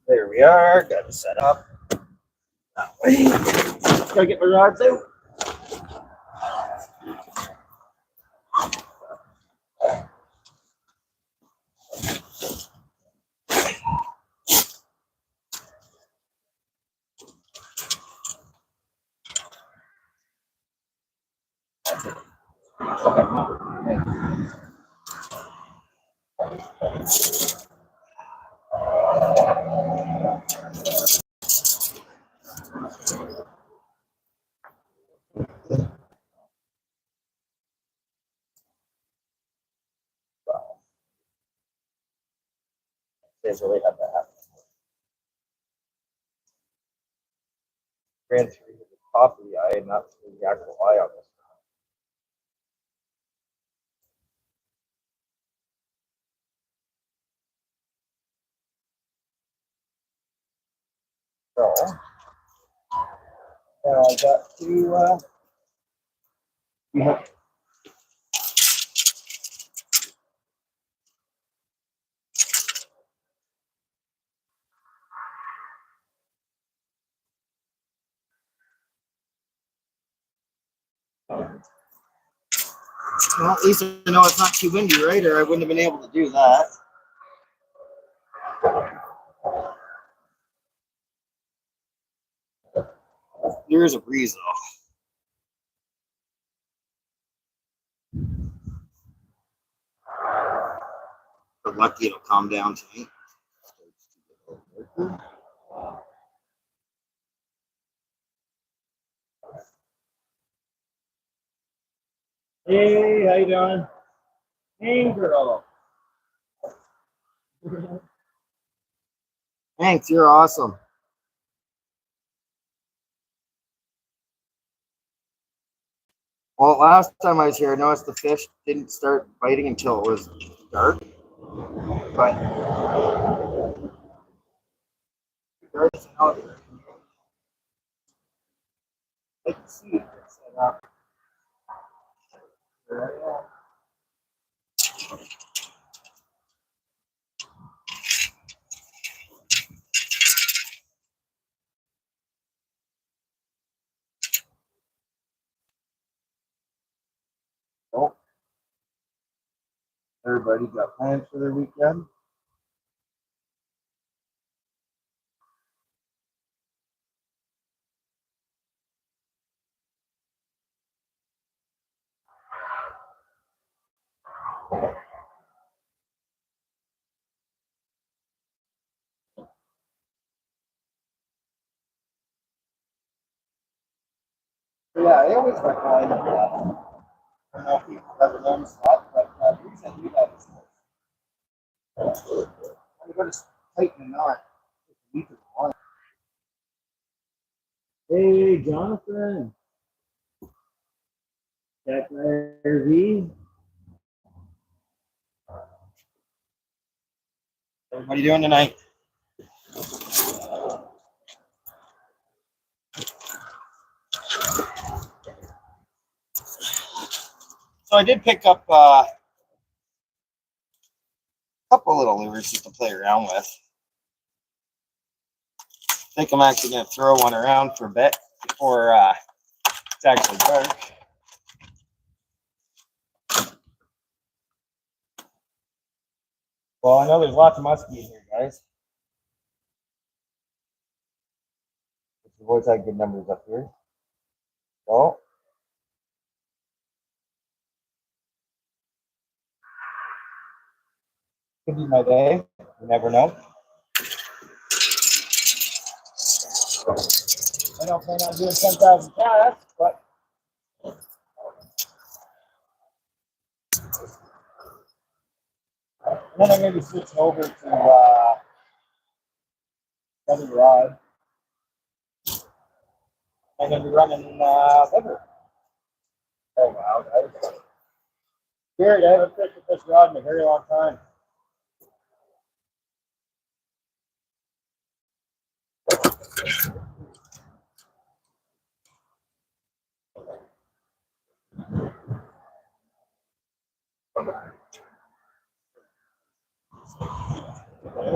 There we are. Got it set up. That way. Gotta get my rods out. Didn't really have that happen. Ran through the top of the eye and not through the actual eye on this. So, I got to well, at least I know it's not too windy, right? Or I wouldn't have been able to do that. There is a breeze, though. But lucky it'll calm down tonight. Hey, how you doing? Hey, girl. Thanks, you're awesome. Well, last time I was here, I noticed the fish didn't start biting until it was dark. But regardless of how I can see it set up. Oh, everybody got plans for their weekend? Yeah, I always recommend that. I don't know if people ever noticed that, but the reason I do that is I'm going to tighten a knot. Hey, Jonathan. Jack RV. What are you doing tonight? So I did pick up a couple little lures just to play around with. I think I'm actually going to throw one around for a bit before it's actually dark. Well, I know there's lots of muskie in here, guys. We've always had good numbers up here. So, could be my day. You never know. I don't plan on doing 10,000 casts, but then I'm going to be switching over to another rod. I'm going to be running liver. Oh, wow, guys. Gary, I haven't fished with this rod in a very long time.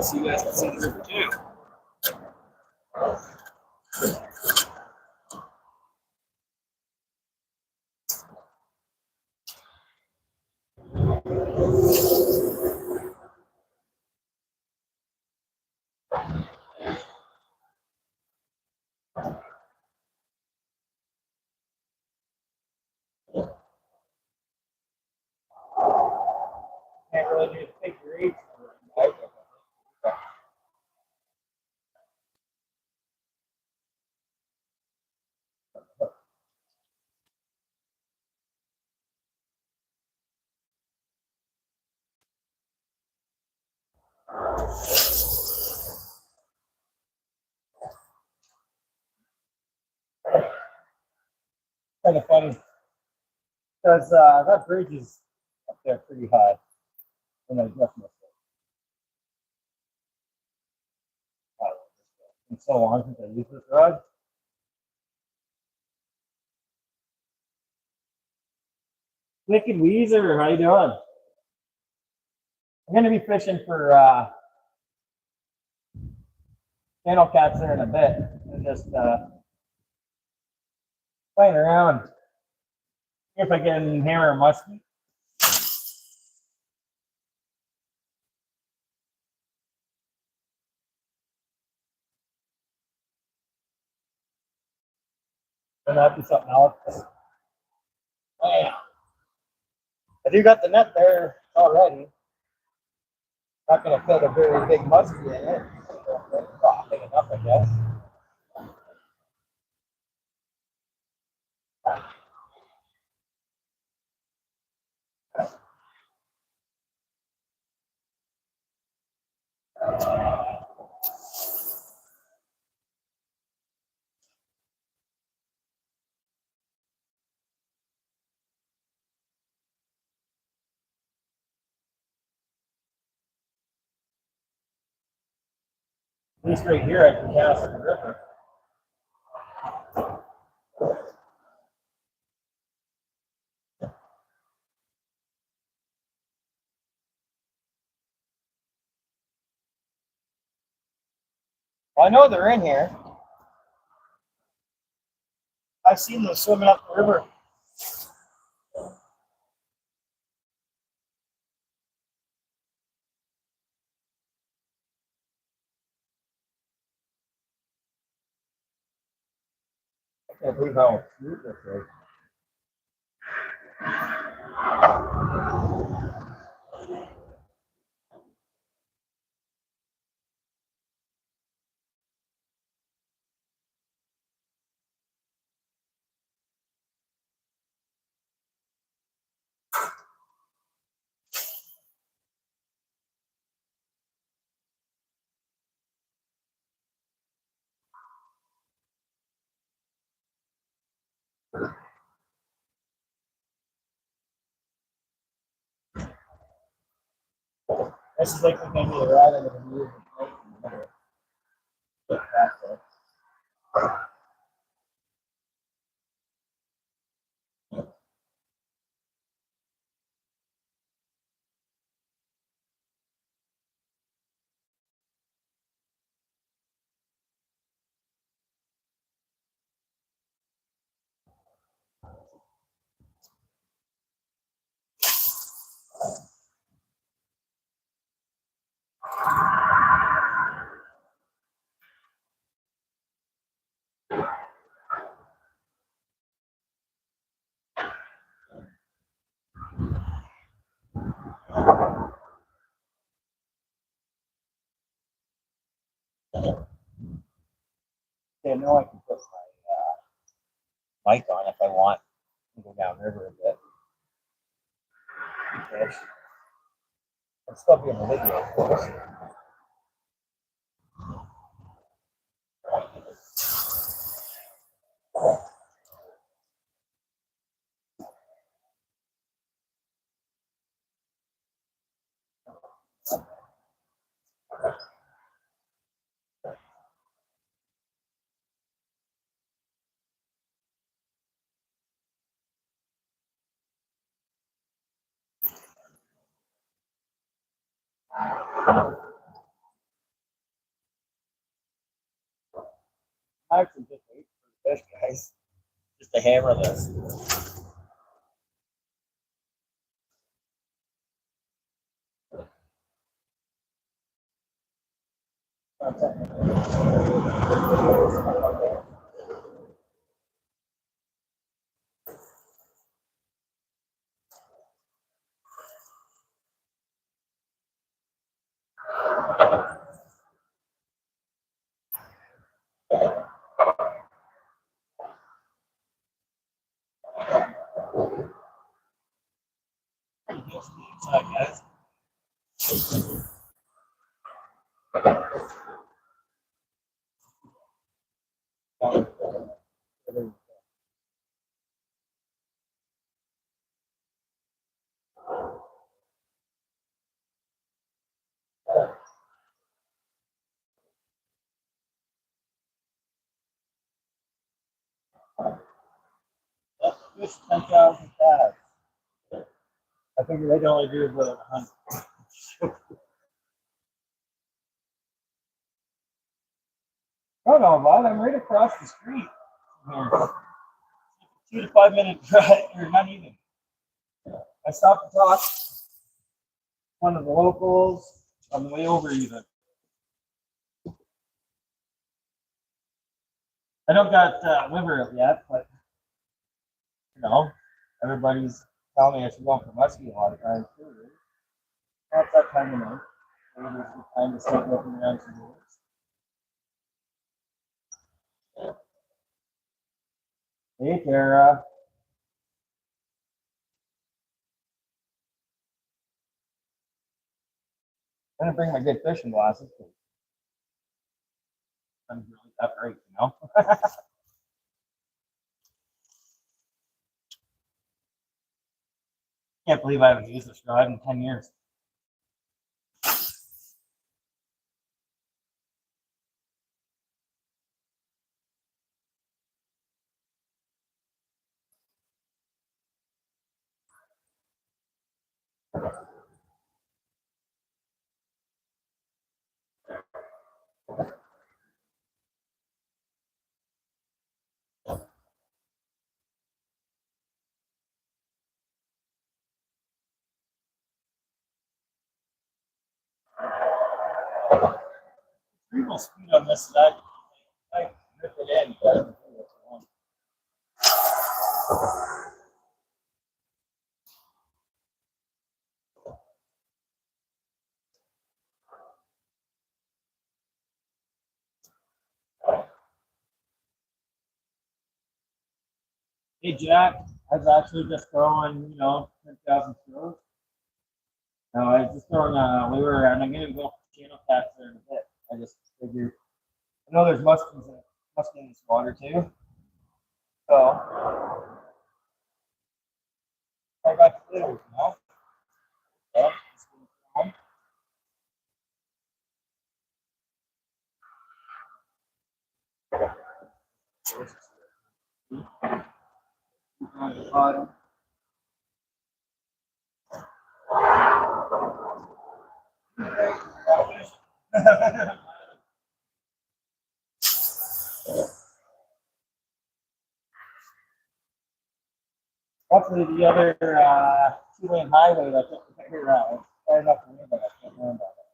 So you guys can see the river too. take your age. Kind of funny because that bridge is up there pretty high, and there's nothing. It's so long since I used this rod. Wicked Weezer, how you doing? I'm gonna be fishing for channel cats there in a bit, and just playing around. See if I can hammer a muskie. And that'd be something else. Man, I do got the net there already. Not gonna fit a very big muskie in it. Oh, big enough, I guess. At least right here, I can cast in the river. Well, I know they're in here. I've seen them swimming up the river. I can't believe how smooth this is. This is like the thing you ride into the music. Okay, now I can put my mic on if I want and go downriver a bit. Fish. I'll still be in the video, of course. I actually just wait for the fish, guys, just to hammer this. outside, guys. Let's fish 10,000 bass. I figure they'd only do about 100. Oh no, bud, I'm right across the street from here. 2 to 5 minute drive, or not even. I stopped to talk to one of the locals on the way over even. I don't got liver up yet, but you know, everybody's telling me I should go for muskie a lot of times too. Right? That's that time of night. Maybe it's the time to start looking around some doors. Hey, Tara. I'm gonna bring my good fishing glasses. I'm really upright, you know. Can't believe I haven't used this rod in 10 years. Reasonable speed on this side. I rip it in, but I don't know what's wrong. Hey Jack, I was actually just throwing, 10,000 throws. No, I was just throwing lure, and I'm gonna go for channel cats there in a bit. I just figured, I know there's muskie in this water too. So I got the lure, you know. So, just gonna throw 'em. On the bottom. Hopefully the other 2-lane highway that took the figure out. Far enough for me, but I can't learn about it.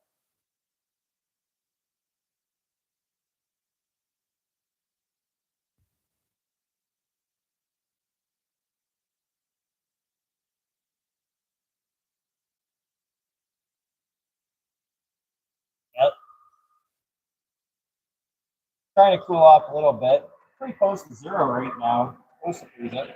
Yep. Trying to cool off a little bit. Pretty close to zero right now. Close to freezing.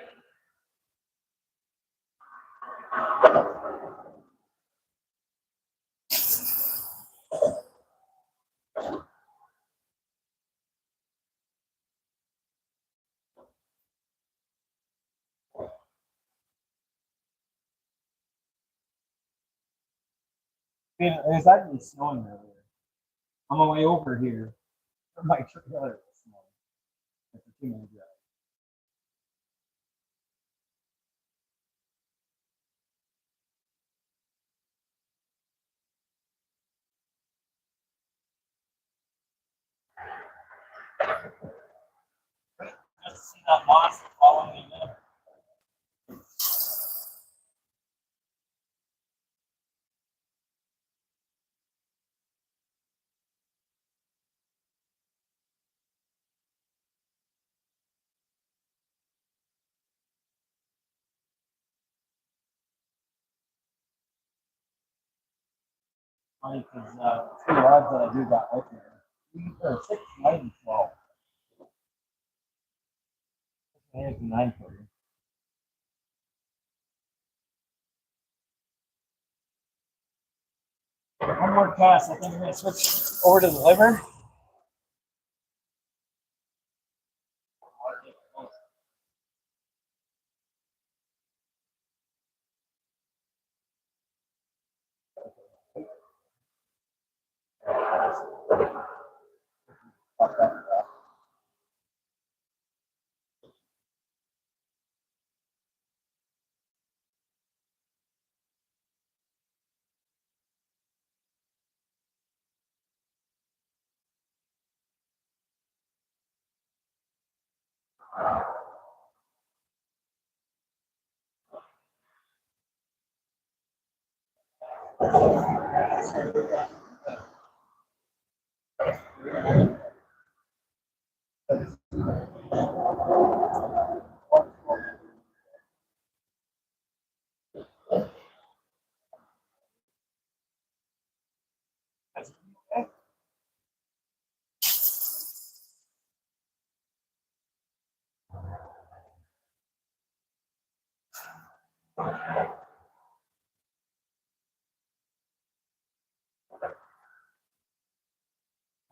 It was actually snowing earlier. On my way over here, my trailer was snowing. It's a 2-minute drive. Just to see that moss following me in. Funny because 2 rods that I do got with me are 6, 9, and 12. 6, 9 for you. One more cast. I think we're going to switch over to the liver.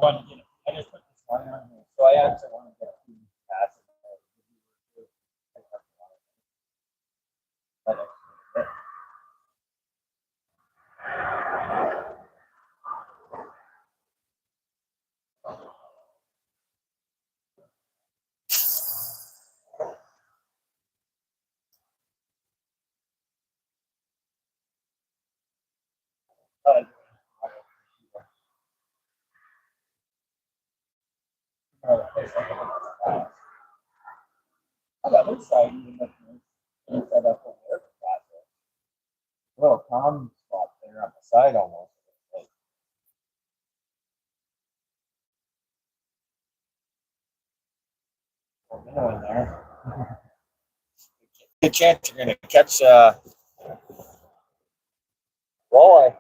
I just put this one on here, so I actually want to get two passes. Oh, that looks like even if you set up a work process. Little calm spot there on the side almost. Minnow in there. Good chance you're going to catch walleye.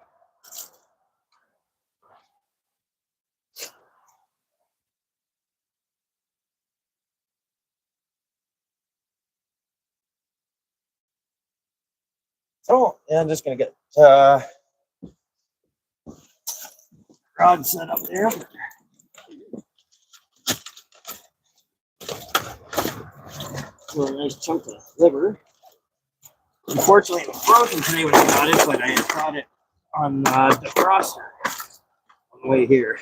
So, yeah, I'm just going to get rod set up there. A nice chunk of liver. Unfortunately, it was frozen today when I got it, but I had caught it on the defroster on the way here.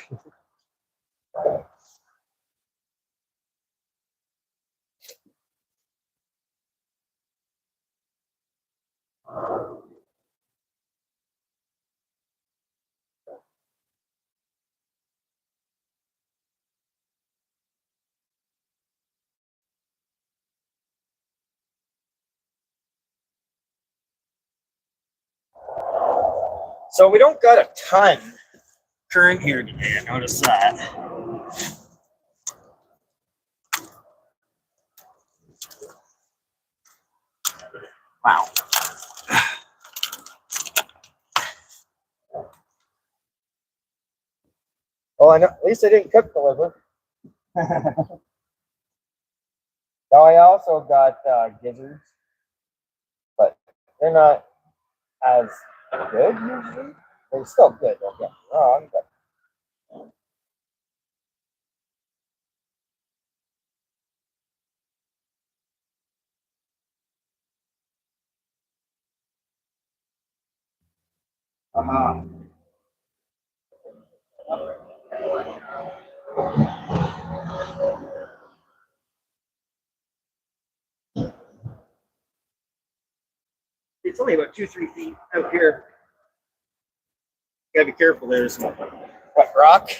So we don't got a ton current here today. I noticed that. Wow. Well, I know, at least I didn't cook the liver. Now I also got gizzards, but they're not as good usually. They're still good, don't get me wrong, but it's only about 2-3 feet out here. Gotta be careful. There's some wet rock.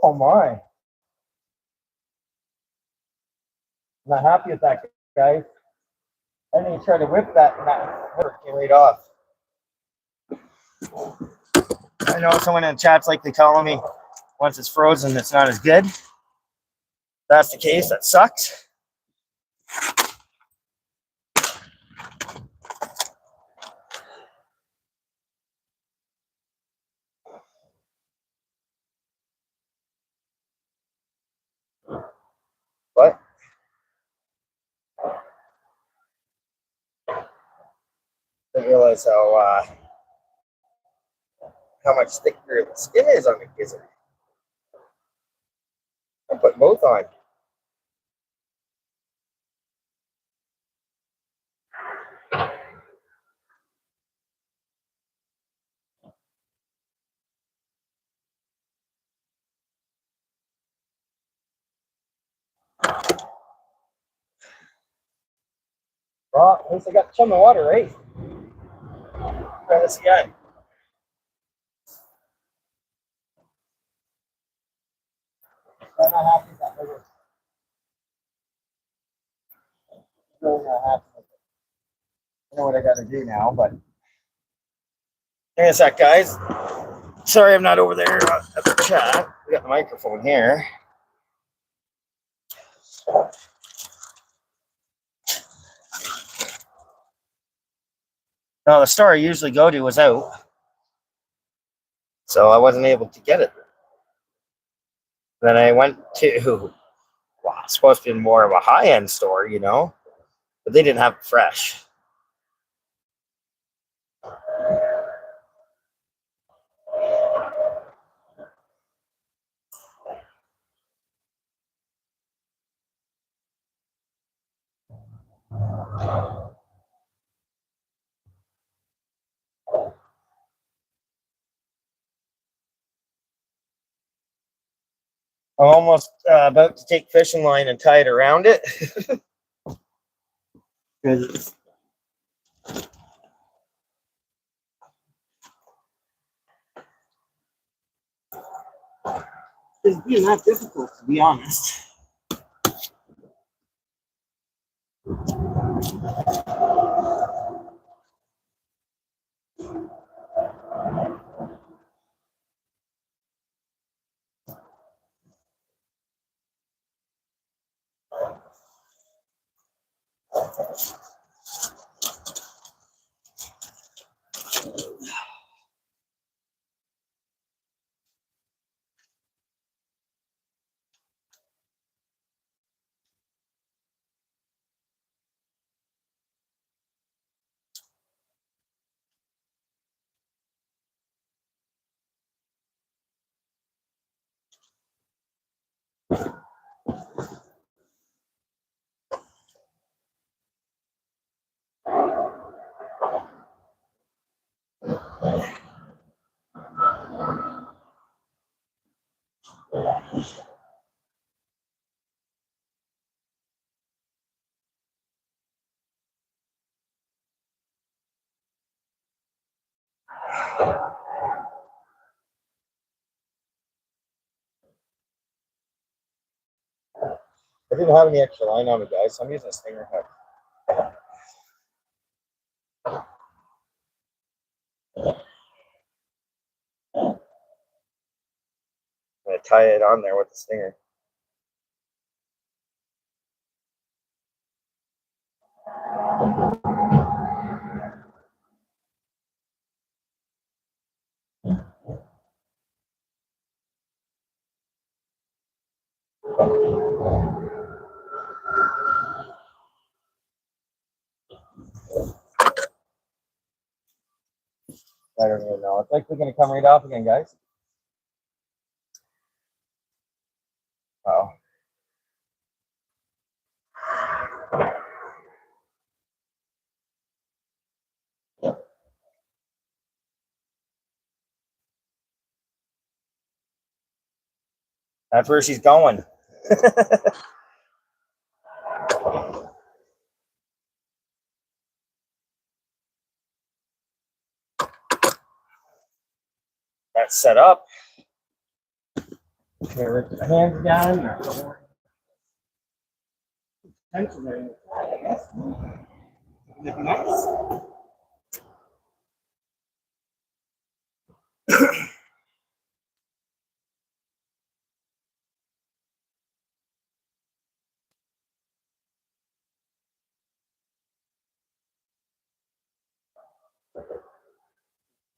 Oh my! I'm not happy with that, guys. I didn't even try to whip that, and that liver came right off. I know someone in the chat's likely telling me once it's frozen, it's not as good. If that's the case, that sucks. didn't realize how much thicker the skin is on the gizzard. I put both on. Well, at least I got some water, right? Try this again. I'm not happy with that burger. Really not happy with it. I know what I got to do now, but hang on a sec, guys. Sorry, I'm not over there at the chat. We got the microphone here. No, the store I usually go to was out, so I wasn't able to get it. Then I went to, well, it's supposed to be more of a high-end store, you know, but they didn't have it fresh. I'm almost about to take fishing line and tie it around it. Because it's being that difficult, to be honest. I didn't have any extra line on me, guys, so I'm using a stinger hook. I'm going to tie it on there with the stinger. I don't even know. It's likely going to come right off again, guys. Oh. That's where she's going. That's set up. Here, the hands down. Tension there, I guess. Isn't it nice?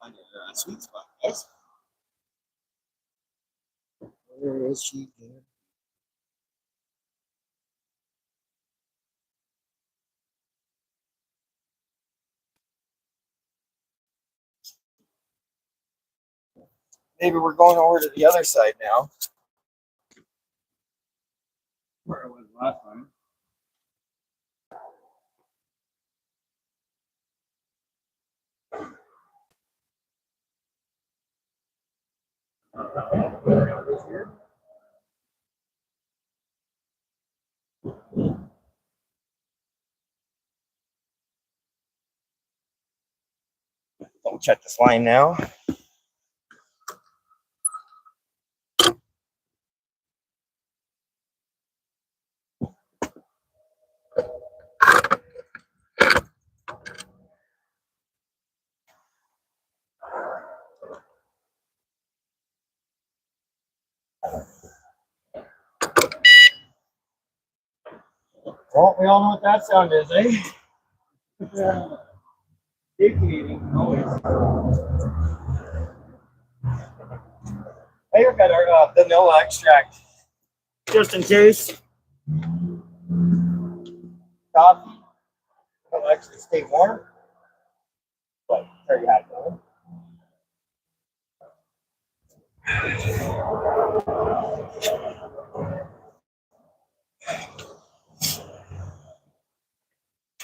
Find a sweet spot, guys. Where is she? maybe we're going over to the other side now. Where it was last time. We'll check this line now. Well, we all know what that sound is, eh? Yeah. Deviating always. Hey, we've got our vanilla extract, just in case. Coffee will actually stay warm. But there you have it.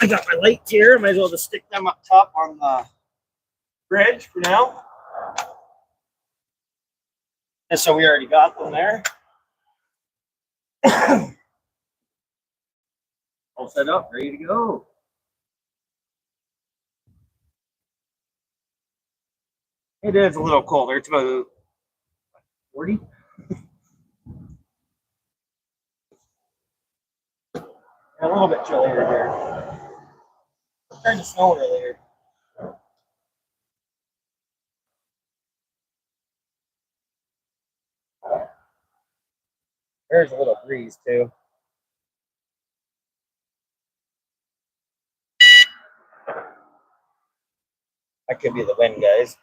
I got my lights here. Might as well just stick them up top on the fridge for now. And so we already got them there. All set up, ready to go. It is a little colder. It's about 40. A little bit chillier here. It's starting to snow earlier. There's a little breeze too. That could be the wind, guys.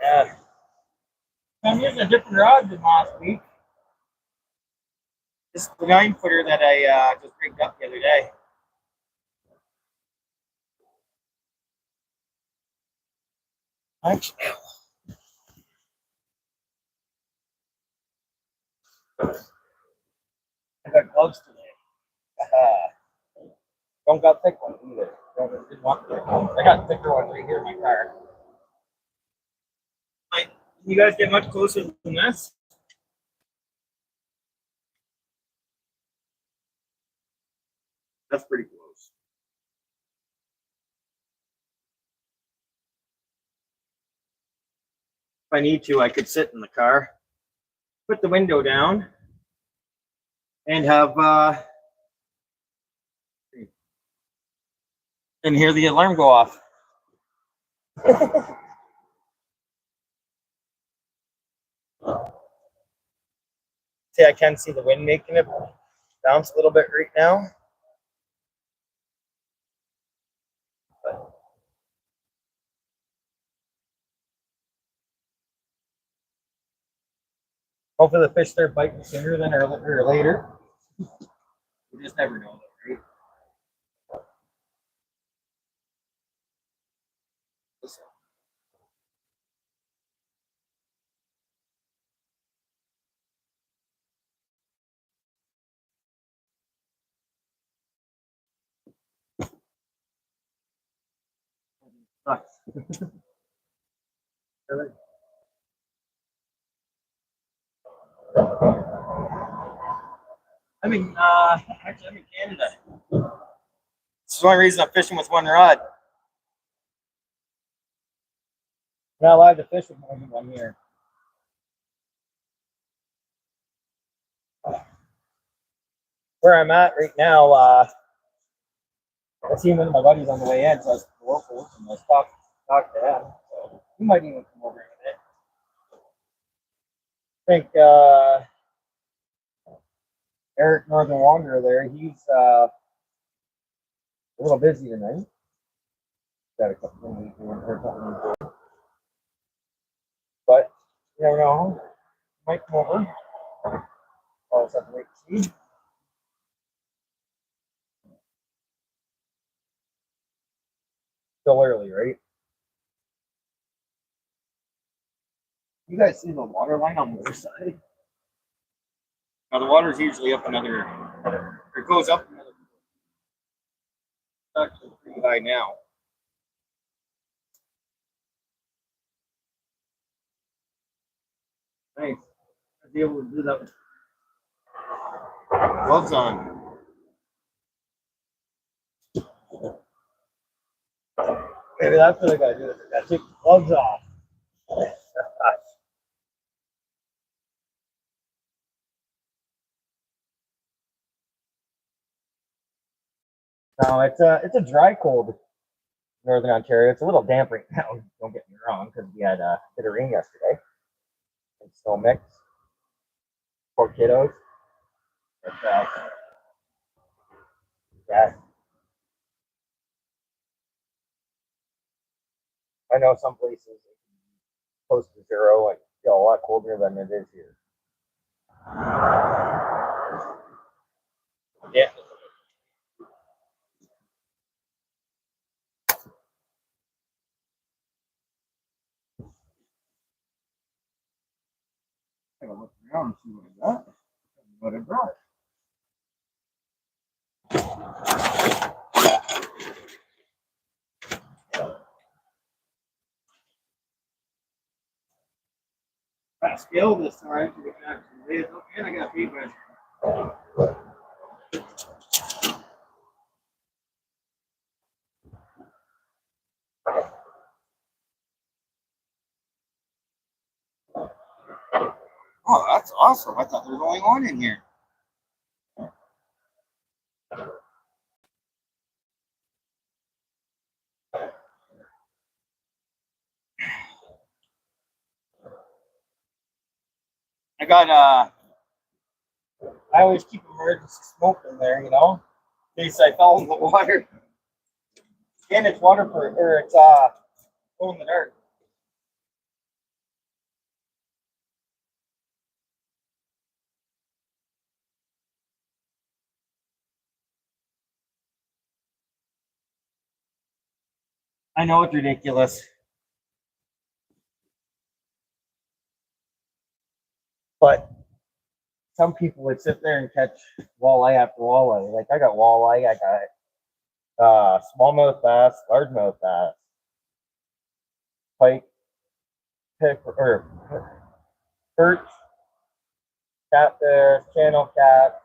Yeah. I'm using a different rod than last week. This is the 9-footer that I just rigged up the other day. Actually, I got gloves today. Don't got thick ones either. Didn't want thick ones. I got thicker ones right here in my car. Can you guys get much closer than this? That's pretty close. If I need to, I could sit in the car, put the window down, and have and hear the alarm go off. See, I can see the wind making it bounce a little bit right now. But hopefully the fish start biting sooner than or later. You just never know, right? Sucks. Actually, I'm in Canada. This is the only reason I'm fishing with one rod. I'm not allowed to fish with more than one here. Where I'm at right now, I seen one of my buddies on the way in, so I was local and I was talk to him. So he might even come over in a minute. I think Eric Northern Wanderer there, he's a little busy tonight. Got a couple things doing, but You never know. Might come over. I'll just have to wait and see. Still early, right? You guys see the water line on the other side? Now the water's usually up another, it goes up another. It's actually pretty high now. Nice. I'll be able to do that with gloves on. Maybe that's what I gotta do. I gotta take the gloves off. No, it's a dry cold, Northern Ontario. It's a little damp right now. Don't get me wrong, because we had a bit of rain yesterday and snow mix. Poor kiddos. But, yeah, I know some places close to zero and feel a lot colder than it is here. Yeah. I gotta look around and see what I got. What I brought. Got scale this time to get back to the lid. Oh, and I got feedback. Oh, that's awesome. I thought there was only one in here. I got I always keep emergency smoke in there, you know, in case I fell in the water. And it's waterproof, or it's glow in the dark. I know it's ridiculous, but some people would sit there and catch walleye after walleye. Like I got walleye, I got smallmouth bass, largemouth bass, pike, pick, or perch, catfish, channel cats,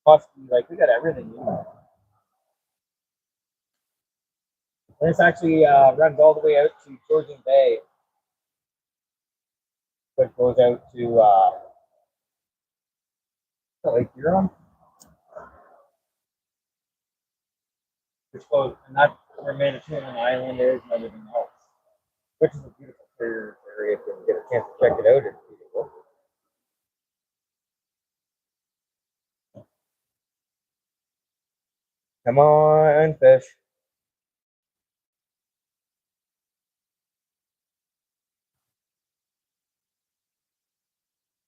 muskie. Like we got everything. You know. And this actually runs all the way out to Georgian Bay, which goes out to Lake Huron, which goes, and that's where Manitoulin Island is and everything else, which is a beautiful area if you get a chance to check it out. It's beautiful. Come on, fish.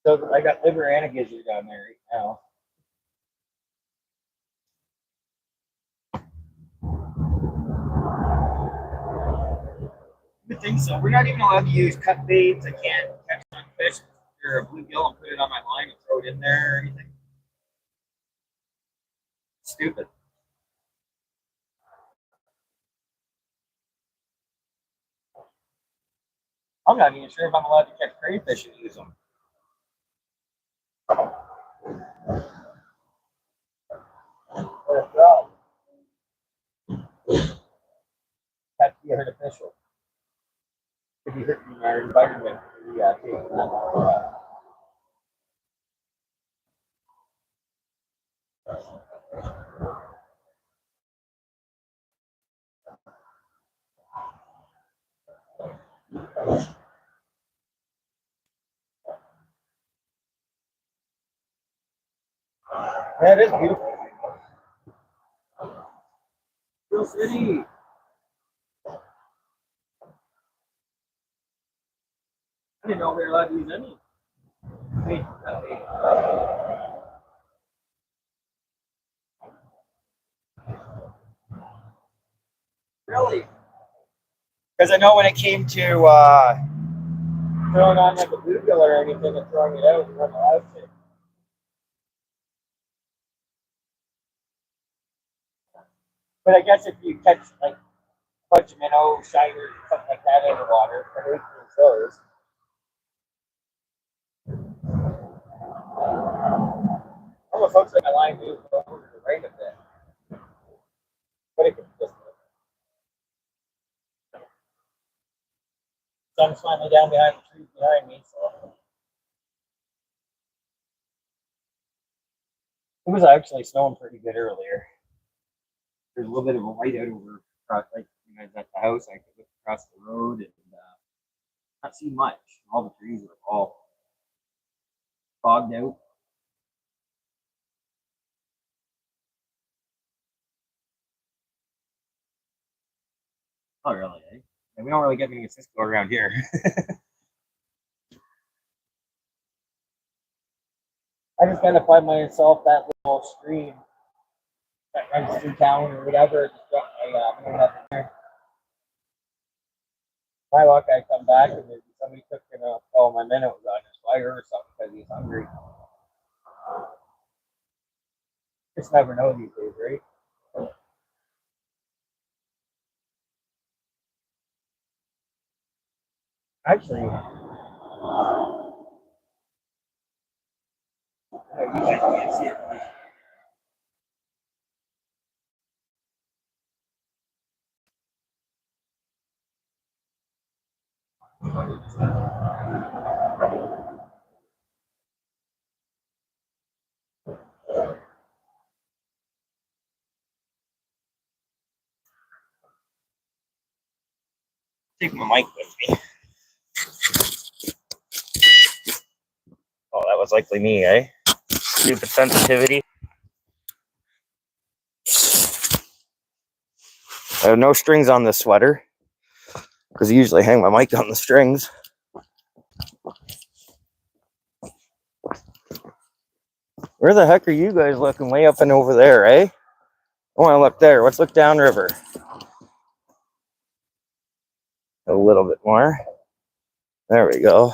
So I got liver and a gizzard down there right now. I think so. We're not even allowed to use cut baits. I can't catch on fish or a bluegill and put it on my line and throw it in there or anything. Stupid. I'm not even sure if I'm allowed to catch crayfish and use them. Have to be artificial. Could be hurting our environment. Yeah, yeah, it is beautiful. Real city. didn't know we were allowed to use any. Really? Because I know when it came to throwing on like a bluegill or anything and throwing it out, we weren't allowed to. But I guess if you catch like bunch of minnow, shiners, something like that in the water, for those. Almost looks like a line moved over to the right a bit. But it could just sun's finally down behind the trees behind me, so it was actually snowing pretty good earlier. There's a little bit of a whiteout over across, like you guys at the house. I could look across the road and not see much. All the trees are all fogged out. Oh, really? Eh? And we don't really get many Cisco around here. I just gotta find myself that little stream that runs through town or whatever. Just drop my internet in there. My luck, I come back and maybe somebody cooking up. Oh, my minnow was on his fire or something because he's hungry. Just never know these days, right? Actually, you guys can't see it. Take my mic with me. Oh, that was likely me, eh? Stupid sensitivity. I have no strings on this sweater because I usually hang my mic on the strings. Where the heck are you guys looking? Way up and over there, eh? I want to look there. Let's look downriver. A little bit more. There we go.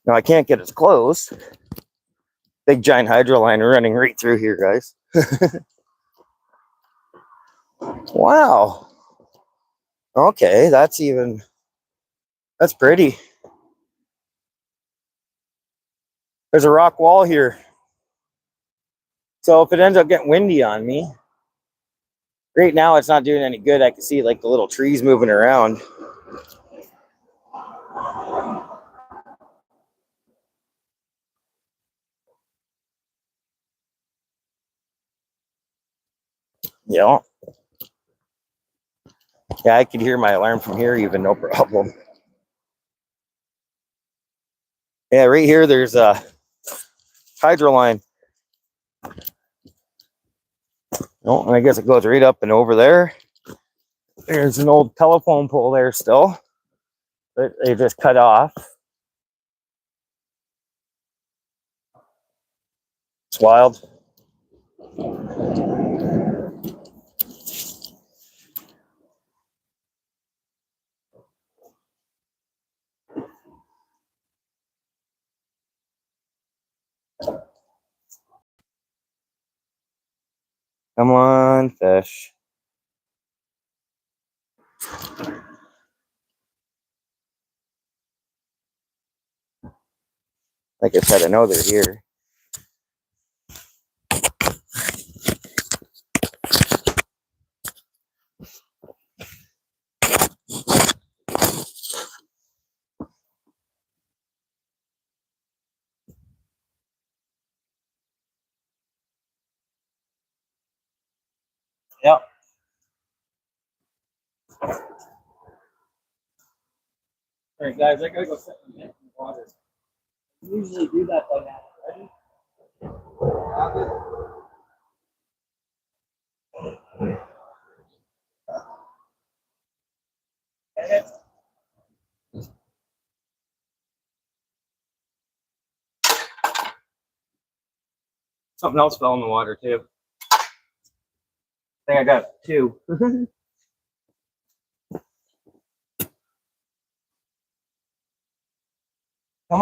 Now I can't get as close. Big giant hydro line running right through here, guys. Wow. Okay, that's pretty. There's a rock wall here. So if it ends up getting windy on me, right now it's not doing any good. I can see like the little trees moving around. Yeah. Yeah, I could hear my alarm from here even, no problem. Yeah, right here there's a hydro line. Oh, and I guess it goes right up and over there. There's an old telephone pole there still, but they just cut off. It's wild. Come on, fish. Like I said, I know they're here. Yep. All right, guys, I gotta go set my net in the water. I usually do that by now. Ready? Something else fell in the water too. I think I got two. Come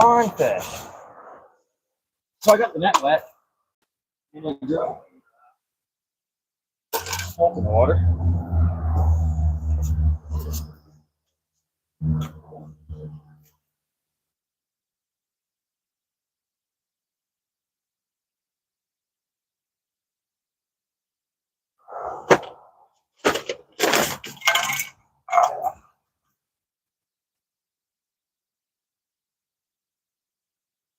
on, fish. So I got the net wet. And I go salt in the water.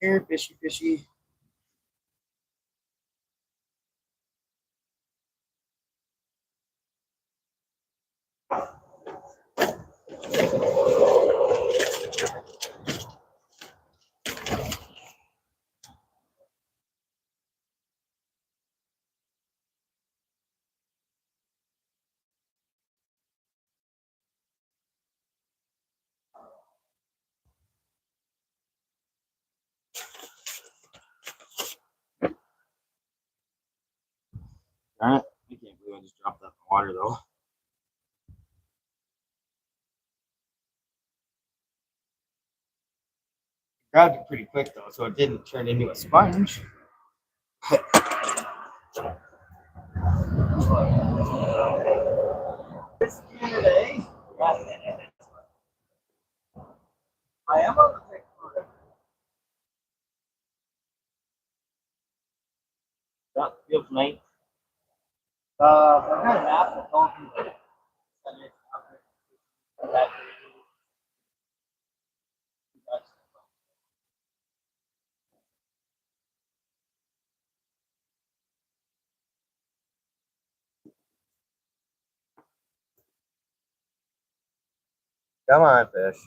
Here, fishy, fishy. Darn it. I can't believe I just dropped that in the water though. Grabbed it pretty quick though, so it didn't turn into a sponge. This today, I am on the pick for it. That feels nice. I got an app that tells me that come on, fish.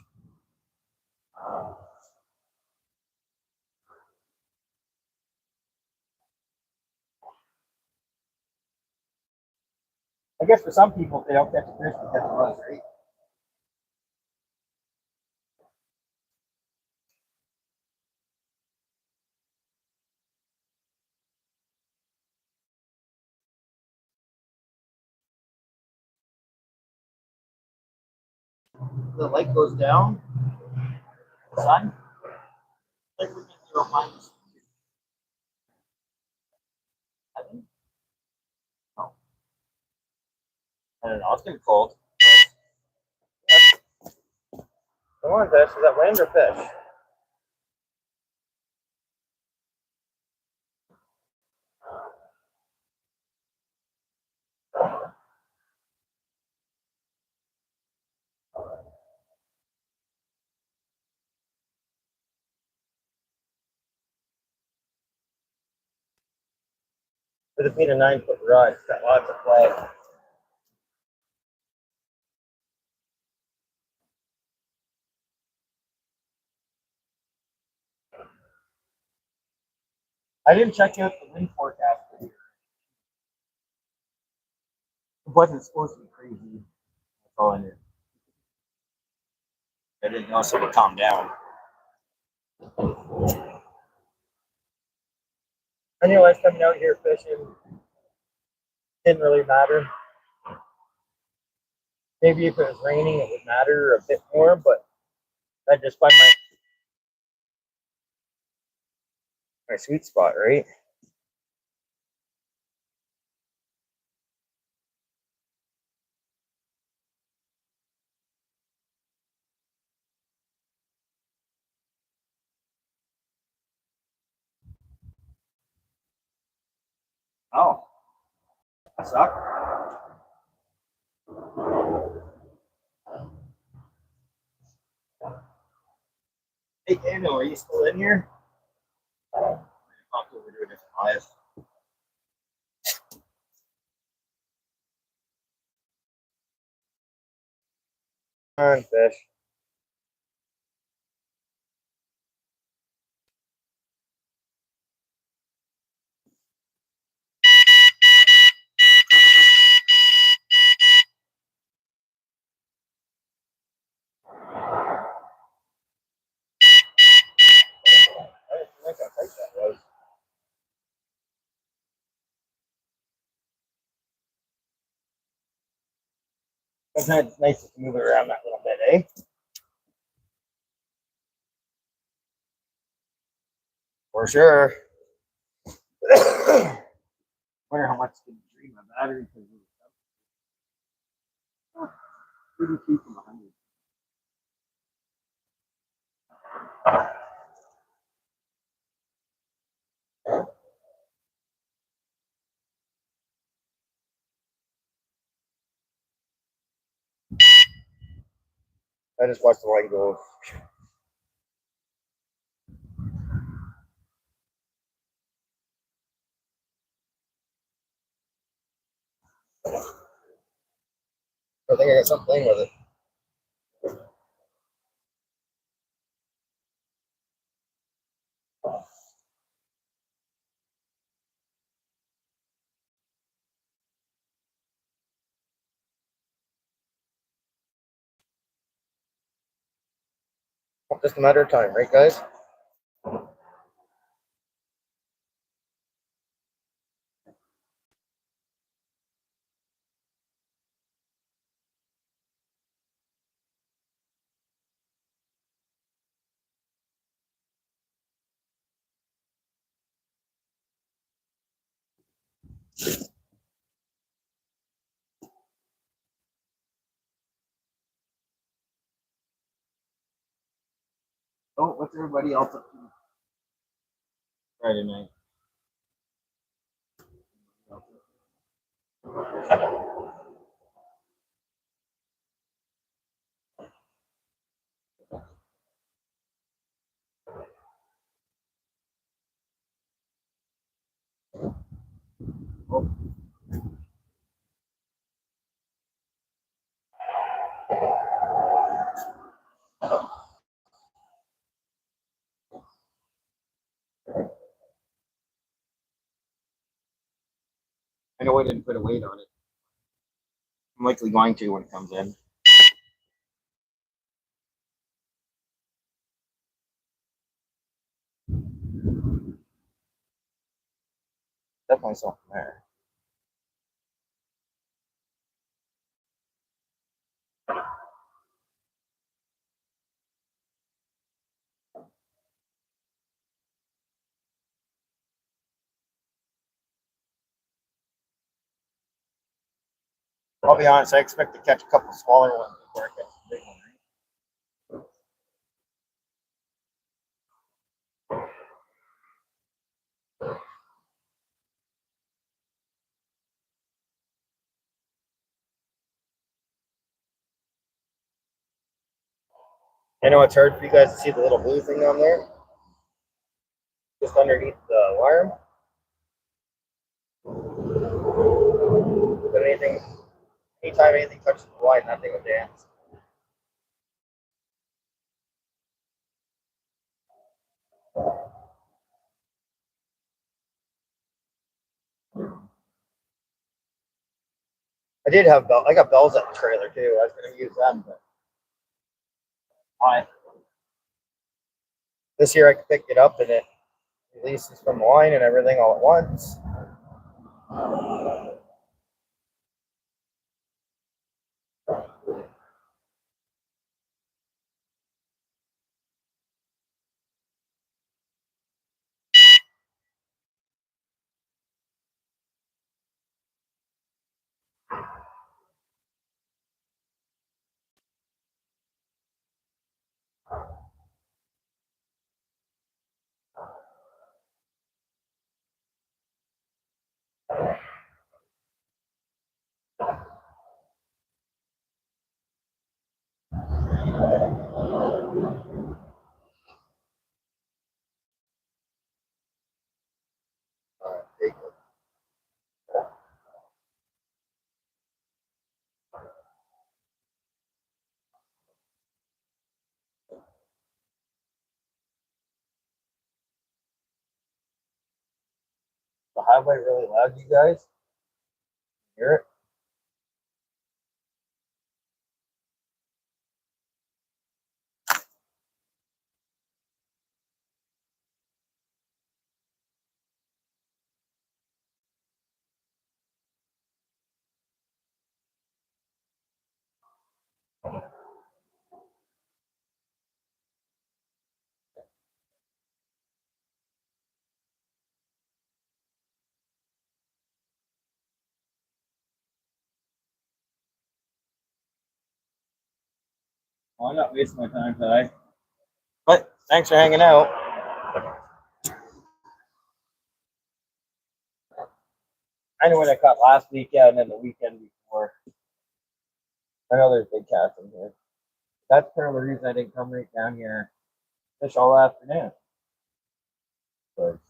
I guess for some people, they don't catch a fish because of us, right? The light goes down, the sun, like we're getting 0 minus. I think. Oh. I don't know. It's getting cold. Come on, fish. Is that wind or fish? With it being a 9-foot rod, it's got lots of play. I didn't check out the wind forecast for here. It wasn't supposed to be crazy. That's all I knew. I didn't know so it would calm down. I knew I was coming out here fishing. Didn't really matter. Maybe if it was raining, it would matter a bit more, but I just find my sweet spot, right? Oh, that sucked. Hey, Daniel, are you still in here? I popped over to a different live. Come on, fish. Sometimes it's nice to move it around that little bit, eh? For sure. Wonder how much can drain my battery because of 32 from 100. I just watched the line go. I think I got something playing with it. Just a matter of time, right, guys? Oh, what's everybody else up to Friday night? Oh. I know I didn't put a weight on it. I'm likely going to when it comes in. Definitely something there. I'll be honest, I expect to catch a couple smaller ones before I catch the big one. I know it's hard for you guys to see the little blue thing on there, just underneath the alarm. But anytime anything touches the line, that thing will dance. I got bells at the trailer too. I was going to use them, but why? This year I picked it up and it releases from the line and everything all at once. The highway really loud, you guys? Hear it? Well, I'm not wasting my time today. But thanks for hanging out. I know what I caught last weekend and then the weekend before. I know there's big cats in here. That's part of the reason I didn't come right down here fish all afternoon. But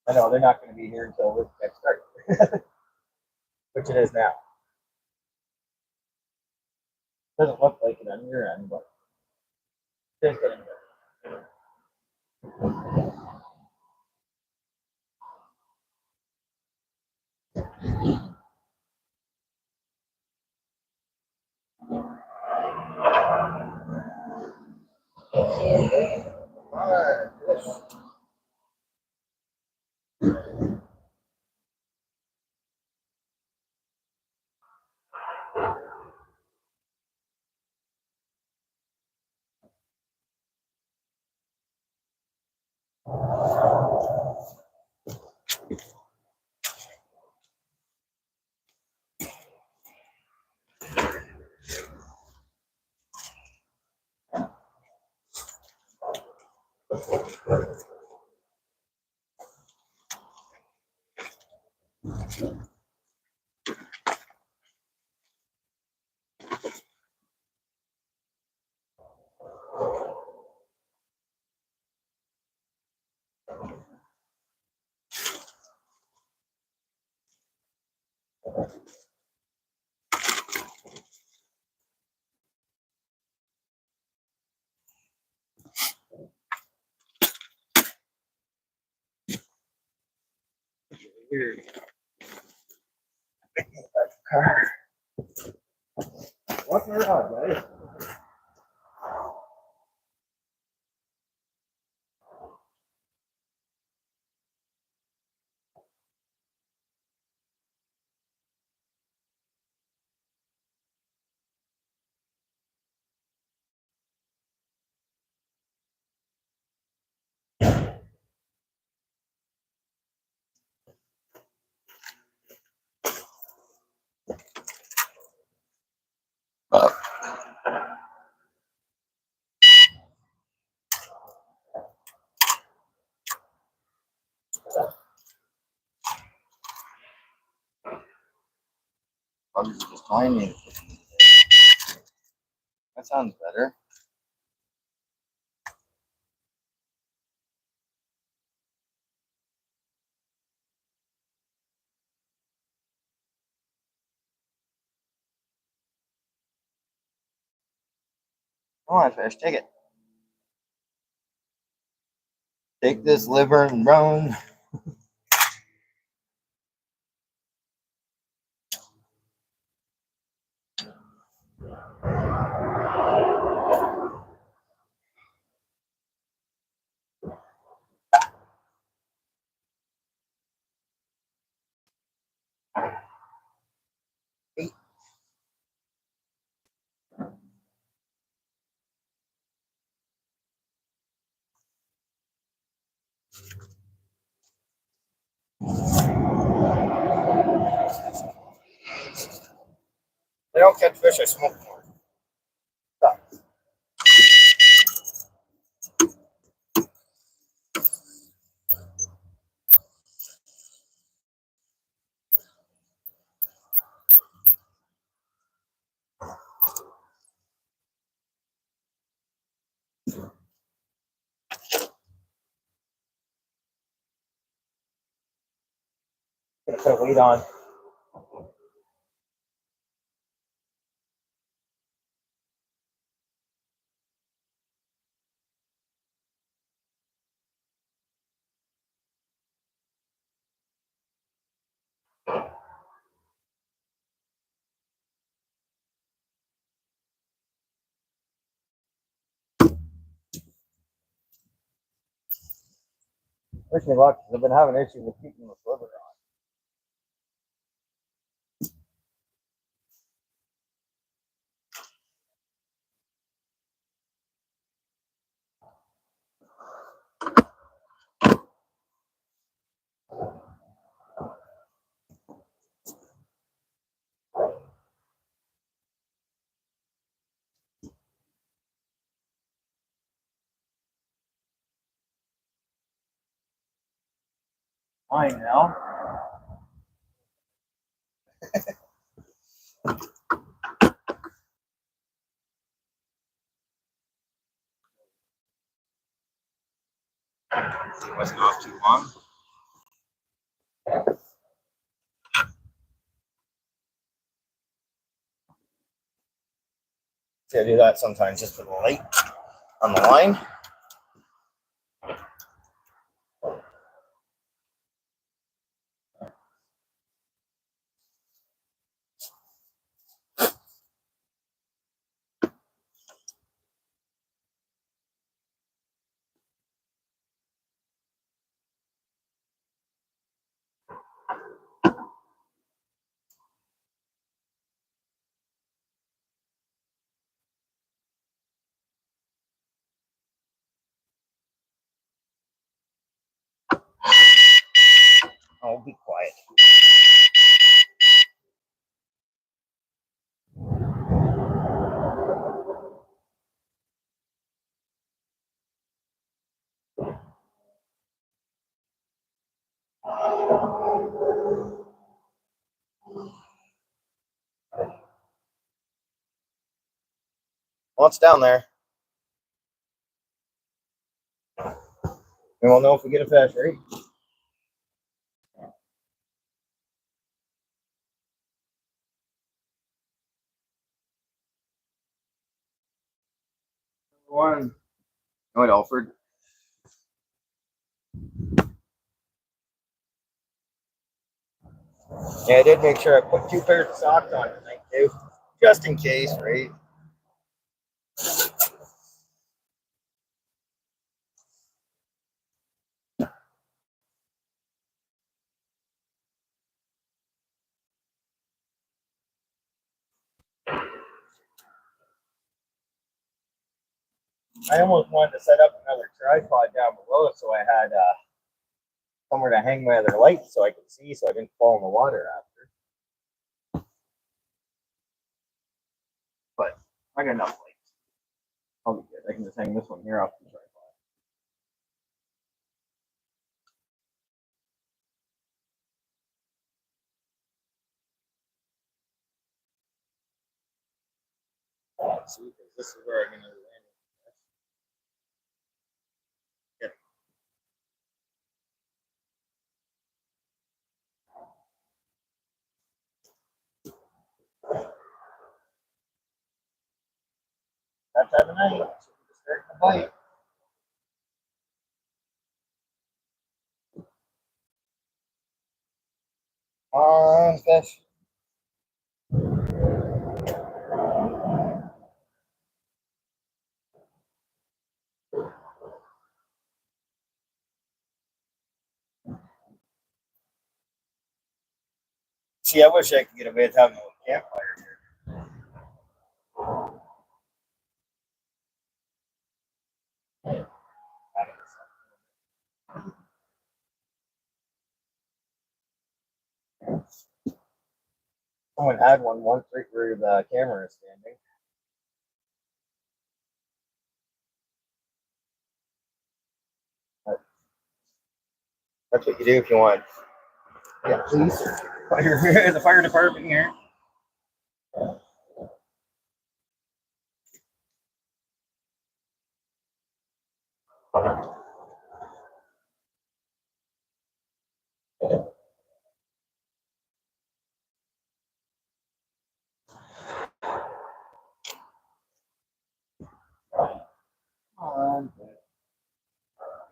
I know they're not going to be here until this next start, which it is now. Doesn't look like it on your end, but it's getting there. Here. Car. What's around, guys? Bugs are just whining. That sounds better. Come on, fish, take it. Take this liver and bone. They don't catch fish, I smoke more. Stop. Gonna put a weight on. Wish me luck, because I've been having issues with keeping the liver on. Mine now. It wasn't off too long. See, I do that sometimes just for the light on the line. Oh, be quiet. Well, it's down there. We won't know if we get a fish, right? One. No, it Alfred. Yeah, I did make sure I put 2 pairs of socks on tonight too, just in case, right? I almost wanted to set up another tripod down below so I had somewhere to hang my other lights so I could see, so I didn't fall in the water after. But I got enough lights. I'll be good. I can just hang this one here off the tripod. See, because this is where I'm going to land. That time of night, start to bite. On fish. See, I wish I could get away with having a little campfire here. Someone had one once right where the camera is standing. But that's what you do if you want. Yeah, police, fire, the fire department here. Come on, fish.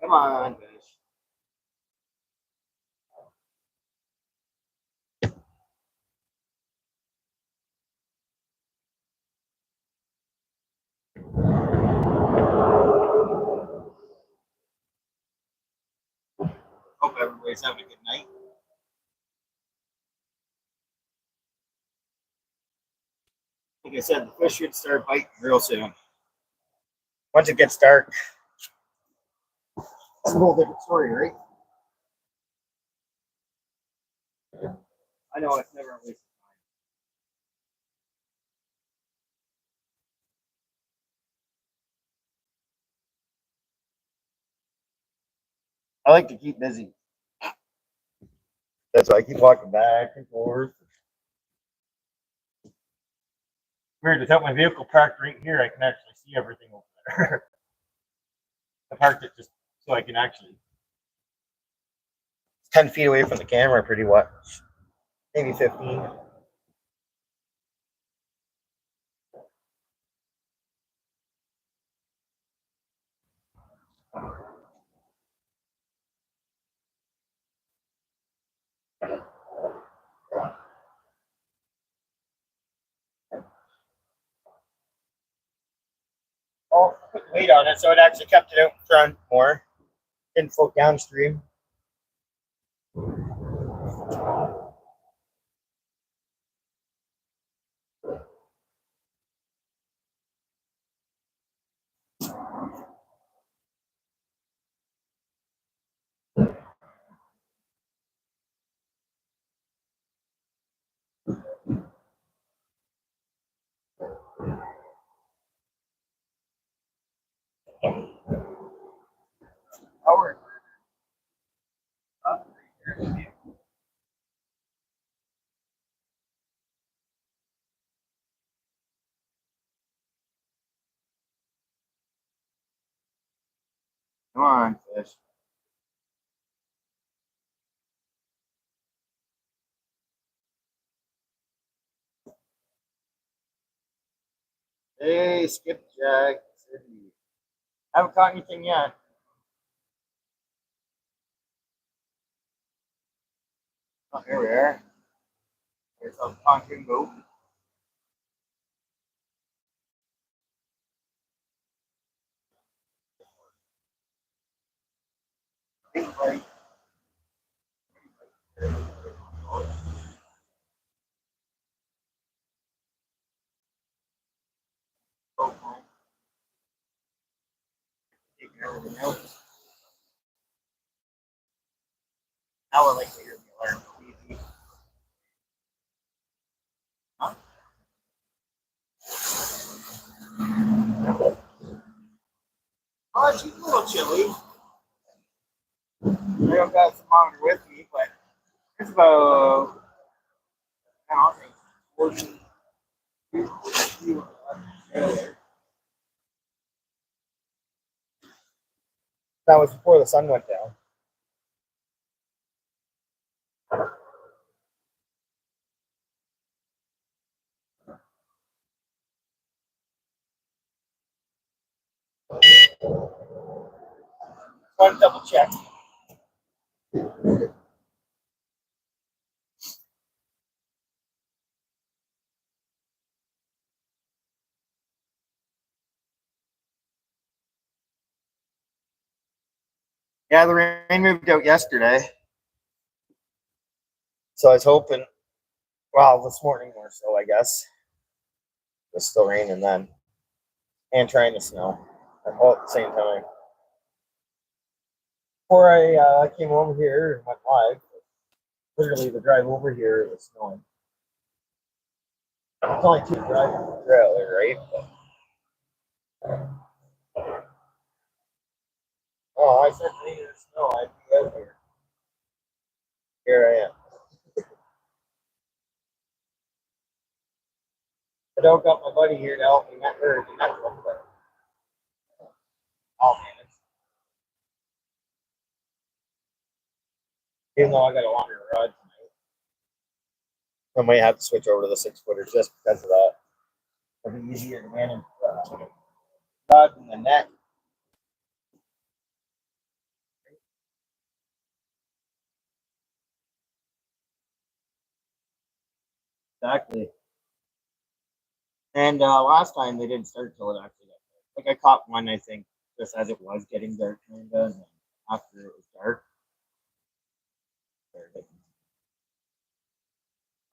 Come on, fish. Hope everybody's having a good night. Like I said, the fish should start biting real soon. Once it gets dark, it's a whole different story, right? I know it's never a waste of time. I like to keep busy. That's why I keep walking back and forth. Weird, without my vehicle parked right here, I can actually see everything over there. I parked it just so I can actually 10 feet away from the camera pretty much. Maybe 15. Oh, put weight on it, so it actually kept it out in front more. Didn't float downstream. Power. Come on, fish. Hey, skipjack. Haven't caught anything yet. Oh, here we are. There's a pontoon boat. Big bite. Taking everything out. Now we're like to hear the alarm. Huh? Oh, she's a little chilly. I don't got a thermometer with me, but it's about, I don't think, 40. That was before the sun went down. One double check. Yeah, the rain moved out yesterday. So I was hoping, well, this morning more so, I guess. It was still raining then. And trying to snow all at the same time. Before I came over here and went live, literally the drive over here, it was snowing. It's only 2 drives from the trailer, right? Oh, I said needed snow, I'd be out here. Here I am. I don't got my buddy here to help me net her the net one, but I'll manage. Even though I got a longer rod tonight. I might have to switch over to the 6-footer just because of that. It'll be easier to manage rod than the net. Exactly. And last time they didn't start till it actually got dark. Like I caught one, I think, just as it was getting dark, kind of, and after it was dark.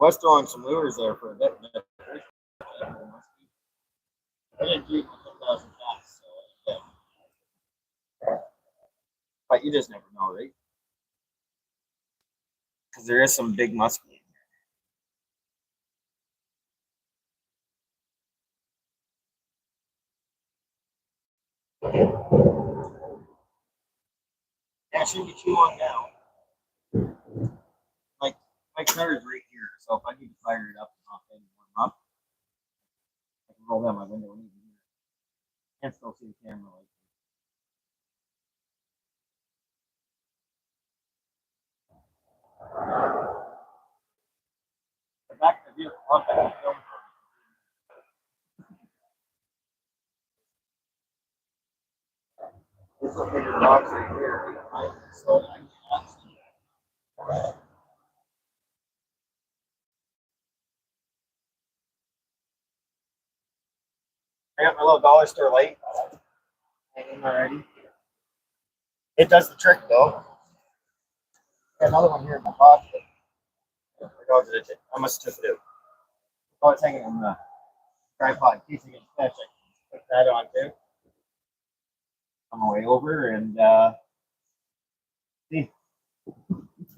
Was throwing some lures there for a bit. I didn't do 10,000 casts, so yeah. But you just never know, right? Because there is some big muskie. Yeah, should be 2 on now. Like my car's right here, so if I need to fire it up and hop in and warm up, I can roll down my window and even hear it. And still see the camera like the back of the vehicle. I'll film for you. This will bigger rocks right here. So I cannot see that. I got my little dollar store light hanging already. It does the trick though. Got another one here in my pocket. I must have took it out. Oh, it's hanging on the tripod. In case I get fish, I can put that on too. On my way over and see.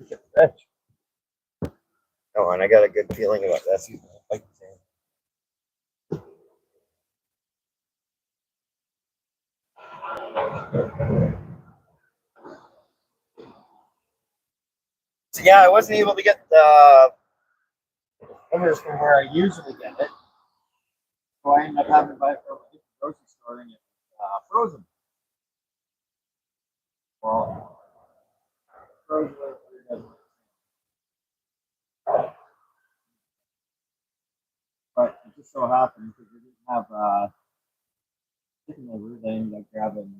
Get the fish. Oh, and I got a good feeling about this. Like so yeah, I wasn't able to get the numbers from where I usually get it. So I ended up having to buy it from a different grocery store and it's frozen. Well, frozen. But it just so happened because we didn't have chicken livers, I ended up grabbing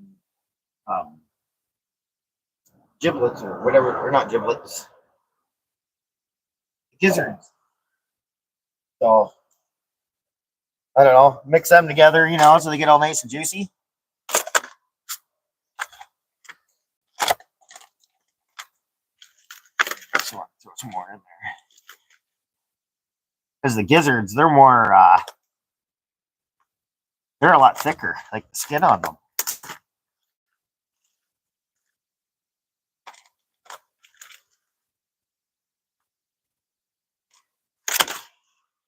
giblets or whatever, or not giblets, gizzards. So I don't know, mix them together, you know, so they get all nice and juicy. So I'll throw some more in there. Because the gizzards, they're more, they're a lot thicker, like the skin on them.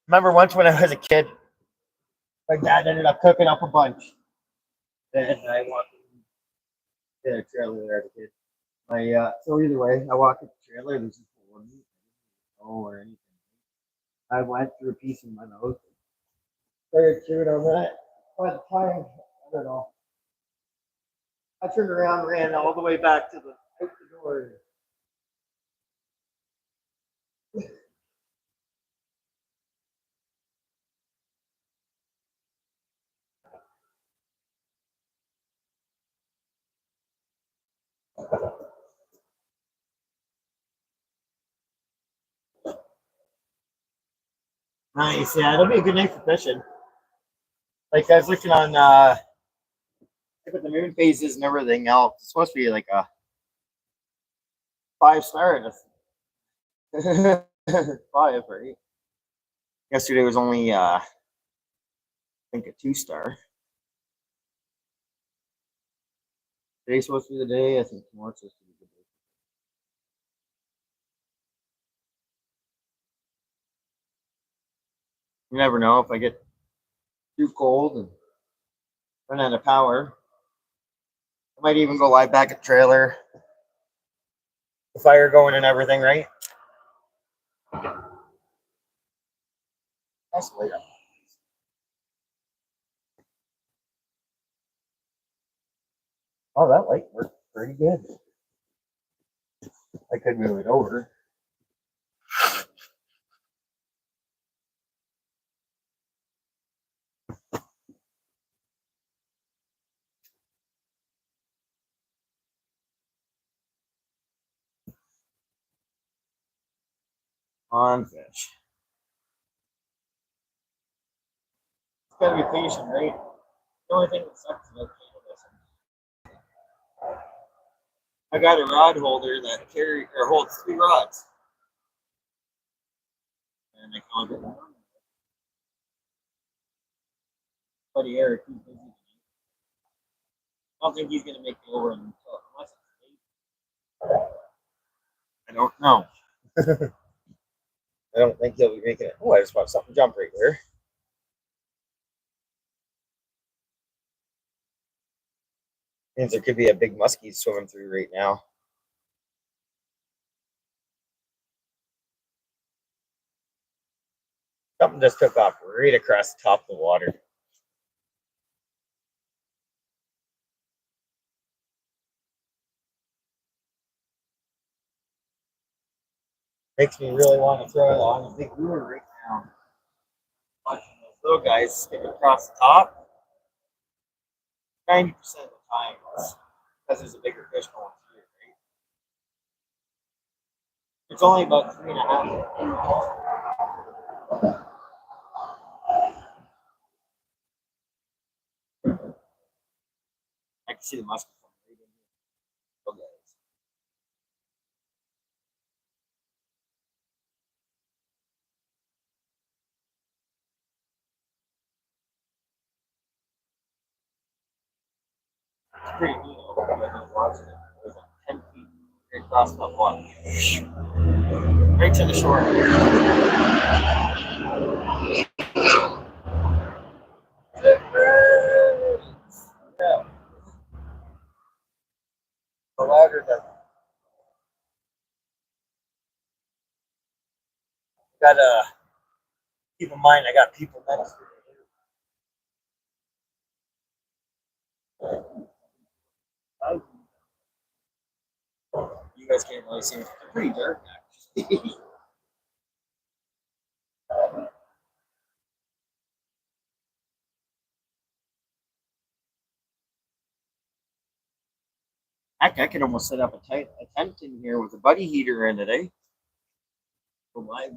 Remember once when I was a kid, my dad ended up cooking up a bunch. And I walked in the trailer there as a kid. So either way, I walked in the trailer, there's just one meat, or anything. I went through a piece in my nose. Started chewing on that. By the time, I don't know. I turned around and ran all the way back to out the door. Nice, yeah, it'll be a good night for fishing. Like I was looking on with the moon phases and everything else. It's supposed to be like a 5-star. 5, right? Yesterday was only I think a 2-star. Today's supposed to be the day. I think tomorrow's supposed to be the day. You never know if I get too cold and run out of power. I might even go lie back at the trailer. The fire going and everything, right? That's later. Oh, that light worked pretty good. I could move it over. On fish. It's gotta be patient, right? The only thing that sucks about this, I got a rod holder that holds 3 rods. And I can only get one. Buddy Eric, he's busy. I don't think he's gonna make me over until unless it's late. I don't know. I don't think he'll be making it. Oh, I just want something to jump right there. Means there could be a big muskie swimming through right now. Something just took off right across the top of the water. Makes me really want to throw it on a big lure right now. Watching those little guys skip across the top. 90% of the time, it's because there's a bigger fish going through it, right? It's only about 3.5. I can see the musket coming right in here. Look at it. It's pretty neat. I'm watching it. It was like 10 feet right across the water. Right to the shore. Yeah. The louder the gotta keep in mind I got people next to me. You guys can't really see me. It's pretty dark actually. Heck, I could almost set up a tent in here with a buddy heater in it, eh? For my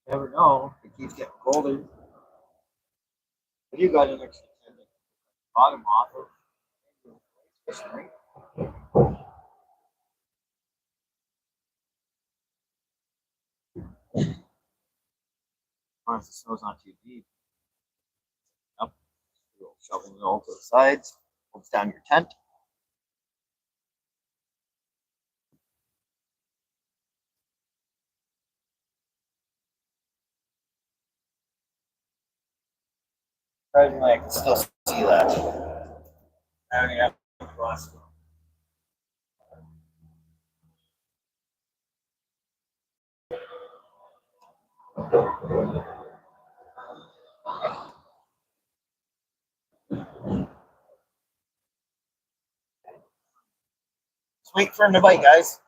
never know. It keeps getting colder. Have you got an extra tent at the bottom off of? Right? Once the snow's not too deep. Up, shoveling it all to the sides. Holds down your tent. Surprisingly, I can still see that. I don't even have to cross. Just wait for him to bite, guys.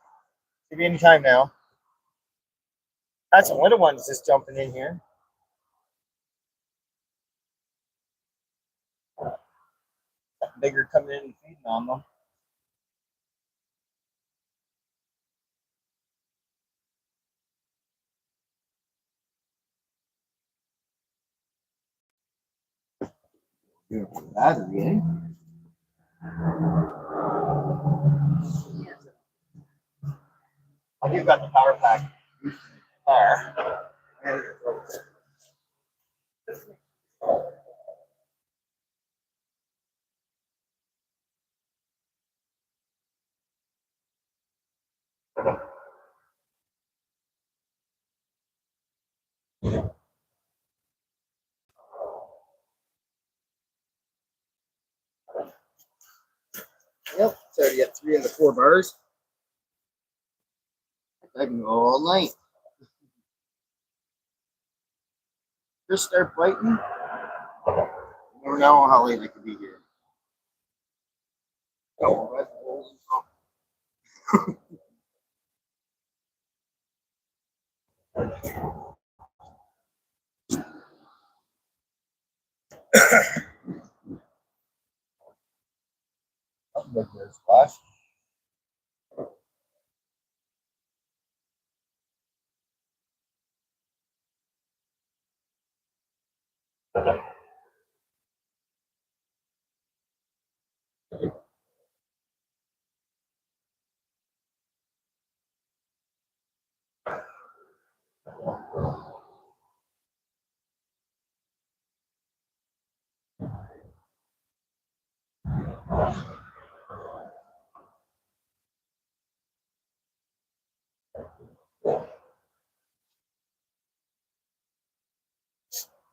Give you any time now. That's some little ones just jumping in here. Bigger coming in and feeding on them. Beautiful battery, eh? Oh, you've got the power pack there. Yep, so you get 3 of the 4 bars. I can go all night. Just start biting. You never know how late I could be here. Oh, Red Bulls and stuff. Look at this splash.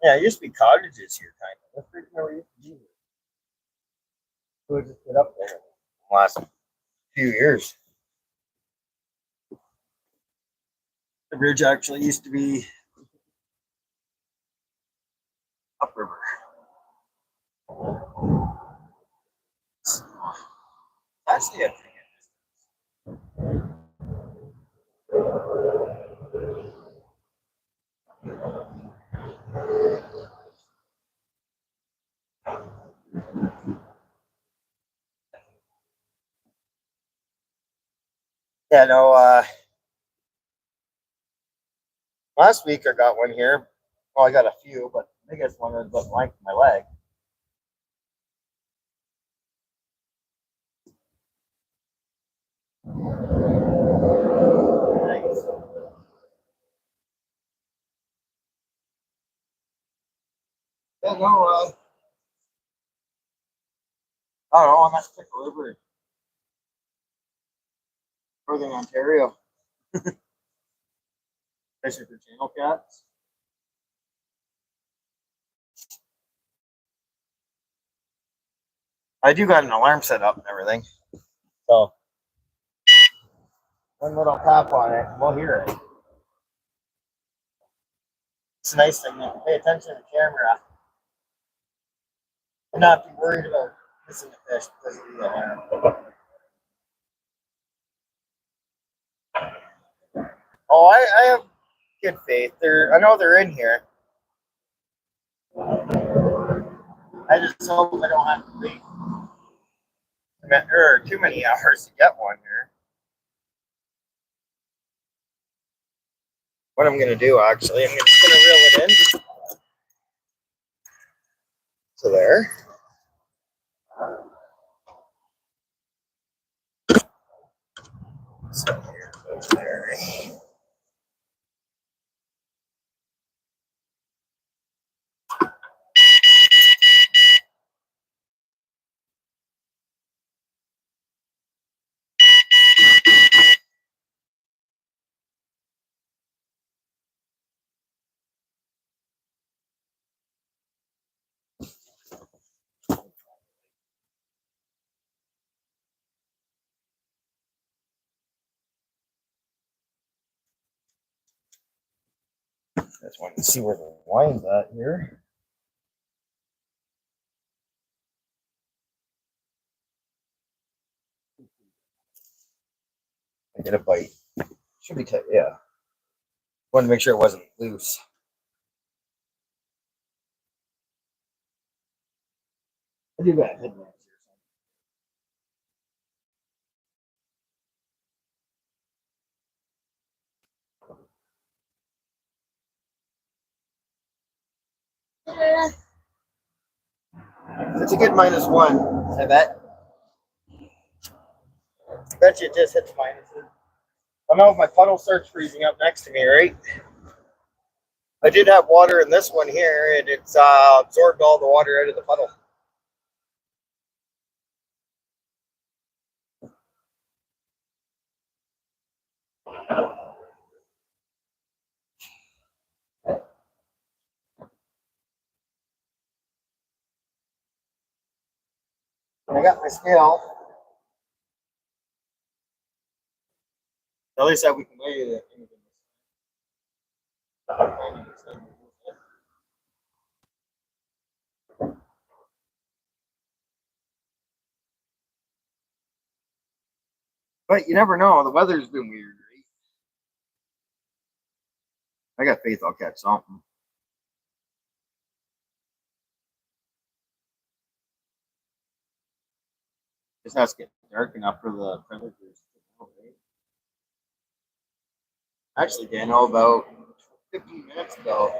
Yeah, it used to be cottages here, kind of. That's pretty never used to be here. We'll just get up there. Last few years. The bridge actually used to be upriver. So, actually, a yeah, no, last week I got one here. Well, I got a few, but the biggest one was the length of my leg. Nice. Yeah, no, I don't know, I must pick a river. Northern Ontario. Fishing for channel cats. I do got an alarm set up and everything. So one little tap on it, we'll hear it. It's a nice thing. You can pay attention to the camera and not be worried about missing a fish because of the alarm. Oh, I have good faith. I know they're in here. I just hope I don't have to wait too many hours to get one here. What I'm gonna do actually, I'm just gonna reel it in. So there. So here goes there. Just wanted to see where the line's at here. I get a bite. Should be tight, yeah. Wanted to make sure it wasn't loose. I do got headlamps here. It's a good -1, I bet. I bet you it just hits minuses. I know if my puddle starts freezing up next to me, right? I did have water in this one here, and it's absorbed all the water out of the puddle. And I got my scale. At least that we can weigh it. But you never know. The weather's been weird, right? I got faith I'll catch something. Just has to get dark enough for the predators to go, right? Actually, Daniel, about 15 minutes ago,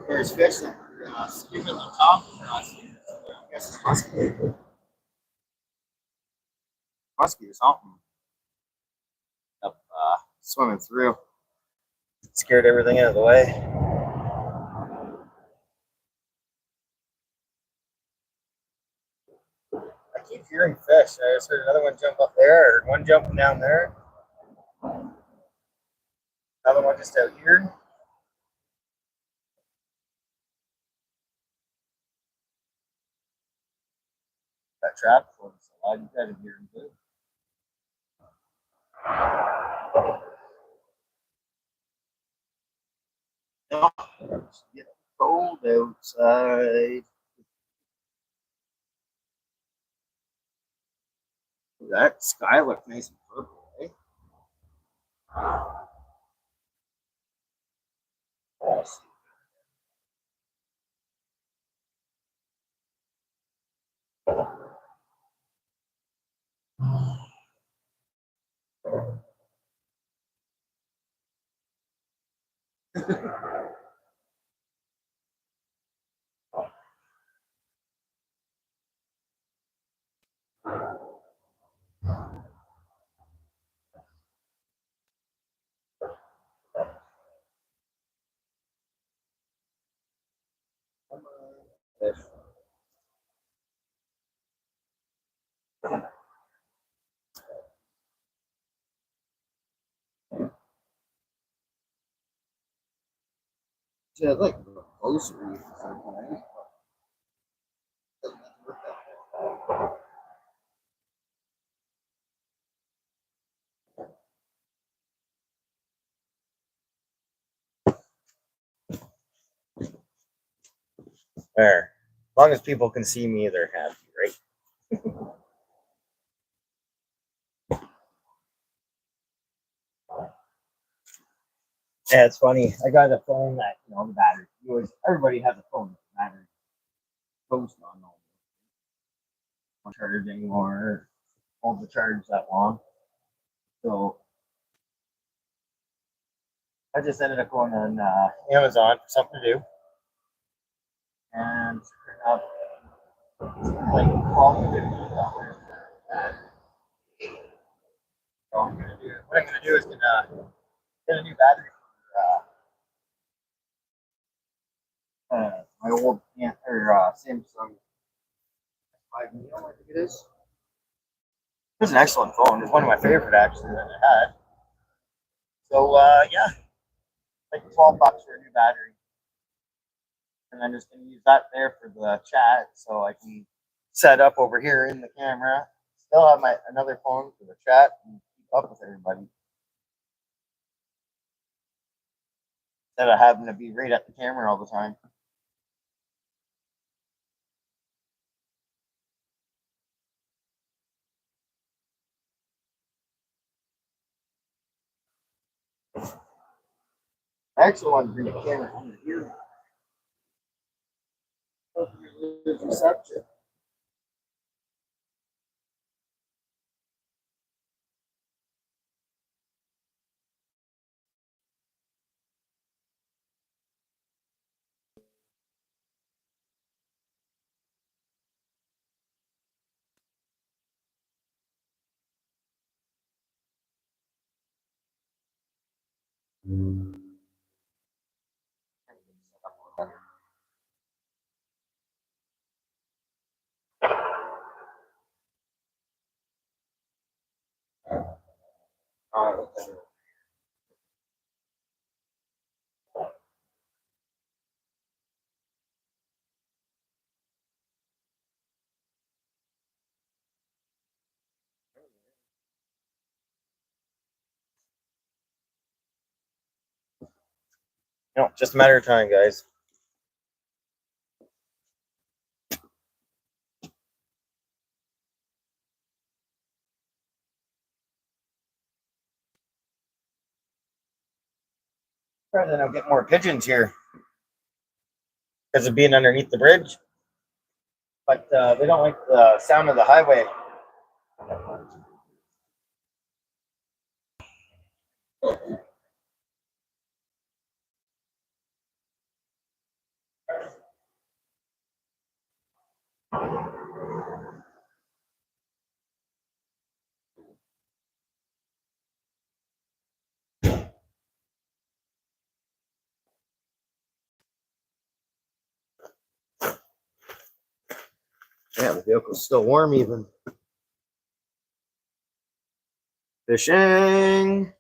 there's fish that were skimming the top of us. I guess it's musky. Musky or something. Up swimming through. Scared everything out of the way. I keep hearing fish. I just heard another one jump up there, or one jumping down there. Another one just out here. That trap floats a lot. You gotta hear him too. Oh, it's getting cold outside. That sky looks nice and purple, eh? Yes. Yeah, like groceries sometimes. There. As long as people can see me, they're happy, right? Yeah, it's funny. I got a phone that, the battery. Everybody has a phone with the battery post on. Don't charge anymore. Hold the charge that long. So I just ended up going on Amazon for something to do, and up like $12.50. So what I'm gonna do is get a new battery for my old Samsung 5 Neo, I think it is. It's an excellent phone. It's one of my favorite actually that I had. So yeah, like $12 for a new battery, and I'm just gonna use that there for the chat, so I can set up over here in the camera. Still have my another phone for the chat and keep up with everybody instead of having to be right at the camera all the time. I actually want to bring the camera under here. Reception. Just a matter of time, guys. Trying to get more pigeons here because of being underneath the bridge, but they don't like the sound of the highway. Yeah, the vehicle's still warm even. Fishing.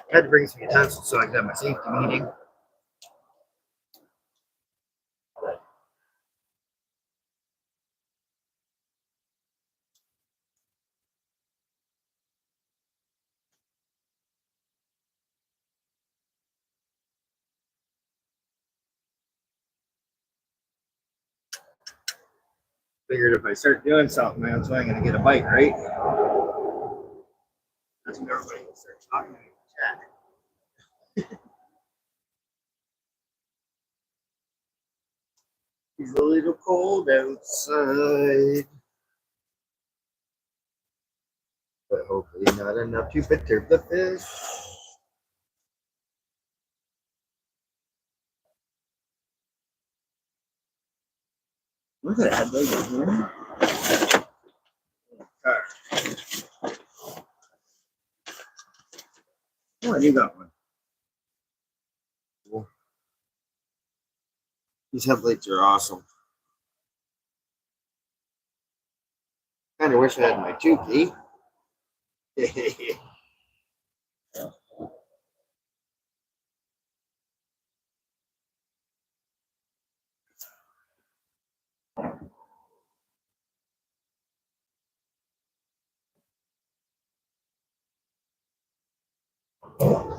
I had to bring some utensils so I could have my safety meeting. Figured if I start doing something, that's when I'm gonna get a bite, right? That's when everybody will start talking to me in chat. It's a little cold outside, but hopefully not enough to perturb the fish. Look at that big one. Oh, you got one. Cool. These headlights are awesome. Kind of wish I had my 2K.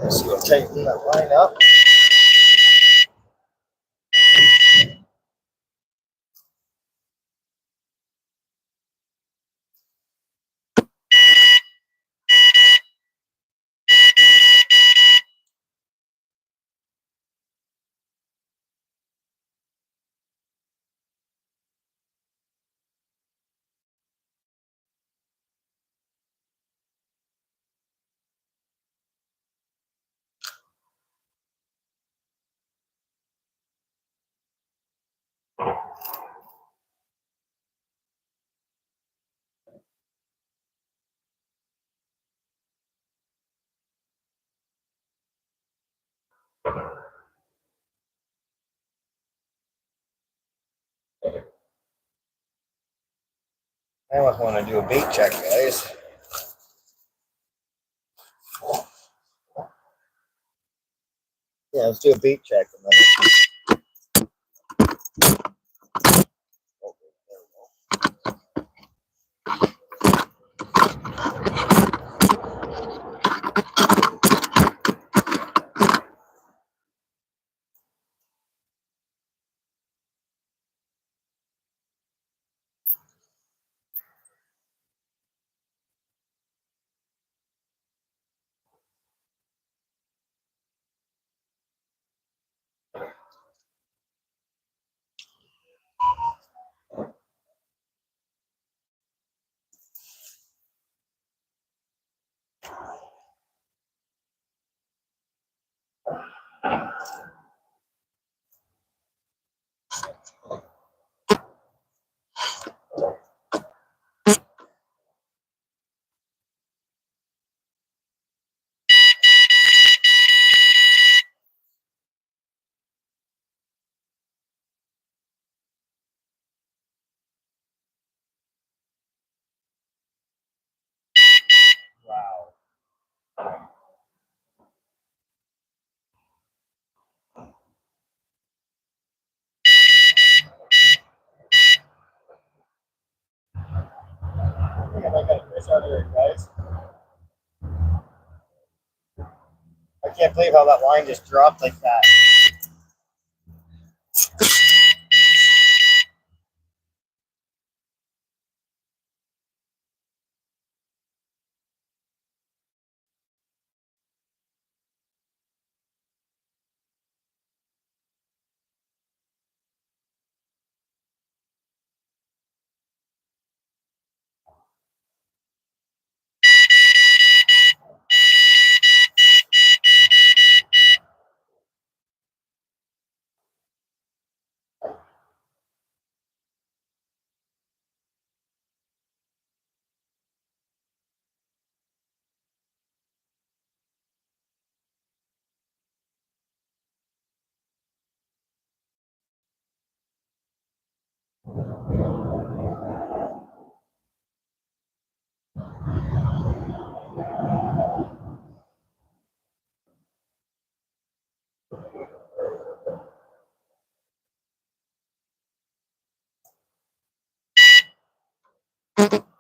Let's go tighten that line up. I want to do a bait check, guys. Yeah, let's do a bait check. And then oh, there we go. Wow. I think I might get a fish out of here, guys. I can't believe how that line just dropped like that.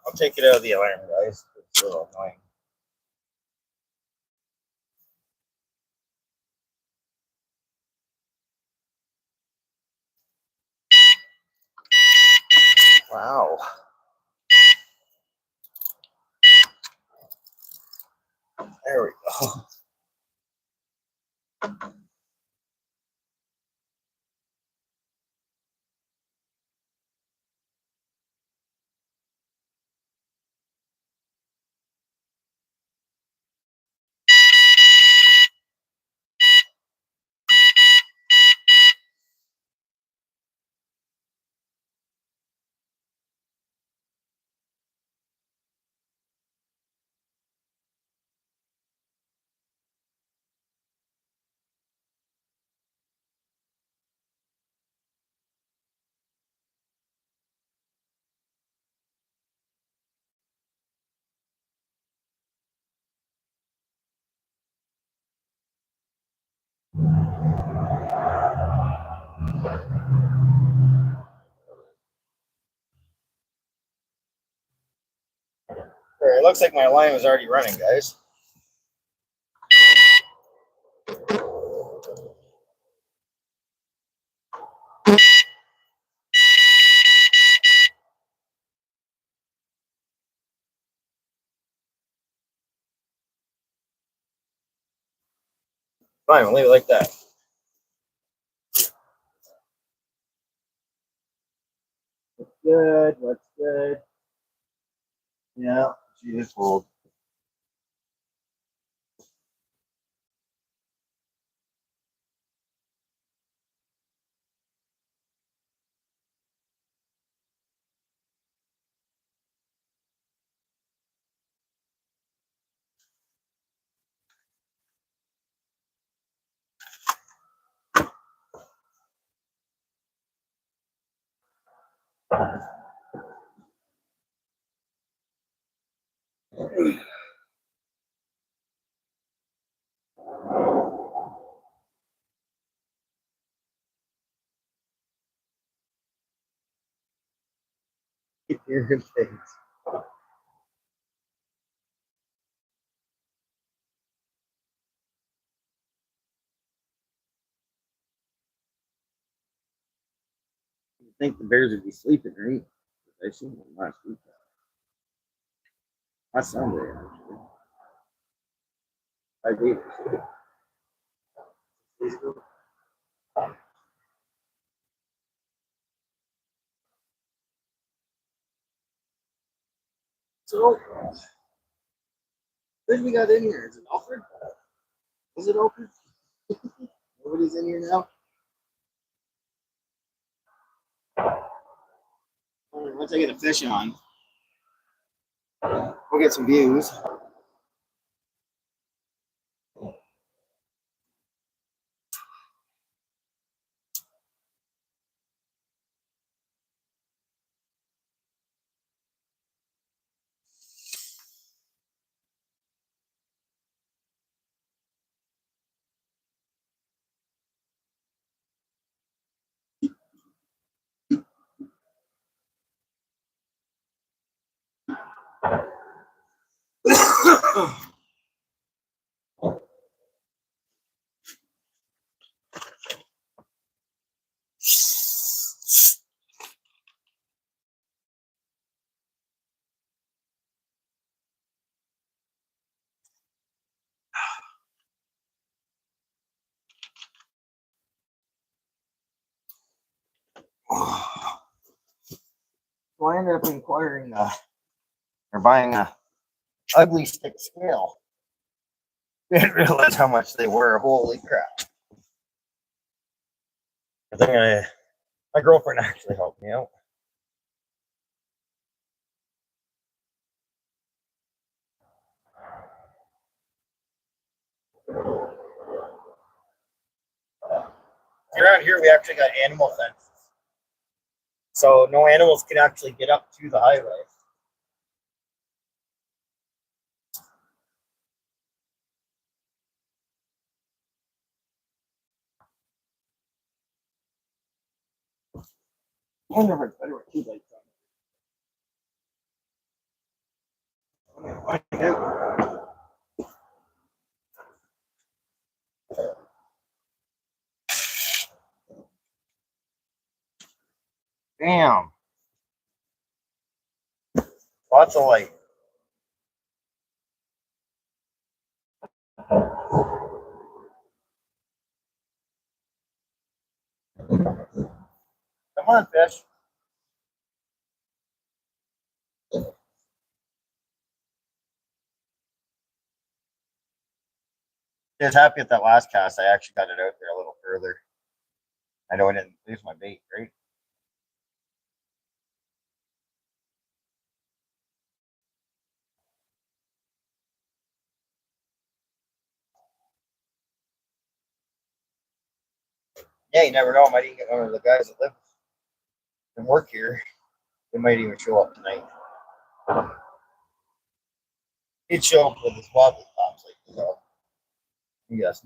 I'll take it out of the alarm, guys. It's a little annoying. Wow. There we go. It looks like my line was already running, guys. Fine, we'll leave it like that. Looks good, looks good. Yeah, she is cold. Keep your face. You think the bears would be sleeping, right? I seen them last week. Last Sunday, actually. I did. So, who we got in here? Is it Alfred? Is it open? Nobody's in here now? All right, once I get a fish on, we'll get some views. So I ended up inquiring or buying a ugly stick scale. Didn't realize how much they were. Holy crap. I think my girlfriend actually helped me out. Around here, we actually got animal fences. So no animals can actually get up to the highway. I wonder if it's better with 2 lights on. Damn. Lots of light. Come on, fish. I was happy at that last cast. I actually got it out there a little further. I know I didn't lose my bait, right? Yeah, you never know. I might even get one of the guys that live and work here. They might even show up tonight. He'd show up with his wobbly pops like so. Yes.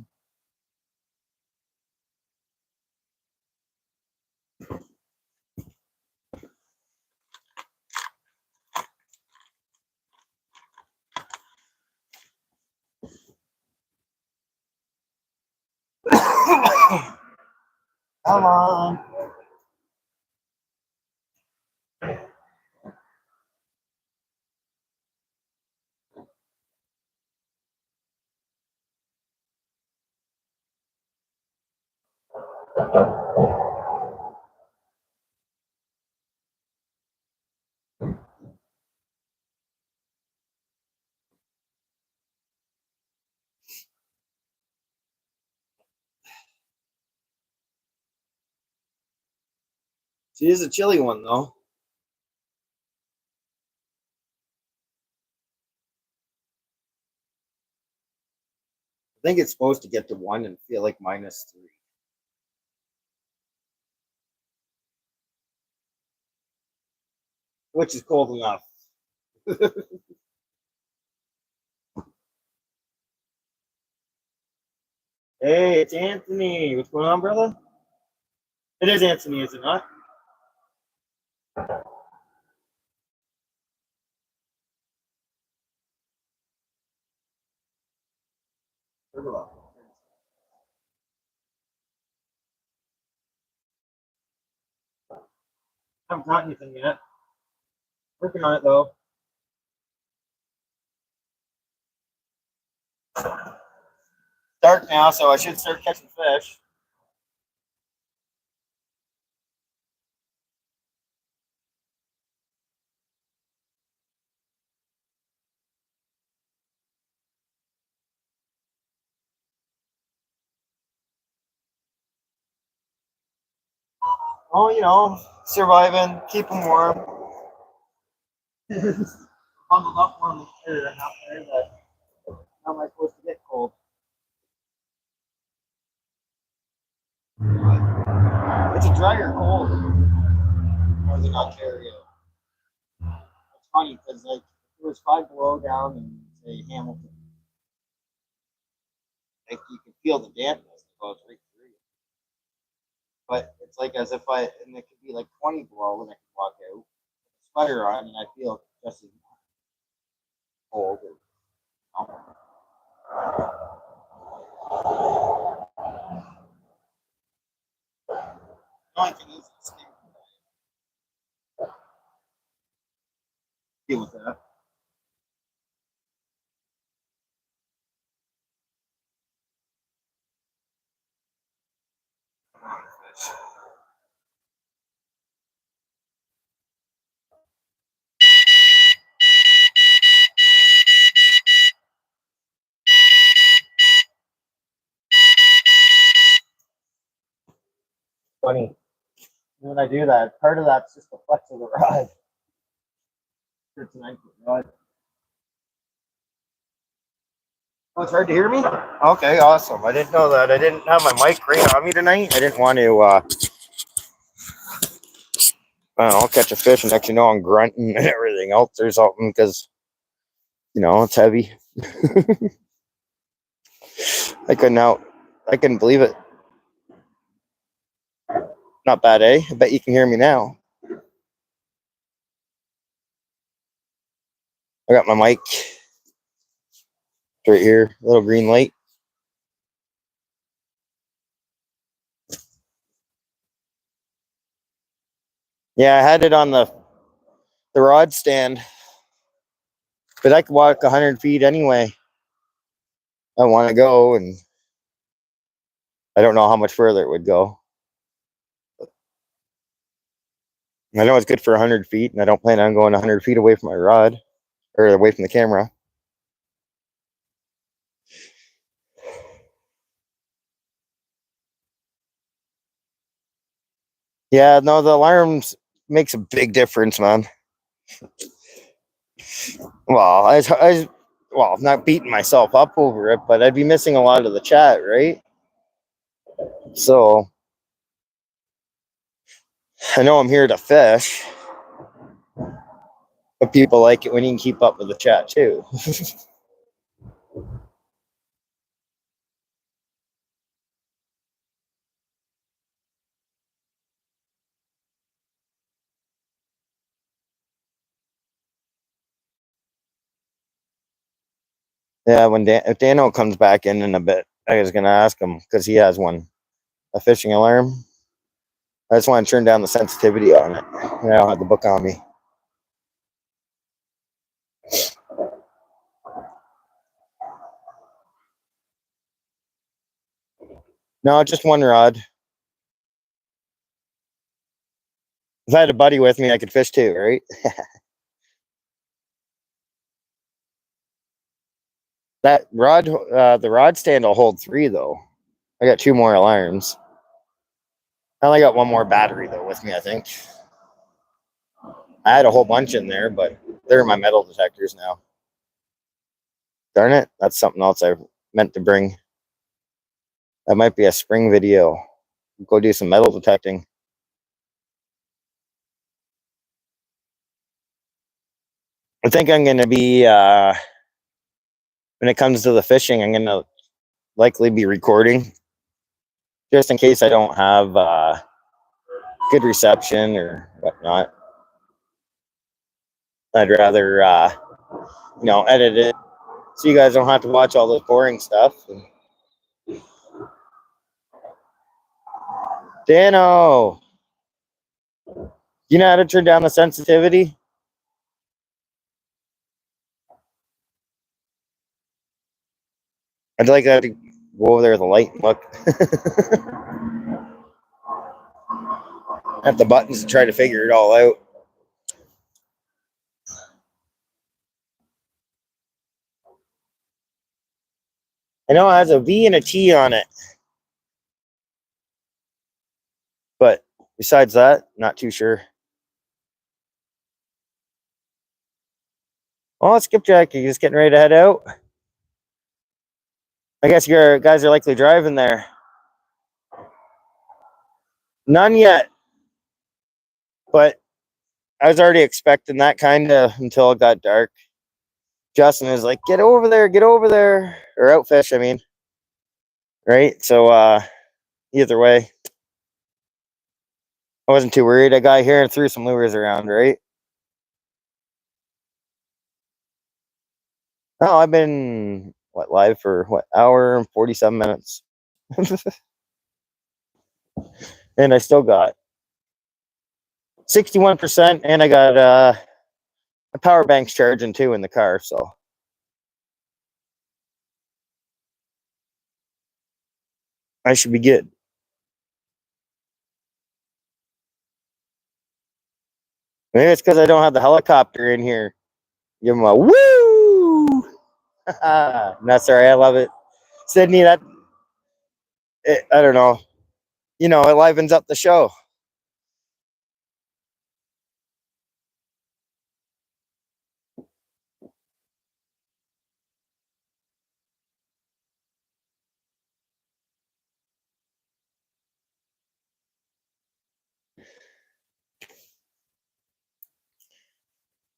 Come on. She is a chilly one though. I think it's supposed to get to 1 and feel like -3. Which is cold enough. Hey, it's Anthony. What's going on, brother? It is Anthony, is it not? I haven't caught anything yet. Working on it though. Dark now, so I should start catching fish. Oh, you know, surviving, keeping warm. Bundled up warm out there, but how am I supposed to get cold? It's a drier cold Northern Ontario. It's funny because like it was 5 below down in say Hamilton. Like you can feel the dampness that goes right through you. But it's like as if and it could be like 20 below when I can walk out with a sweater on and I feel just as cold. Or, you know. The only thing is, deal with that. Funny. When I do that, part of that's just the flex of the rod. It's a 9-foot rod. Oh, it's hard to hear me? Okay, awesome. I didn't know that. I didn't have my mic right on me tonight. I didn't want to, I'll catch a fish and next you know I'm grunting and everything else or something because, you know, it's heavy. I couldn't believe it. Not bad, eh? I bet you can hear me now. I got my mic right here, little green light. Yeah, I had it on the rod stand But I could walk 100 feet anyway. I want to go, and I don't know how much further it would go. I know it's good for 100 feet, and I don't plan on going 100 feet away from my rod or away from the camera. Yeah, no, the alarms makes a big difference, man. Well, well, not beating myself up over it, but I'd be missing a lot of the chat, right? So I know I'm here to fish, but people like it when you can keep up with the chat too. Yeah, when if Dano comes back in a bit, I was gonna ask him because he has one, a fishing alarm. I just want to turn down the sensitivity on it. I don't have the book on me. No, just one rod. If I had a buddy with me, I could fish too, right? That rod, the rod stand will hold 3 though. I got 2 more alarms. I only got 1 more battery though with me, I think. I had a whole bunch in there, but they're my metal detectors now. Darn it, that's something else I meant to bring. That might be a spring video. Go do some metal detecting. I think I'm going to be, when it comes to the fishing, I'm going to likely be recording just in case I don't have good reception or whatnot. I'd rather, edit it so you guys don't have to watch all the boring stuff. Dano, you know how to turn down the sensitivity? I'd like that to go over there with the light and look at the buttons and try to figure it all out. I know it has a V and a T on it, but besides that, not too sure. Oh, Skipjack, you just getting ready to head out? I guess your guys are likely driving there. None yet, but I was already expecting that kind of until it got dark. Justin is like, get over there, or outfish, I mean. Right? So, either way, I wasn't too worried. I got here and threw some lures around, right? Oh, I've been, live for, hour and 47 minutes. And I still got 61%, and I got a power bank's charging too in the car, so I should be good. Maybe it's because I don't have the helicopter in here. Give him a woo! That's all right. I love it. Sydney, I don't know. It livens up the show.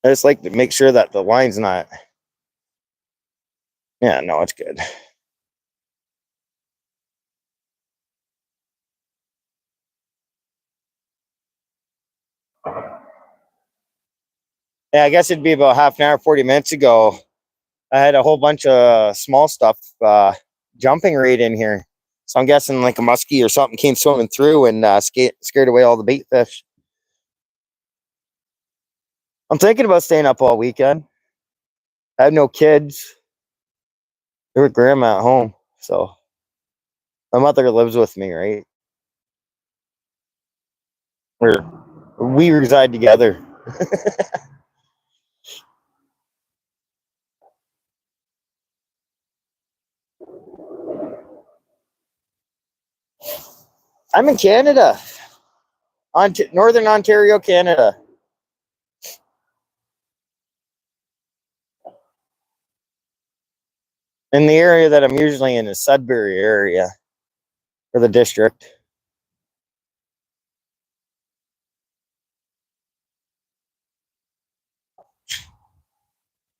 I just like to make sure that the line's not. Yeah, no, it's good. Yeah, I guess it'd be about half an hour, 40 minutes ago. I had a whole bunch of small stuff jumping right in here. So I'm guessing like a muskie or something came swimming through and scared away all the bait fish. I'm thinking about staying up all weekend. I had no kids. There was grandma at home, so my mother lives with me, right? We reside together. I'm in Canada, Northern Ontario, Canada. In the area that I'm usually in is Sudbury area, for the district.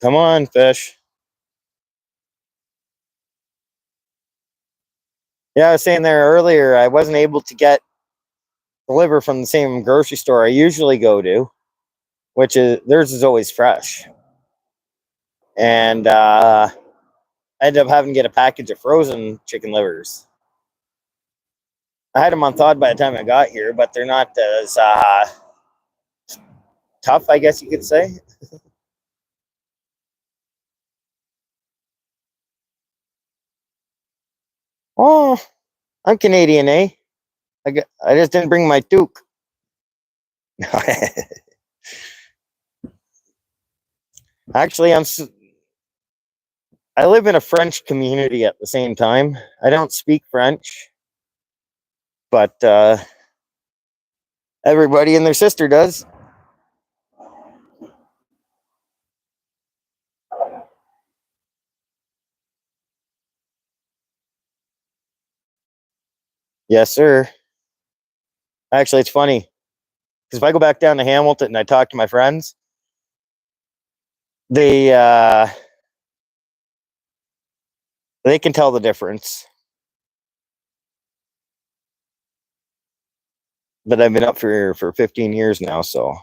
Come on, fish. Yeah, I was saying there earlier, I wasn't able to get the liver from the same grocery store I usually go to, which is theirs is always fresh. And I ended up having to get a package of frozen chicken livers. I had them on thawed by the time I got here, but they're not as tough, I guess you could say. Oh, I'm Canadian, eh? I just didn't bring my toque. Actually, I live in a French community at the same time. I don't speak French, but everybody and their sister does. Yes, sir. Actually, it's funny because if I go back down to Hamilton and I talk to my friends, they can tell the difference. But I've been up for 15 years now, so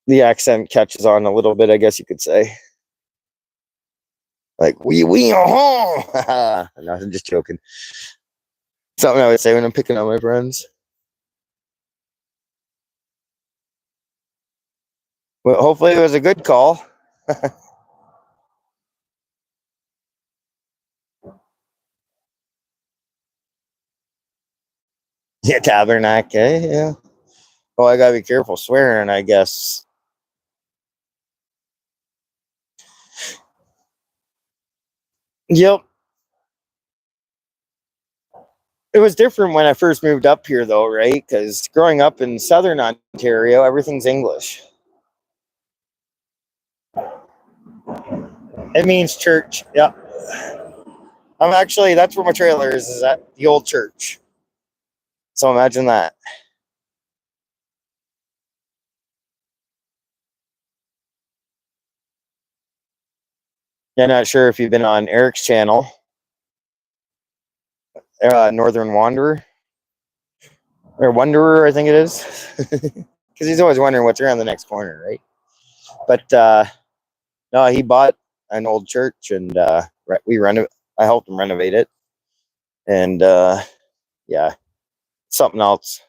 the accent catches on a little bit, I guess you could say. Like oh, no, I'm just joking. Something I would say when I'm picking on my friends. Well, hopefully it was a good call. Yeah, tabernacle. Yeah. Oh, I gotta be careful swearing, I guess. Yep. It was different when I first moved up here, though, right? Because growing up in southern Ontario, everything's English. It means church. Yep. I'm actually, that's where my trailer is at the old church. So imagine that. Yeah, not sure if you've been on Eric's channel, Northern Wanderer or Wanderer, I think it is, because he's always wondering what's around the next corner, right? But no, he bought an old church and I helped him renovate it, and yeah, something else.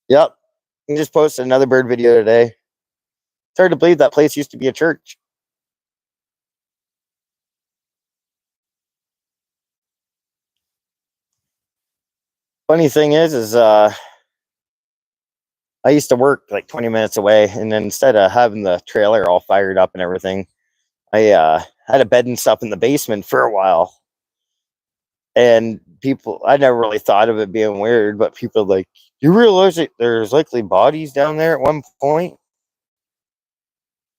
Yep, he just posted another bird video today. It's hard to believe that place used to be a church. Funny thing is I used to work like 20 minutes away, and then instead of having the trailer all fired up and everything, I had a bed and stuff in the basement for a while. And people, I never really thought of it being weird, but people like, you realize that there's likely bodies down there at one point?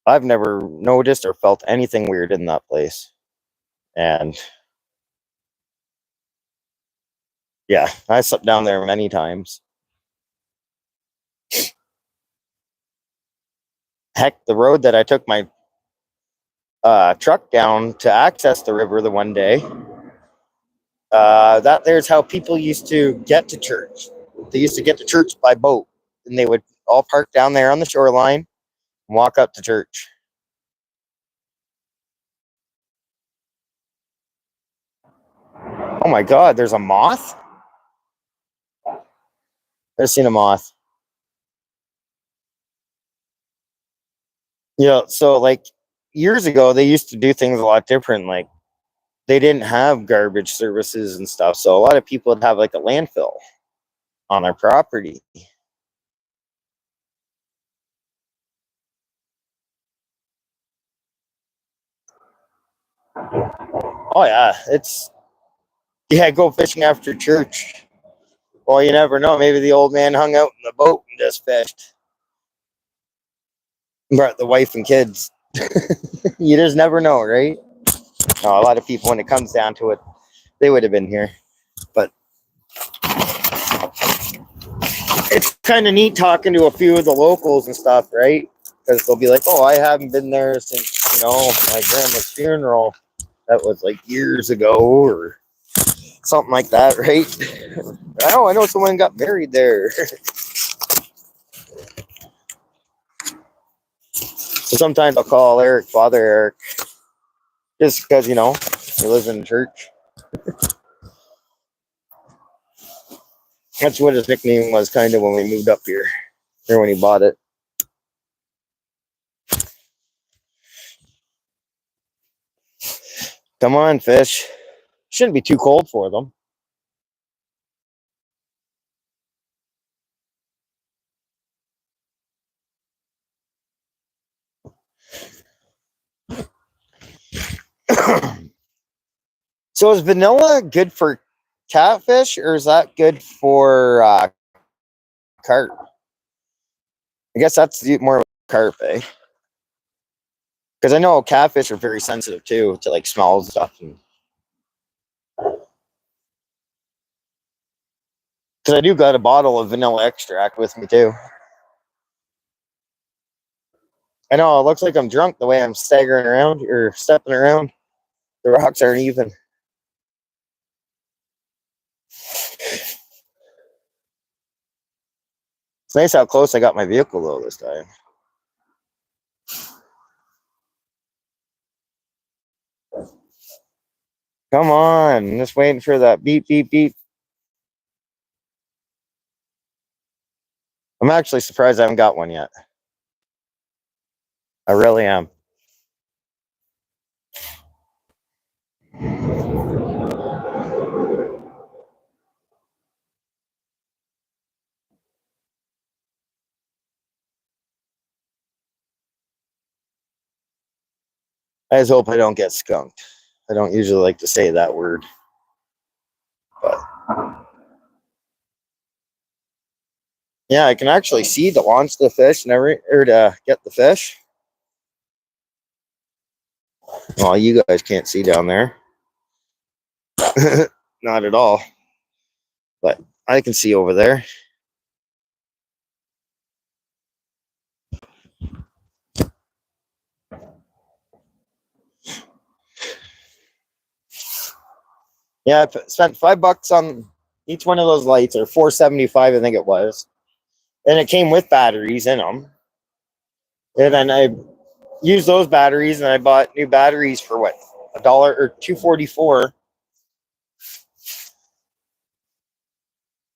I've never noticed or felt anything weird in that place. And yeah, I slept down there many times. Heck, the road that I took my truck down to access the river the one day, that there's how people used to get to church. They used to get to church by boat, and they would all park down there on the shoreline and walk up to church. Oh my God, there's a moth? I've seen a moth. Yeah, so like years ago, they used to do things a lot different. Like they didn't have garbage services and stuff, so a lot of people would have like a landfill on their property. Oh yeah, go fishing after church. Well, you never know. Maybe the old man hung out in the boat and just fished. Brought the wife and kids. You just never know, right? No, a lot of people, when it comes down to it, they would have been here. But it's kind of neat talking to a few of the locals and stuff, right? Because they'll be like, "Oh, I haven't been there since my grandma's funeral. That was like years ago, or something like that, right?" Oh, I know someone got married there. So sometimes I'll call Eric, Father Eric, just because he lives in church. That's what his nickname was, kind of when we moved up here, or when he bought it. Come on, fish. Shouldn't be too cold for them. So is vanilla good for catfish, or is that good for carp? I guess that's more of a carp, eh? Because I know catfish are very sensitive too to like smells and stuff. Because I do got a bottle of vanilla extract with me too. I know it looks like I'm drunk the way I'm staggering around or stepping around. The rocks aren't even. It's nice how close I got my vehicle though this time. Come on, I'm just waiting for that beep, beep, beep. I'm actually surprised I haven't got one yet. I really am. I just hope I don't get skunked. I don't usually like to say that word. But yeah, I can actually see to launch the fish and or to get the fish. Well, you guys can't see down there. Not at all. But I can see over there. Yeah, I spent $5 on each one of those lights, or $4.75, I think it was. And it came with batteries in them. And then I used those batteries, and I bought new batteries for what, $1 or $2.44.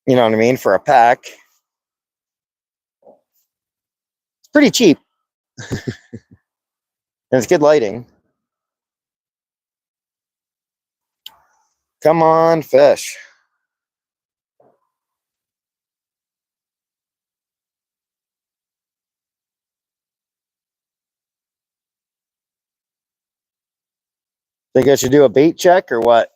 You know what I mean, for a pack. It's pretty cheap, and it's good lighting. Come on, fish. Think I should do a bait check or what?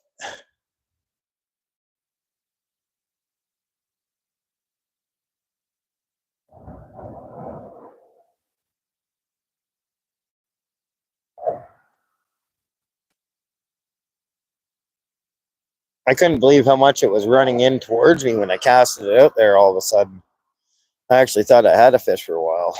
I couldn't believe how much it was running in towards me when I casted it out there all of a sudden. I actually thought I had a fish for a while.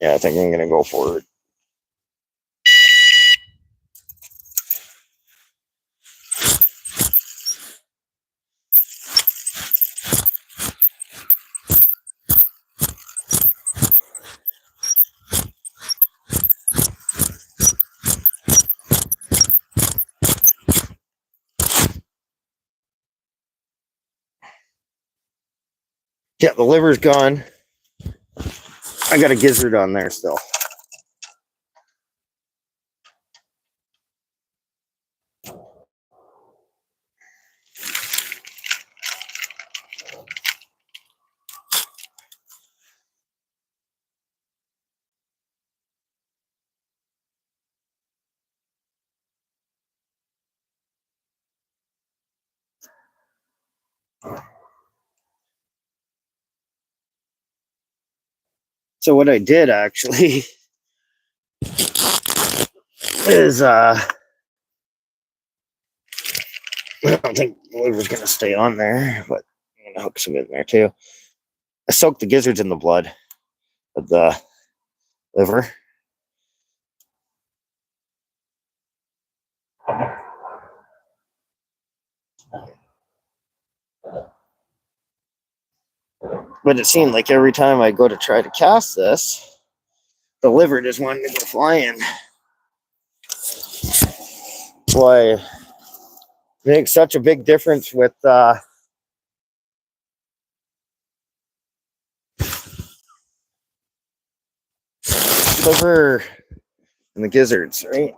Yeah, I think I'm going to go for it. Yeah, the liver's gone. I got a gizzard on there still. So what I did actually is I don't think the liver's gonna stay on there, but I'm gonna hook some in there too. I soaked the gizzards in the blood of the liver. But it seemed like every time I go to try to cast this, the liver just wanted to go flying. Why it makes such a big difference with liver and the gizzards, right?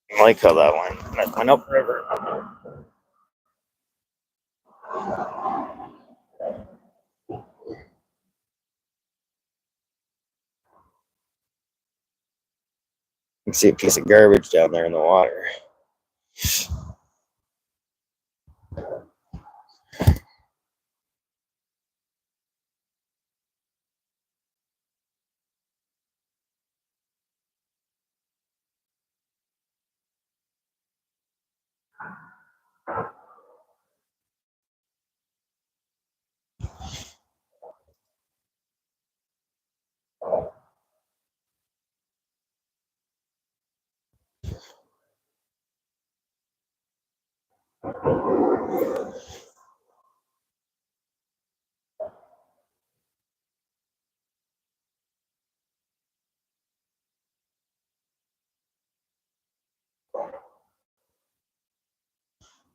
I like how that went upriver. You can see a piece of garbage down there in the water.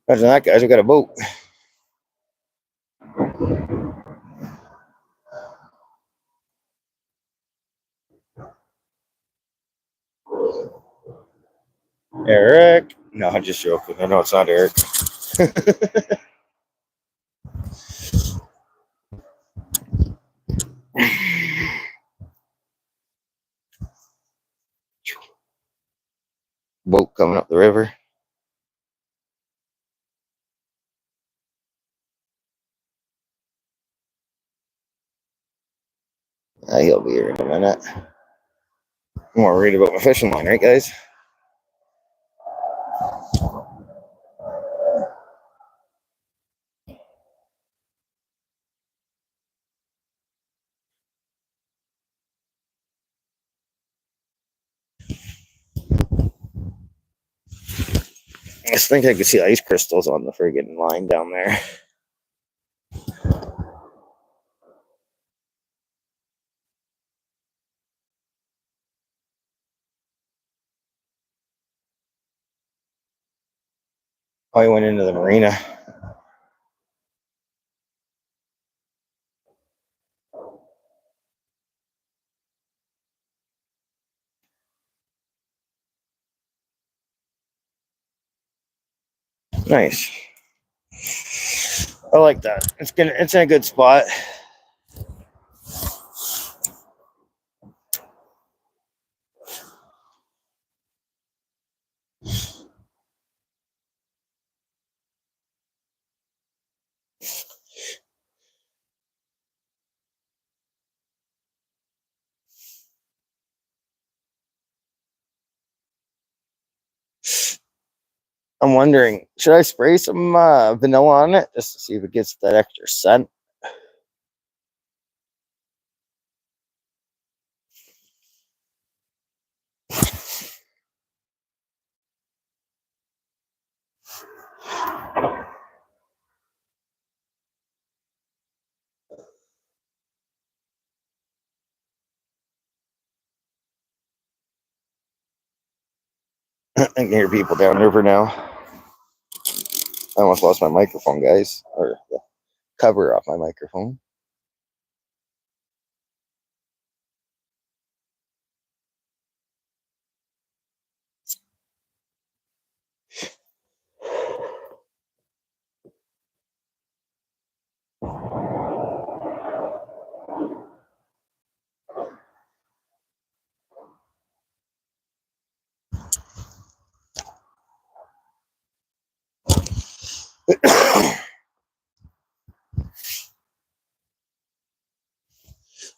Imagine that, guys. We got a boat. Eric. No, I'm just joking. I know it's not Eric. Boat coming up the river. He'll be here in a minute. I'm more worried about my fishing line, right, guys? I just think I could see ice crystals on the friggin' line down there. I went into the marina. Nice. I like that. It's in a good spot. I'm wondering, should I spray some vanilla on it just to see if it gets that extra scent? I can hear people downriver now. I almost lost my microphone, guys, or the cover off my microphone.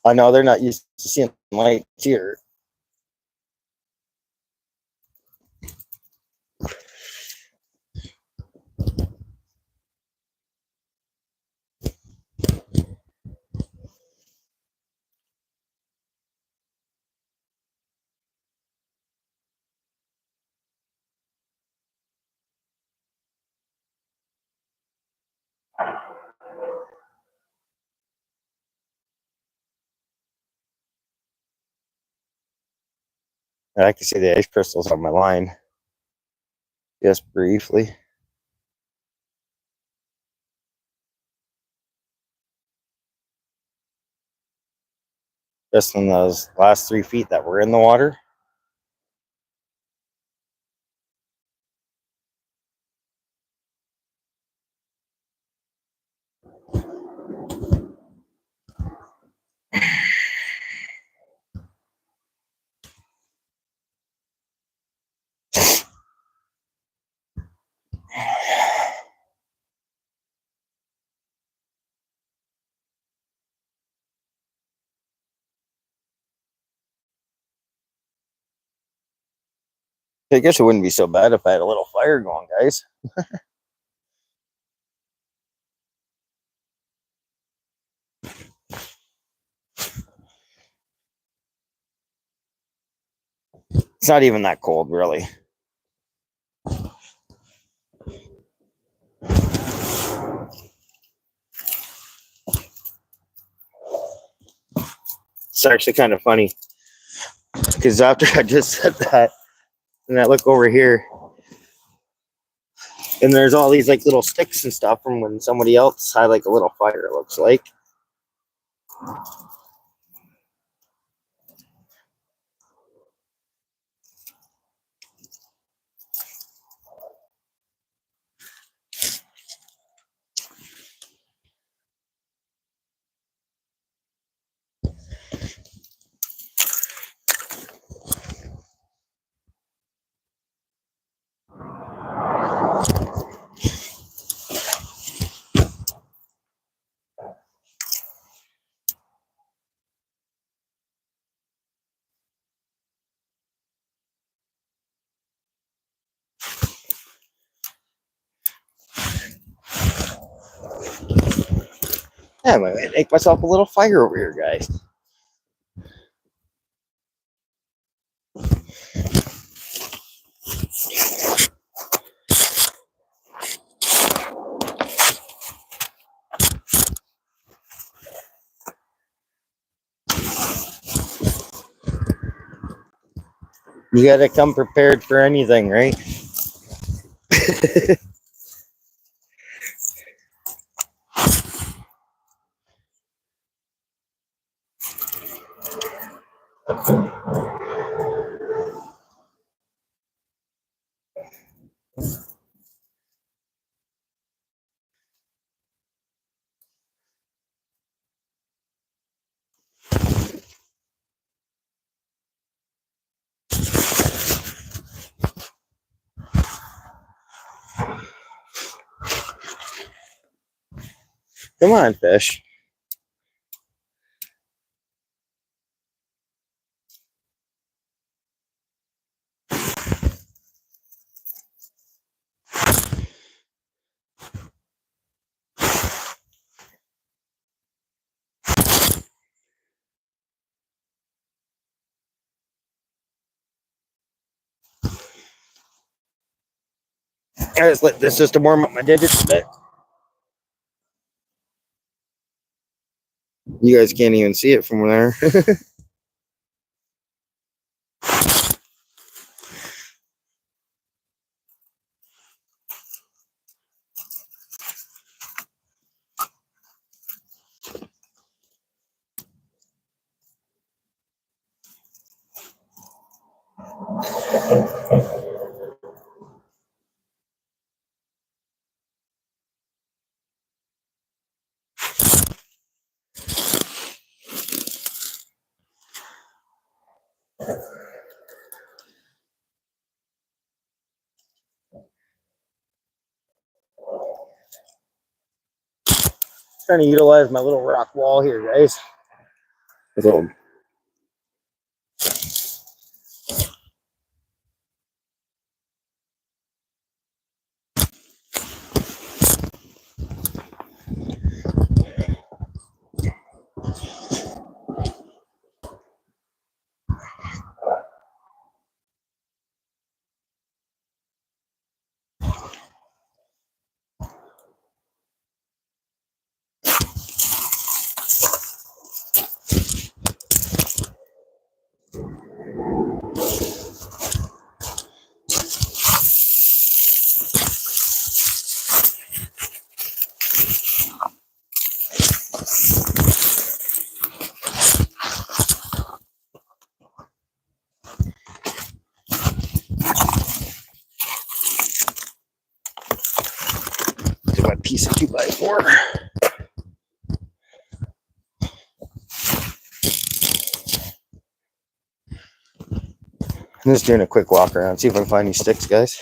I know they're not used to seeing lights here. I can see the ice crystals on my line, just briefly. Just in those last 3 feet that were in the water. I guess it wouldn't be so bad if I had a little fire going, guys. It's not even that cold, really. It's actually kind of funny because after I just said that, and I look over here, and there's all these like little sticks and stuff from when somebody else had like a little fire, it looks like. Yeah, I might make myself a little fire over here, guys. You gotta come prepared for anything, right? Come on, fish. I just let this just to warm up my digits a bit. You guys can't even see it from there. Trying to utilize my little rock wall here, guys. So, do my piece of 2x4. I'm just doing a quick walk around, see if I can find any sticks, guys.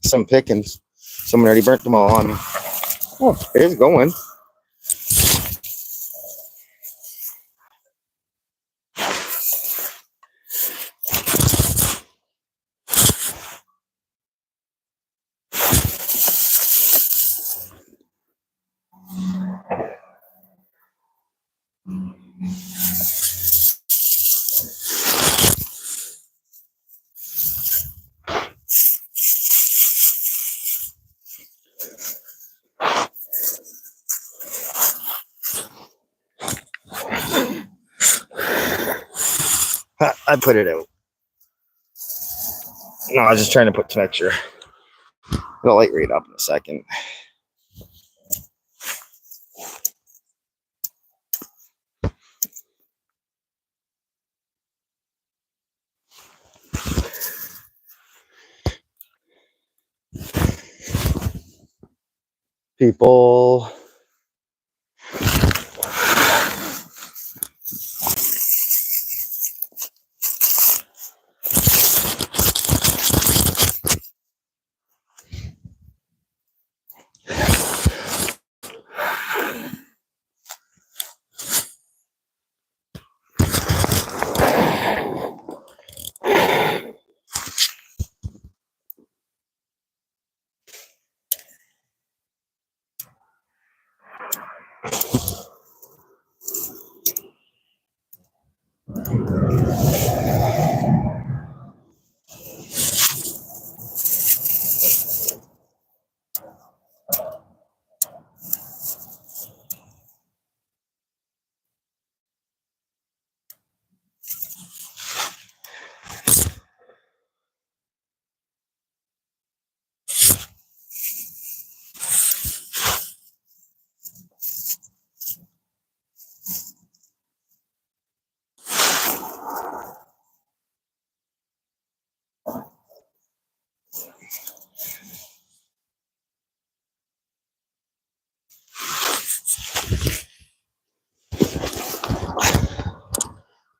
Some pickings. Someone already burnt them all on me. Oh, it is going. I put it out. No, I was just trying to put texture. It'll light right up in a second. People.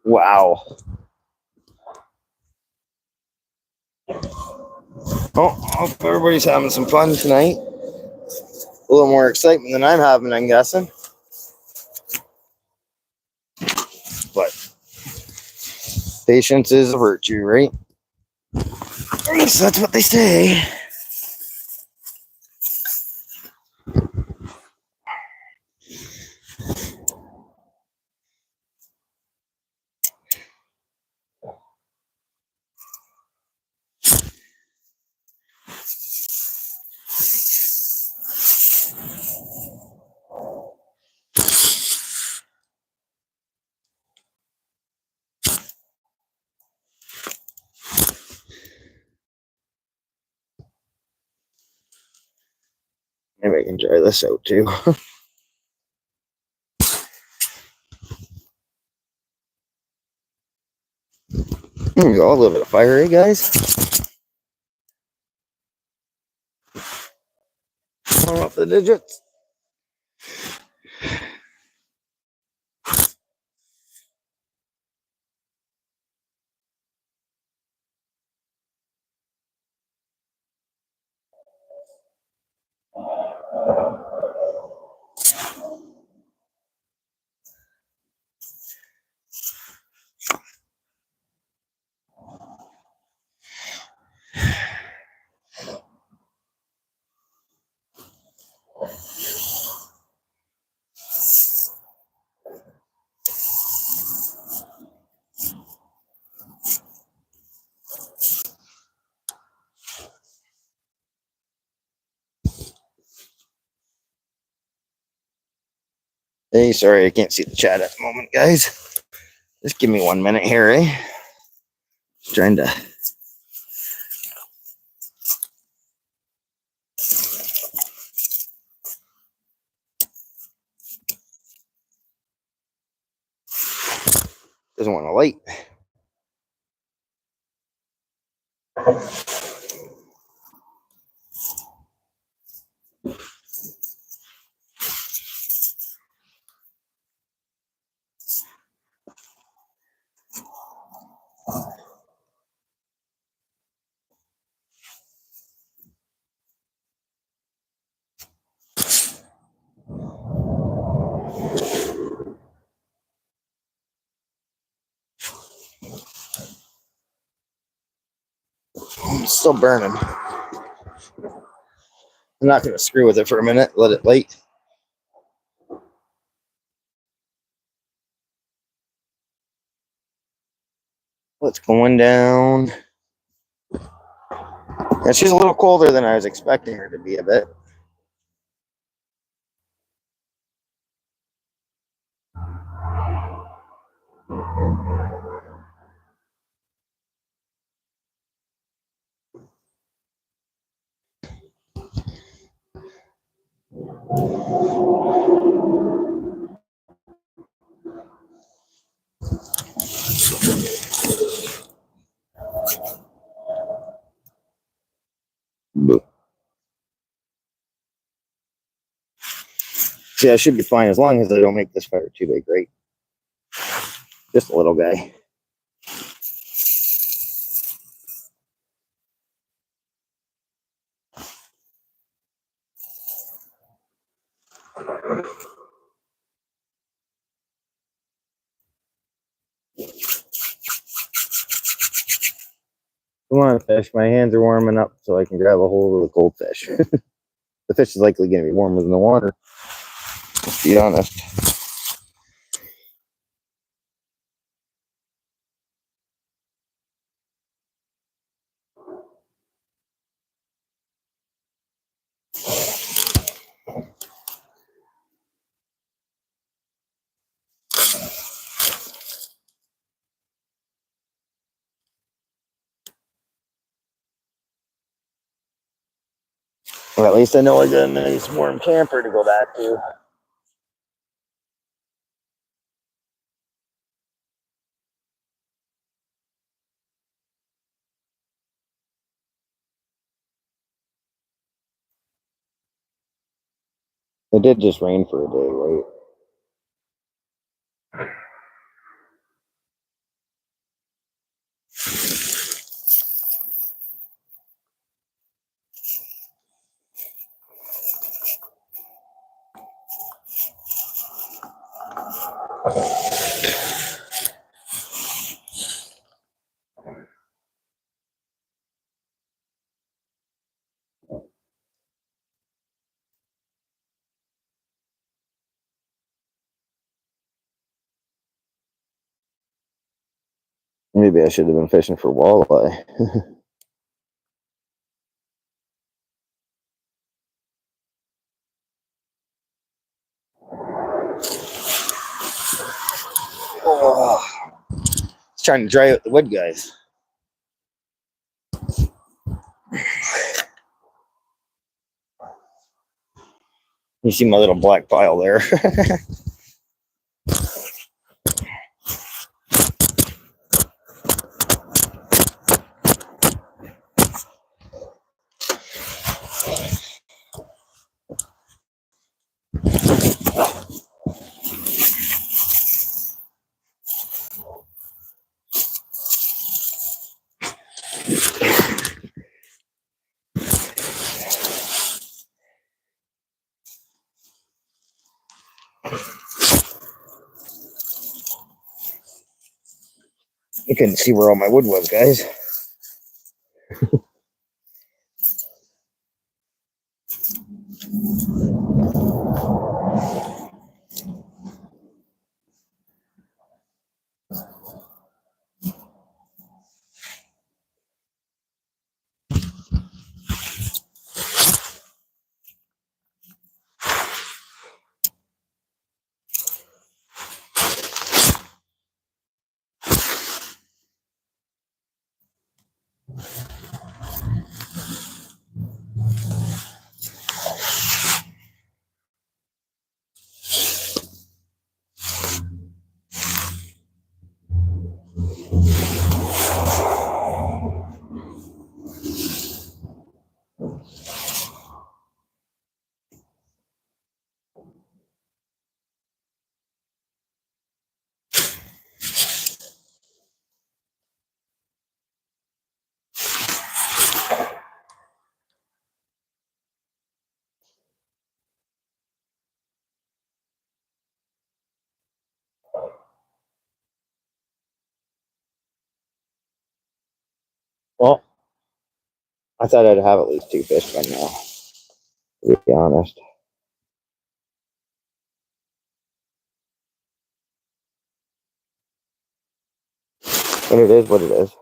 Wow. Oh, hope everybody's having some fun tonight. A little more excitement than I'm having, I'm guessing. But patience is a virtue, right? At least that's what they say. Maybe I can try this out too. There we go, a little bit of fire, eh, guys? Warm up the digits. Hey, sorry, I can't see the chat at the moment, guys. Just give me 1 minute here, eh? Just trying to. Doesn't want to light. It's still burning. I'm not going to screw with it for a minute. Let it light. What's going down? Yeah, she's a little colder than I was expecting her to be a bit. See, I should be fine as long as I don't make this fire too big, right? Just a little guy. Come on, fish. My hands are warming up so I can grab a hold of the cold fish. The fish is likely going to be warmer than the water. Let's be honest. Well, at least I know I got a nice warm camper to go back to. It did just rain for a day, right? Maybe I should have been fishing for walleye. Oh, it's trying to dry out the wood, guys. You see my little black pile there. couldn't see where all my wood was, guys. Well, I thought I'd have at least 2 fish by now, to be honest. But it is what it is.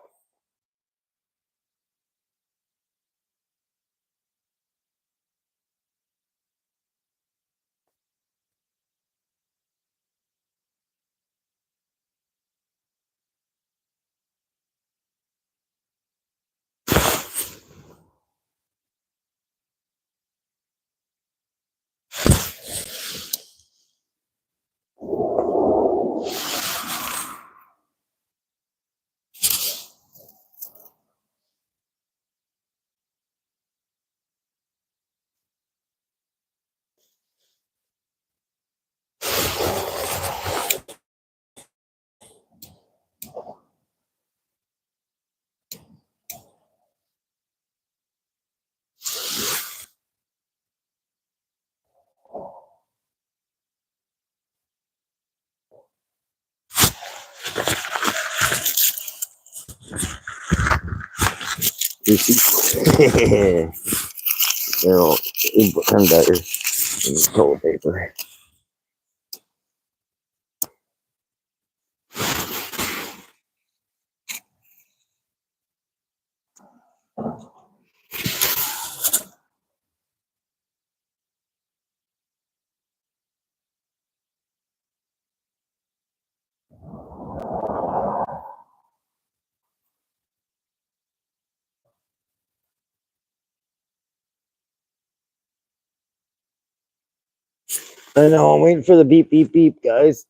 They're all turned better in toilet paper. I know, I'm waiting for the beep, beep, beep, guys.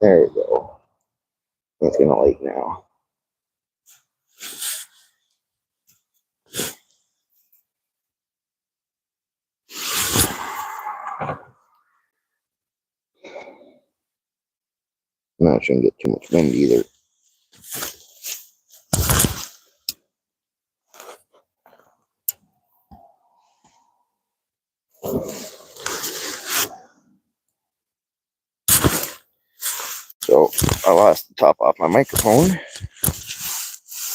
There we go. It's gonna leak now. Not shouldn't get too much wind either. So I lost the top off my microphone.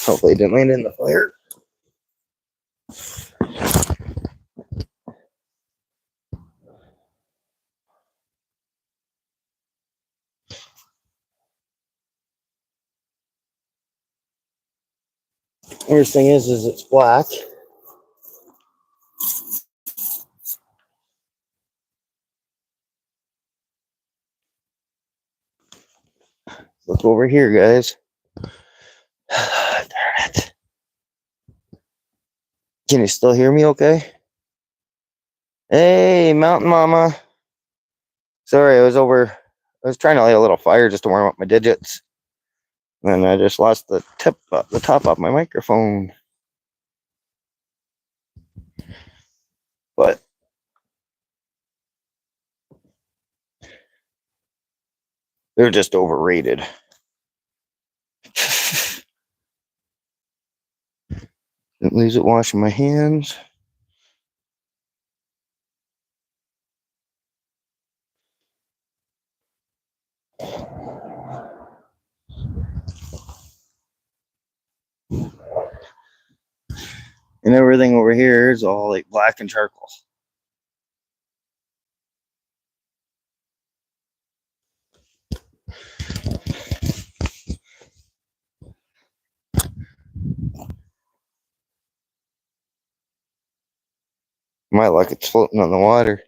Hopefully it didn't land in the fire. Worst thing is it's black. Look over here, guys. Darn it. Can you still hear me okay? Hey, Mountain Mama. Sorry, I was trying to light a little fire just to warm up my digits. And I just lost the top off my microphone. But they're just overrated. Didn't lose it washing my hands. And everything over here is all like black and charcoal. My luck, it's floating on the water.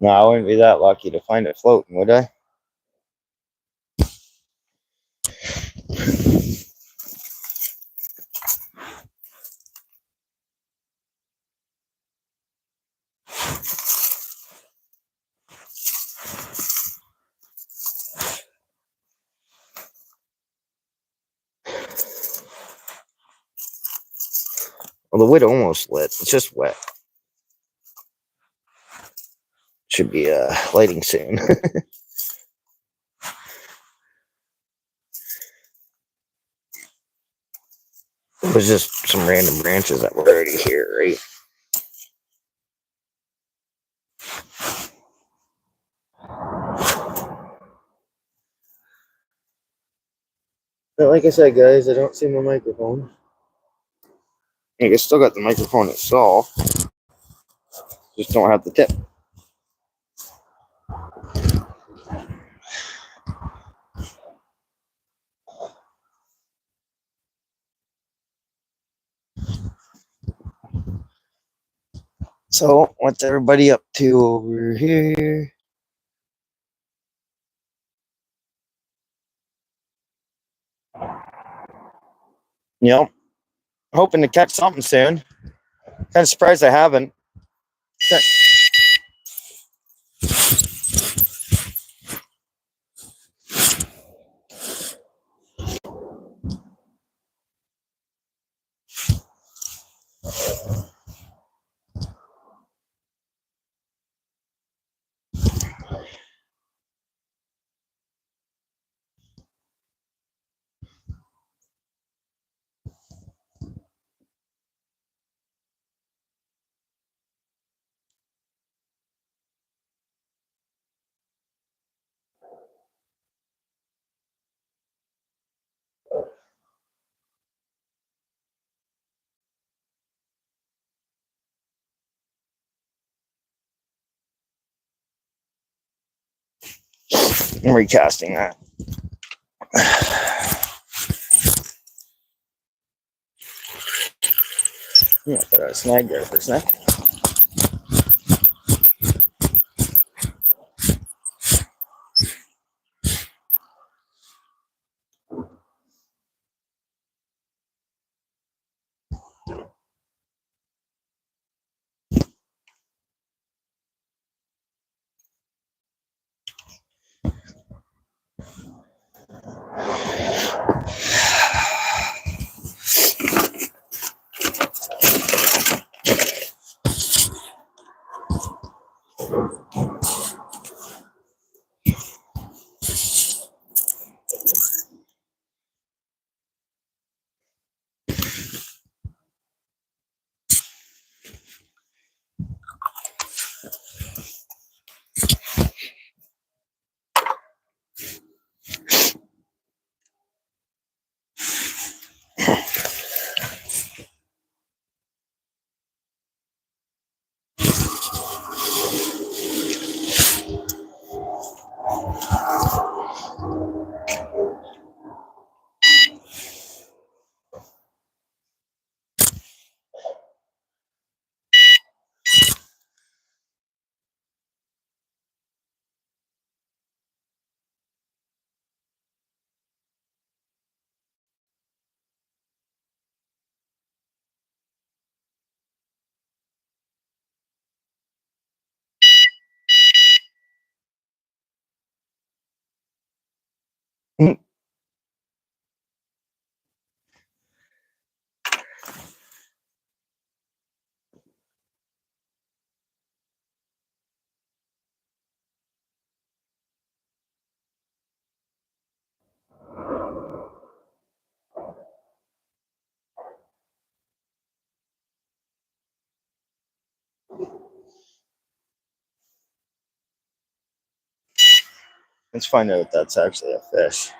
No, I wouldn't be that lucky to find it floating, would I? Well, the wood almost lit. It's just wet. Should be lighting soon. It was just some random branches that were already here, right? But like I said, guys, I don't see my microphone. I still got the microphone itself. Just don't have the tip. So, what's everybody up to over here? Yep. Hoping to catch something soon. Kind of surprised I haven't. I'm recasting that. Yeah, throw a snag there for a snack. Let's find out if that's actually a fish.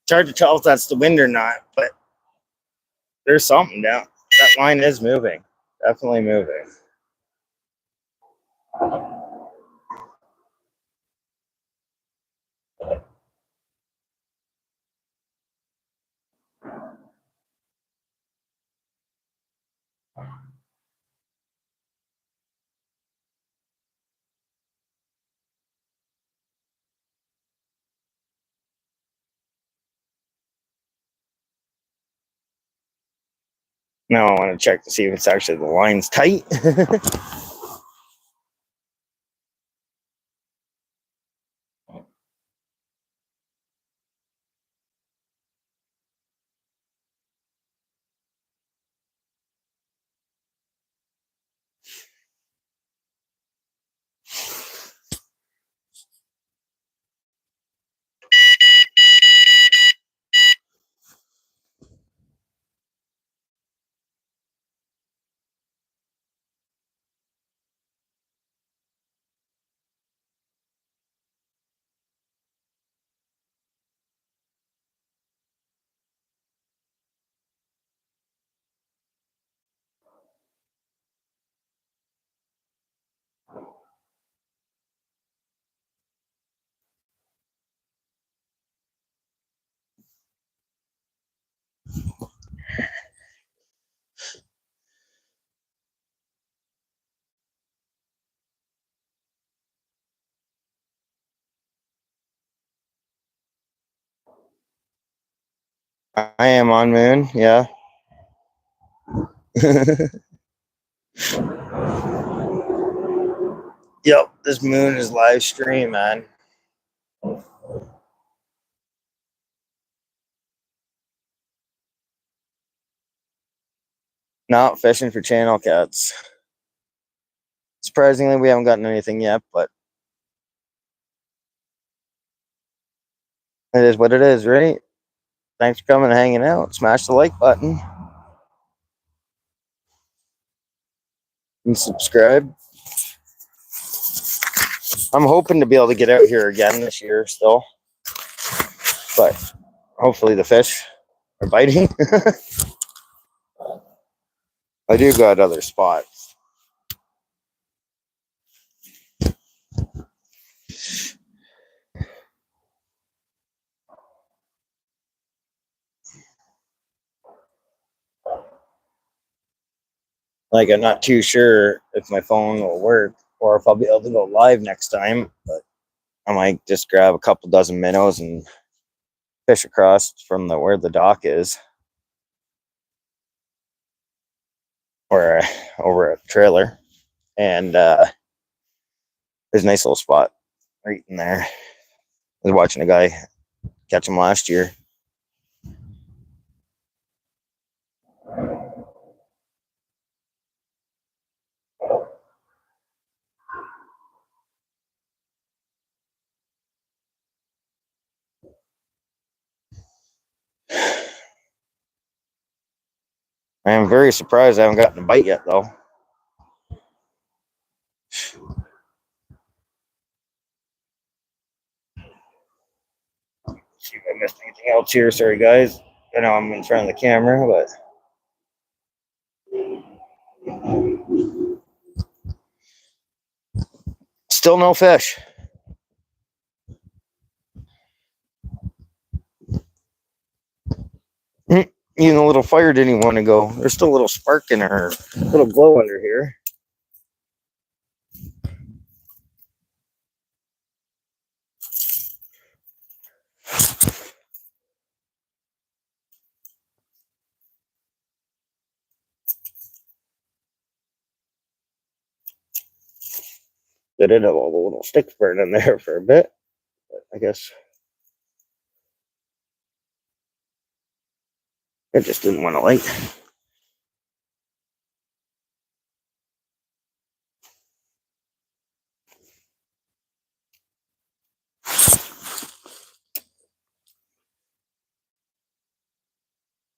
It's hard to tell if that's the wind or not, but there's something down. That line is moving. Definitely moving. Now I want to check to see if it's actually the line's tight. I am on Moon, yeah. Yep, this Moon is live stream, man. Not fishing for channel cats. Surprisingly, we haven't gotten anything yet, but it is what it is, right? Thanks for coming and hanging out. Smash the like button and subscribe. I'm hoping to be able to get out here again this year still, but hopefully the fish are biting. I do got other spots. Like, I'm not too sure if my phone will work or if I'll be able to go live next time, but I might just grab a couple dozen minnows and fish across from where the dock is, or over a trailer. And there's a nice little spot right in there. I was watching a guy catch him last year. I am very surprised I haven't gotten a bite yet, though. See if I missed anything else here. Sorry, guys. I know I'm in front of the camera, but still no fish. Even a little fire didn't even want to go. There's still a little spark in her, a little glow under here. They did have all the little sticks burning there for a bit, but I guess it just didn't want to light.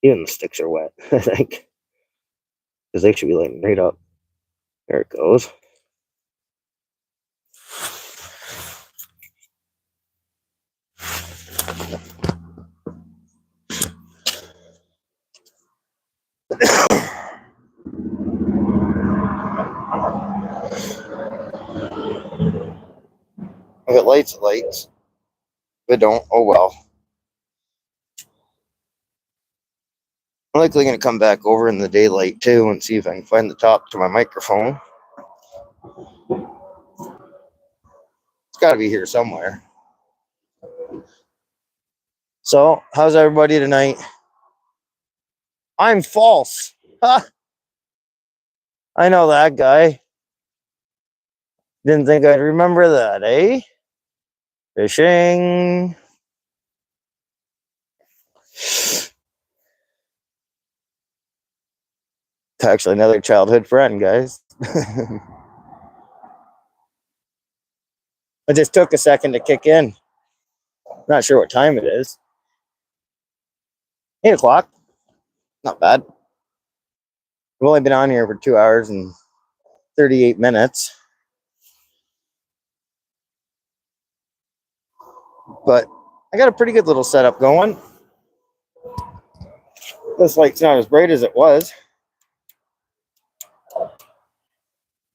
Even the sticks are wet, I think, because they should be lighting right up. There it goes. If it lights, it lights. If it don't, oh well. I'm likely going to come back over in the daylight too and see if I can find the top to my microphone. It's got to be here somewhere. So, how's everybody tonight? I'm false. Ha! I know that guy. Didn't think I'd remember that, eh? Fishing. It's actually another childhood friend, guys. It just took a second to kick in. Not sure what time it is. 8 o'clock. Not bad. I've only been on here for 2 hours and 38 minutes. But I got a pretty good little setup going. This light's not as bright as it was.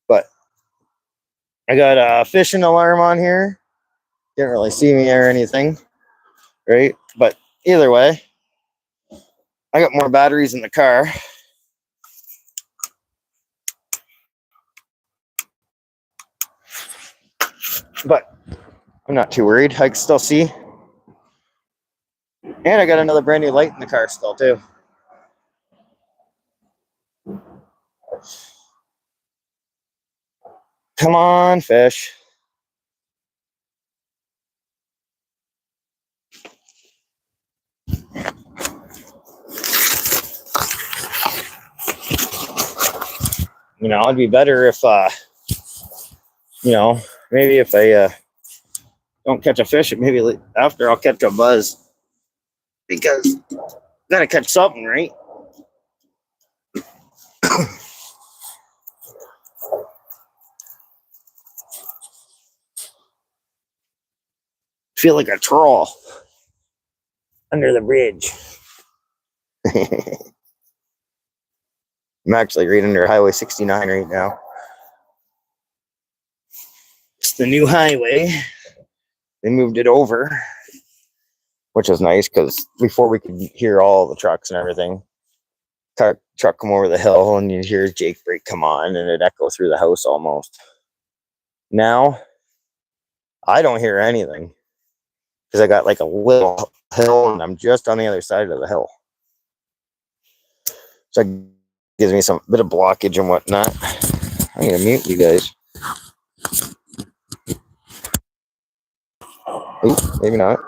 But I got a fishing alarm on here. Can't really see me or anything. Right? But either way, I got more batteries in the car. But I'm not too worried. I can still see. And I got another brand new light in the car still, too. Come on, fish. You know, it'd be better if, maybe if I don't catch a fish, maybe after I'll catch a buzz. Because I gotta catch something, right? Feel like a troll under the bridge. I'm actually right under Highway 69 right now. It's the new highway. They moved it over, which is nice because before we could hear all the trucks and everything. Truck come over the hill and you'd hear Jake brake come on and it'd echo through the house almost. Now, I don't hear anything because I got like a little hill and I'm just on the other side of the hill. So it gives me some bit of blockage and whatnot. I'm going to mute you guys. Ooh, maybe not.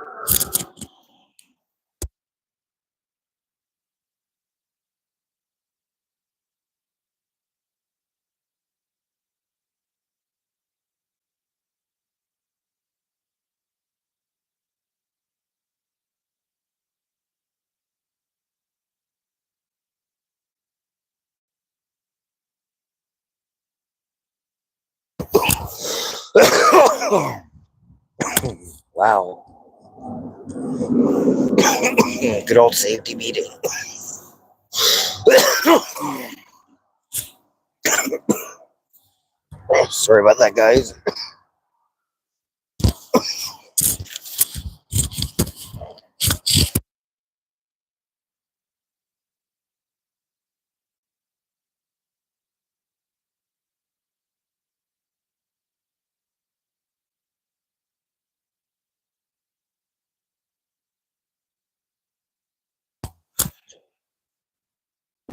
Wow. Good old safety meeting. Sorry about that, guys.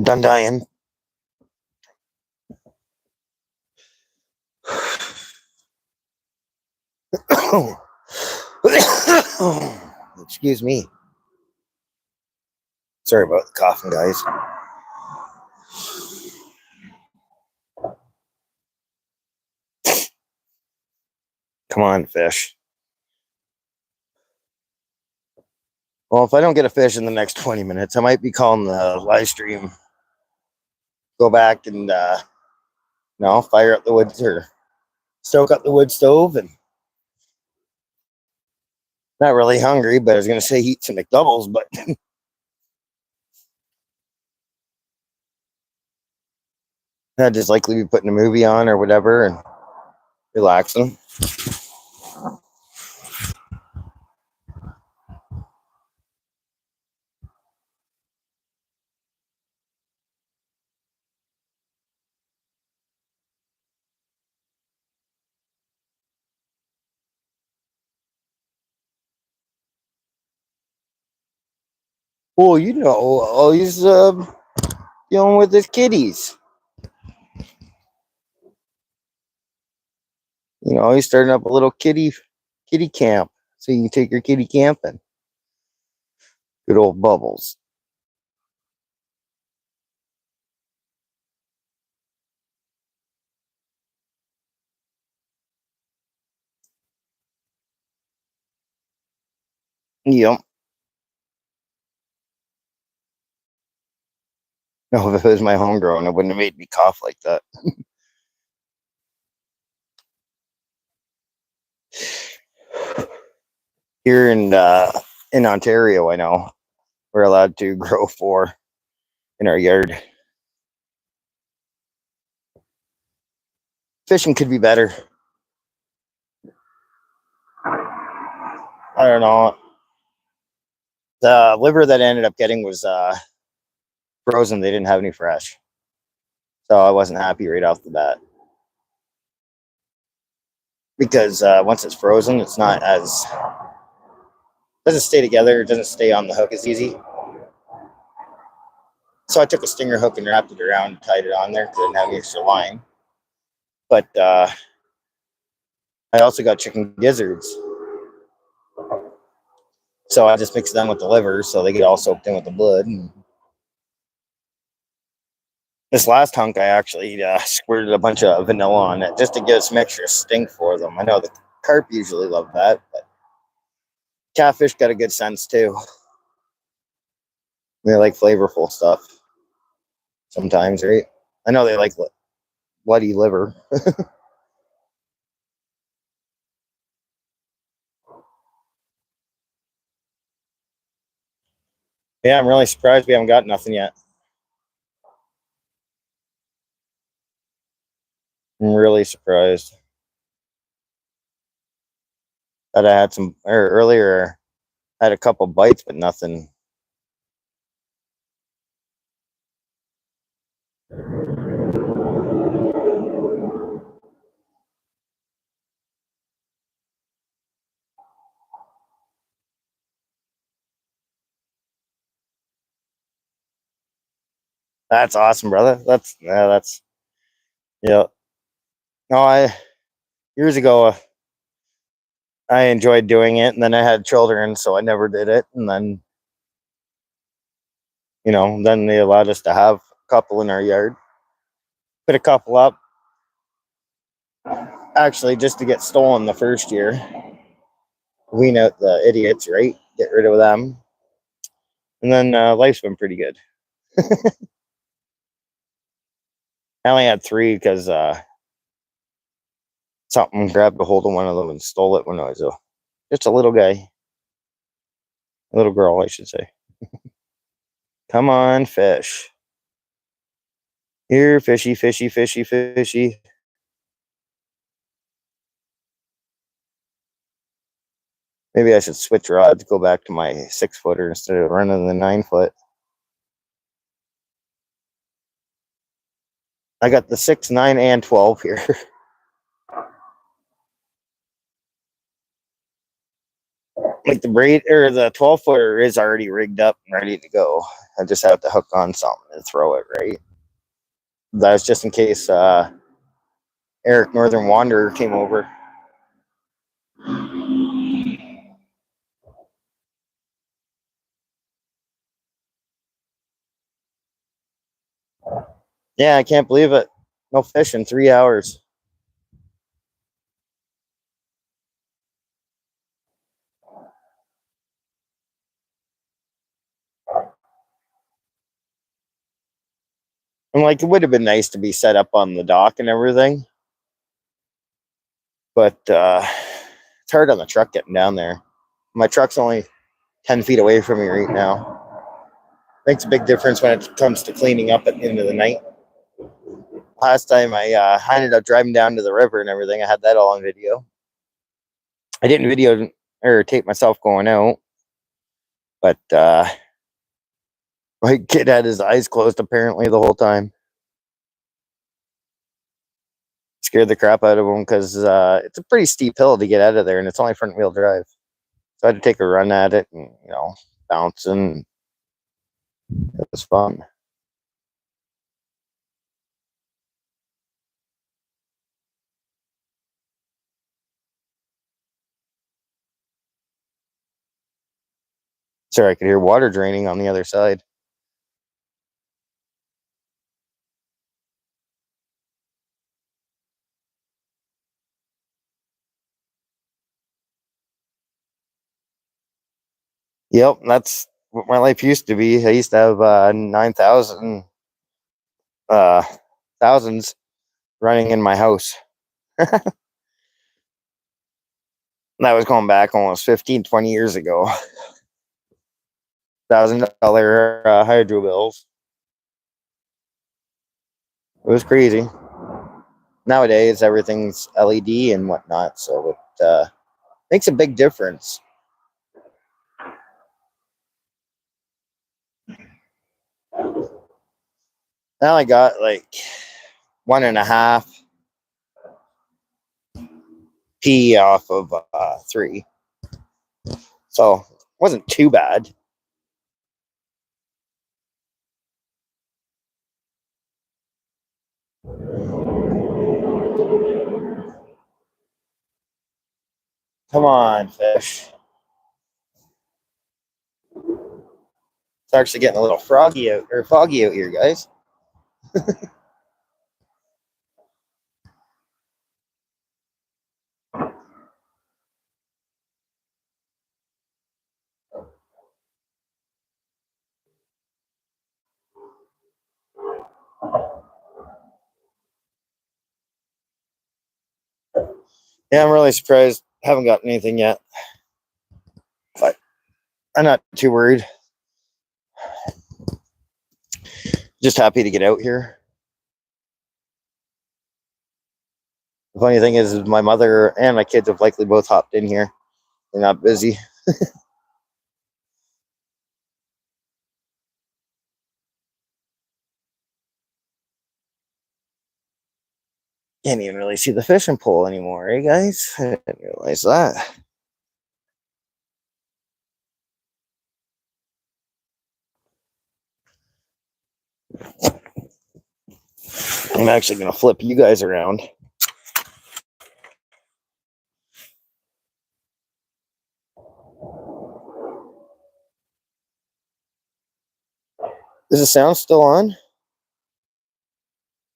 Done dying. Excuse me. Sorry about the coughing, guys. Come on, fish. Well, if I don't get a fish in the next 20 minutes, I might be calling the live stream. Go back and fire up the wood or stoke up the wood stove, and not really hungry, but I was gonna say eat some McDoubles, but I'd just likely be putting a movie on or whatever and relaxing. Well, he's dealing with his kitties. He's starting up a little kitty camp, so you can take your kitty camping. Good old Bubbles. Yep. No, if it was my homegrown, it wouldn't have made me cough like that. Here in Ontario, I know we're allowed to grow 4 in our yard. Fishing could be better. I don't know. The liver that I ended up getting was frozen. They didn't have any fresh, so I wasn't happy right off the bat. Because once it's frozen, it's not as doesn't stay together. It doesn't stay on the hook as easy. So I took a stinger hook and wrapped it around, and tied it on there because I didn't have any extra line. But I also got chicken gizzards, so I just mixed them with the liver so they get all soaked in with the blood. And this last hunk, I actually squirted a bunch of vanilla on it just to give some extra stink for them. I know the carp usually love that, but catfish got a good sense too. They like flavorful stuff sometimes, right? I know they like bloody liver. Yeah, I'm really surprised we haven't got nothing yet. I'm really surprised that I had some earlier. I had a couple bites, but nothing. That's awesome, brother. That's yeah. No, years ago I enjoyed doing it, and then I had children, so I never did it. And then then they allowed us to have a couple in our yard. Put a couple up, actually, just to get stolen the first year. Wean out the idiots, right? Get rid of them, and then life's been pretty good. I only had 3 because something grabbed a hold of one of them and stole it when I was just a little guy. A little girl, I should say. Come on, fish. Here, fishy, fishy, fishy, fishy. Maybe I should switch rods, go back to my 6-footer instead of running the 9-foot. I got the 6, 9, and 12 here. Like the braid or the 12-footer is already rigged up and ready to go. I just have to hook on something and throw it, right? That's just in case Eric Northern Wanderer came over. Yeah, I can't believe it. No fish in 3 hours. And like, it would have been nice to be set up on the dock and everything, but it's hard on the truck getting down there. My truck's only 10 feet away from me right now. Makes a big difference when it comes to cleaning up at the end of the night. Last time I ended up driving down to the river and everything. I had that all on video. I didn't video or tape myself going out, but my kid had his eyes closed apparently the whole time. Scared the crap out of him because it's a pretty steep hill to get out of there, and it's only front wheel drive. So I had to take a run at it and, bouncing. It was fun. Sorry, I could hear water draining on the other side. Yep, that's what my life used to be. I used to have 9,000 thousands running in my house. That was going back almost 15, 20 years ago. $1,000 hydro bills. It was crazy. Nowadays, everything's LED and whatnot, so it makes a big difference. Now I got like 1.5 P off of 3, so it wasn't too bad. Come on, fish. It's actually getting a little foggy out here, guys. Yeah, I'm really surprised. Haven't gotten anything yet, but I'm not too worried. Just happy to get out here. The funny thing is my mother and my kids have likely both hopped in here. They're not busy. Can't even really see the fishing pole anymore, eh, guys? I didn't realize that. I'm actually going to flip you guys around. Is the sound still on?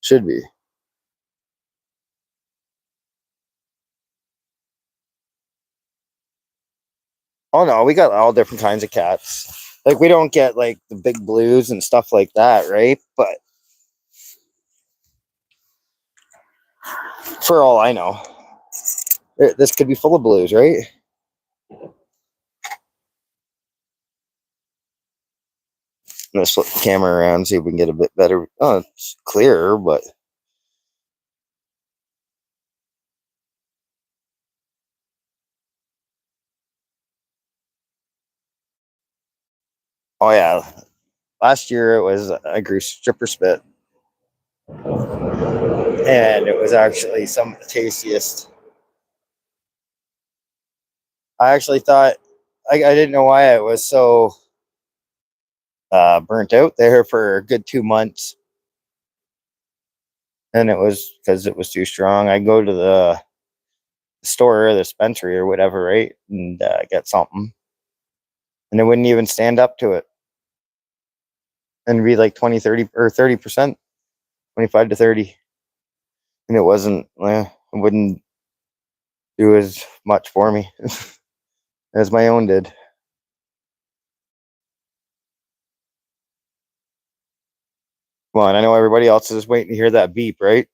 Should be. Oh no, we got all different kinds of cats. Like, we don't get like the big blues and stuff like that, right? But for all I know, this could be full of blues, right? I'm gonna flip the camera around, see if we can get a bit better. Oh, it's clearer, but oh yeah, last year it was I grew stripper spit, and it was actually some of the tastiest. I actually thought I didn't know why it was so burnt out there for a good 2 months, and it was because it was too strong. I go to the store or the dispensary or whatever, right, and get something, and it wouldn't even stand up to it, and be like 20, 30, or 30%. 25 to 30. And it wasn't, it wouldn't do as much for me as my own did. Come on, I know everybody else is waiting to hear that beep, right?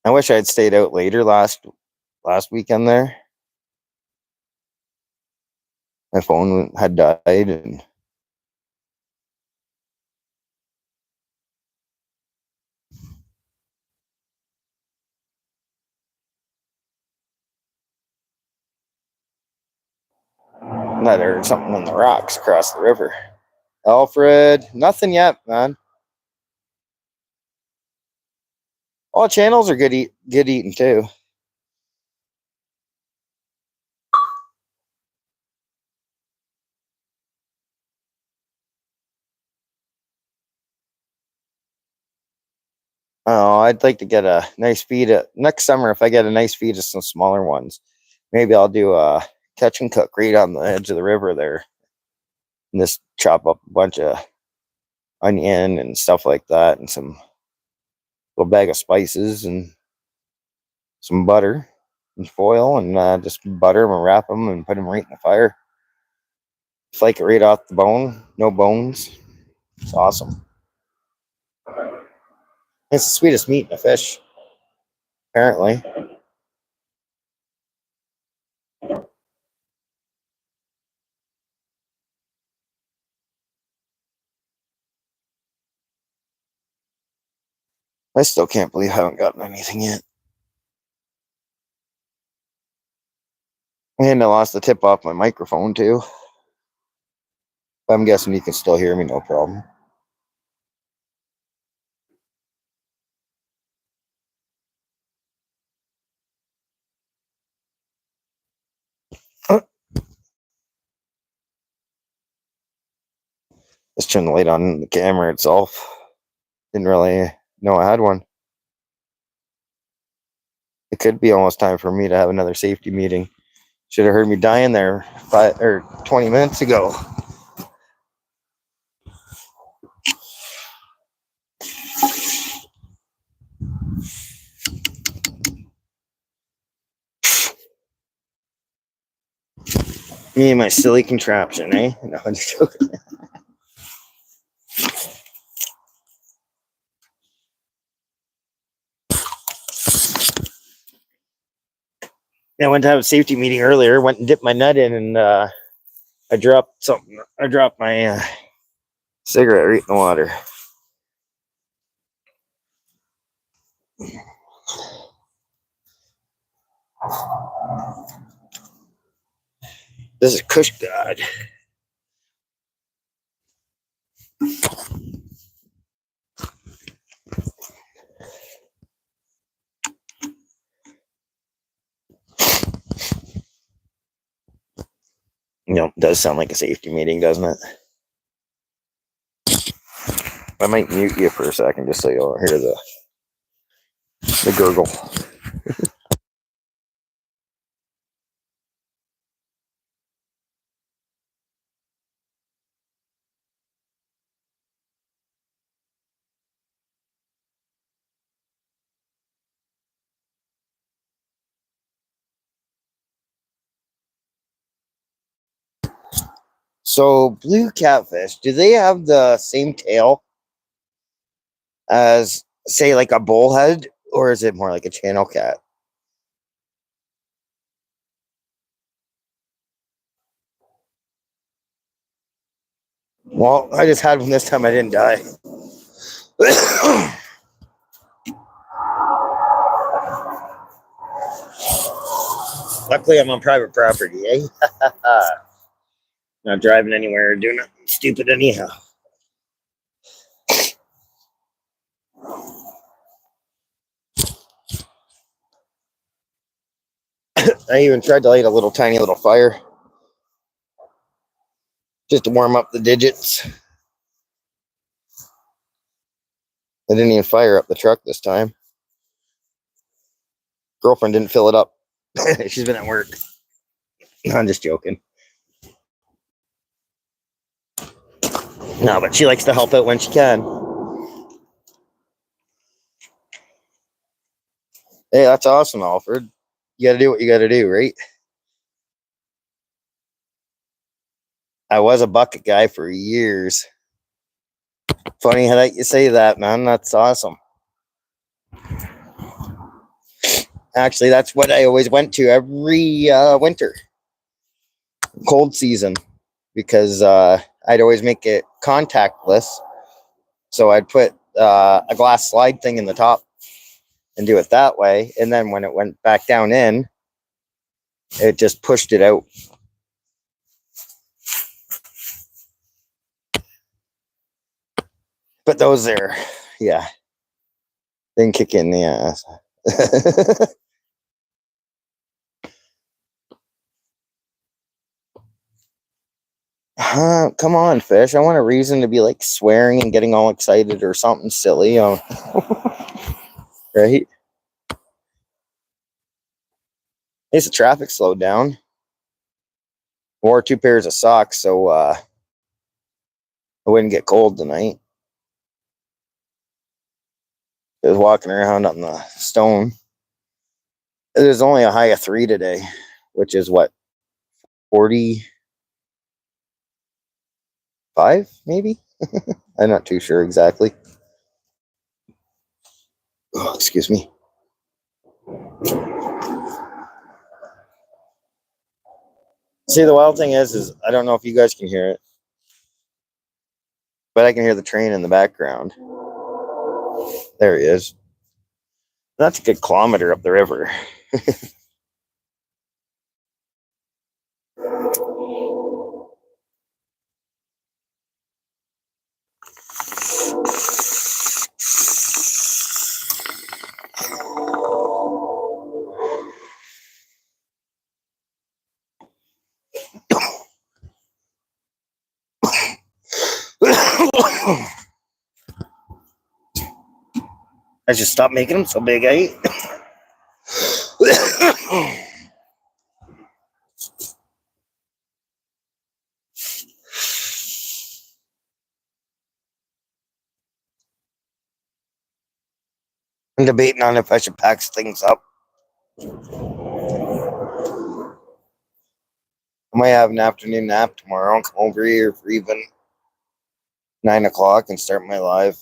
I wish I had stayed out later last weekend there. My phone had died and I heard something in the rocks across the river. Alfred, nothing yet, man. All channels are good eating too. Oh, I'd like to get a nice feed next summer. If I get a nice feed of some smaller ones, maybe I'll do a catch and cook right on the edge of the river there, and just chop up a bunch of onion and stuff like that, and some little bag of spices and some butter and foil, and just butter them and wrap them and put them right in the fire. Flake it right off the bone, no bones. It's awesome. It's the sweetest meat in a fish, apparently. I still can't believe I haven't gotten anything yet. And I lost the tip off my microphone too. I'm guessing you can still hear me, no problem. Just turn the light on the camera itself. Didn't really know I had one. It could be almost time for me to have another safety meeting. Should have heard me dying there 20 minutes ago. Me and my silly contraption, eh? No, I'm just joking. I went to have a safety meeting earlier. Went and dipped my nut in, and I dropped something. I dropped my cigarette right in the water. This is Kush God. You know, it does sound like a safety meeting, doesn't it? I might mute you for a second just so you'll hear the gurgle. So, blue catfish, do they have the same tail as, say, like a bullhead, or is it more like a channel cat? Well, I just had one this time. I didn't die. Luckily, I'm on private property, eh? Not driving anywhere or doing nothing stupid anyhow. I even tried to light a little tiny little fire just to warm up the digits. I didn't even fire up the truck this time. Girlfriend didn't fill it up. She's been at work. I'm just joking. No, but she likes to help out when she can. Hey, that's awesome, Alfred. You got to do what you got to do, right? I was a bucket guy for years. Funny how that you say that, man. That's awesome. Actually, that's what I always went to every winter, cold season, because I'd always make it contactless. So I'd put a glass slide thing in the top and do it that way. And then when it went back down in, it just pushed it out. But those there, yeah, didn't kick in the ass. Come on, fish. I want a reason to be like swearing and getting all excited or something silly. Right? At least the traffic slowed down. Wore 2 pairs of socks so I wouldn't get cold tonight. I was walking around on the stone. There's only a high of 3 today, which is what, 45 maybe? I'm not too sure exactly. Oh, excuse me. See, the wild thing is I don't know if you guys can hear it, but I can hear the train in the background. There he is. That's a good kilometer up the river. I should stop making them so big, eh? I'm debating on if I should pack things up. I might have an afternoon nap tomorrow and come over here for even 9 o'clock and start my live.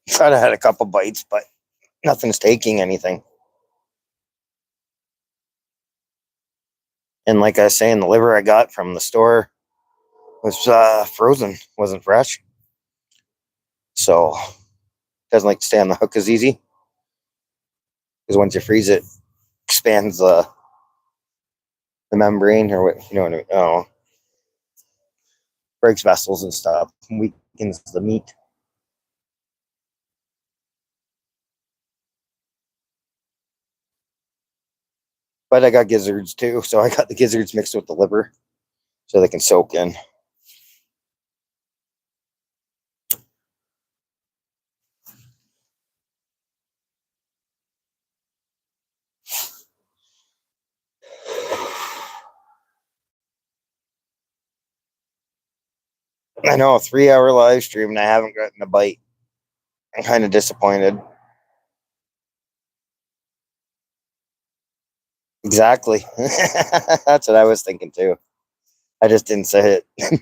Thought I had a couple bites, but nothing's taking anything. And like I was saying, the liver I got from the store was frozen, wasn't fresh. So doesn't like to stay on the hook as easy. Because once you freeze it, expands the membrane or what, you know what I mean? Oh, breaks vessels and stuff, and weakens the meat. But I got gizzards too, so I got the gizzards mixed with the liver so they can soak in. I know, a 3-hour live stream and I haven't gotten a bite. I'm kind of disappointed. Exactly. That's what I was thinking too. I just didn't say it.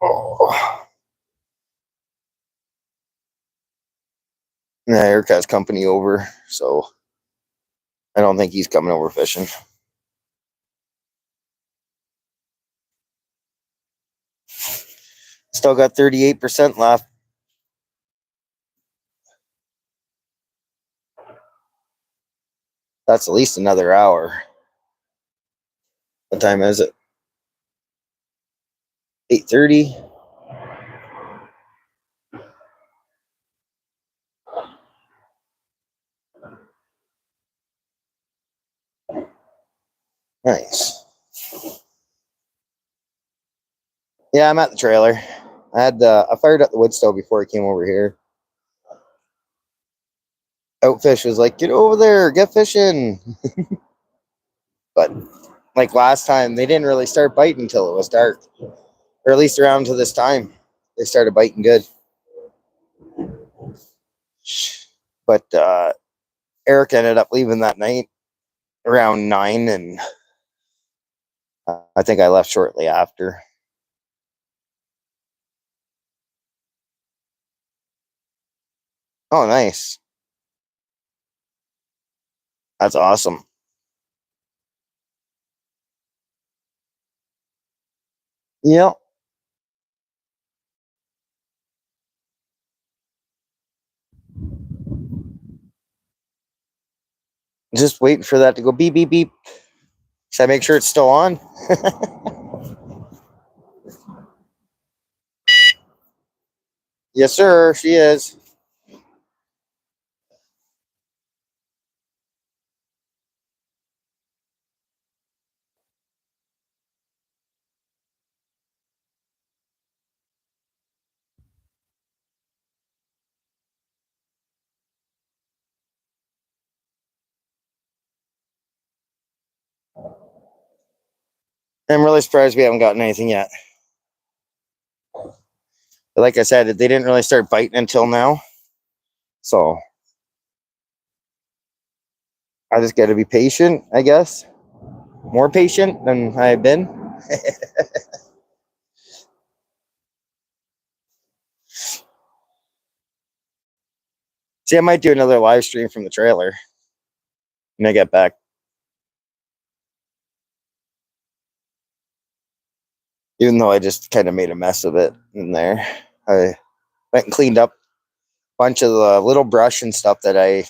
Oh. Yeah, Eric has company over, so I don't think he's coming over fishing. Still got 38% left. That's at least another hour. What time is it? 8:30. Nice. Yeah, I'm at the trailer. I fired up the wood stove before I came over here. Outfish was like, get over there, get fishing. But like last time, they didn't really start biting until it was dark, or at least around to this time, they started biting good. But Eric ended up leaving that night around 9, and I think I left shortly after. Oh, nice. That's awesome. Yep. Just waiting for that to go beep, beep, beep. Should I make sure it's still on? Yes, sir. She is. I'm really surprised we haven't gotten anything yet. But like I said, they didn't really start biting until now. So I just got to be patient, I guess. More patient than I've been. See, I might do another live stream from the trailer when I get back. Even though I just kind of made a mess of it in there. I went and cleaned up a bunch of the little brush and stuff that I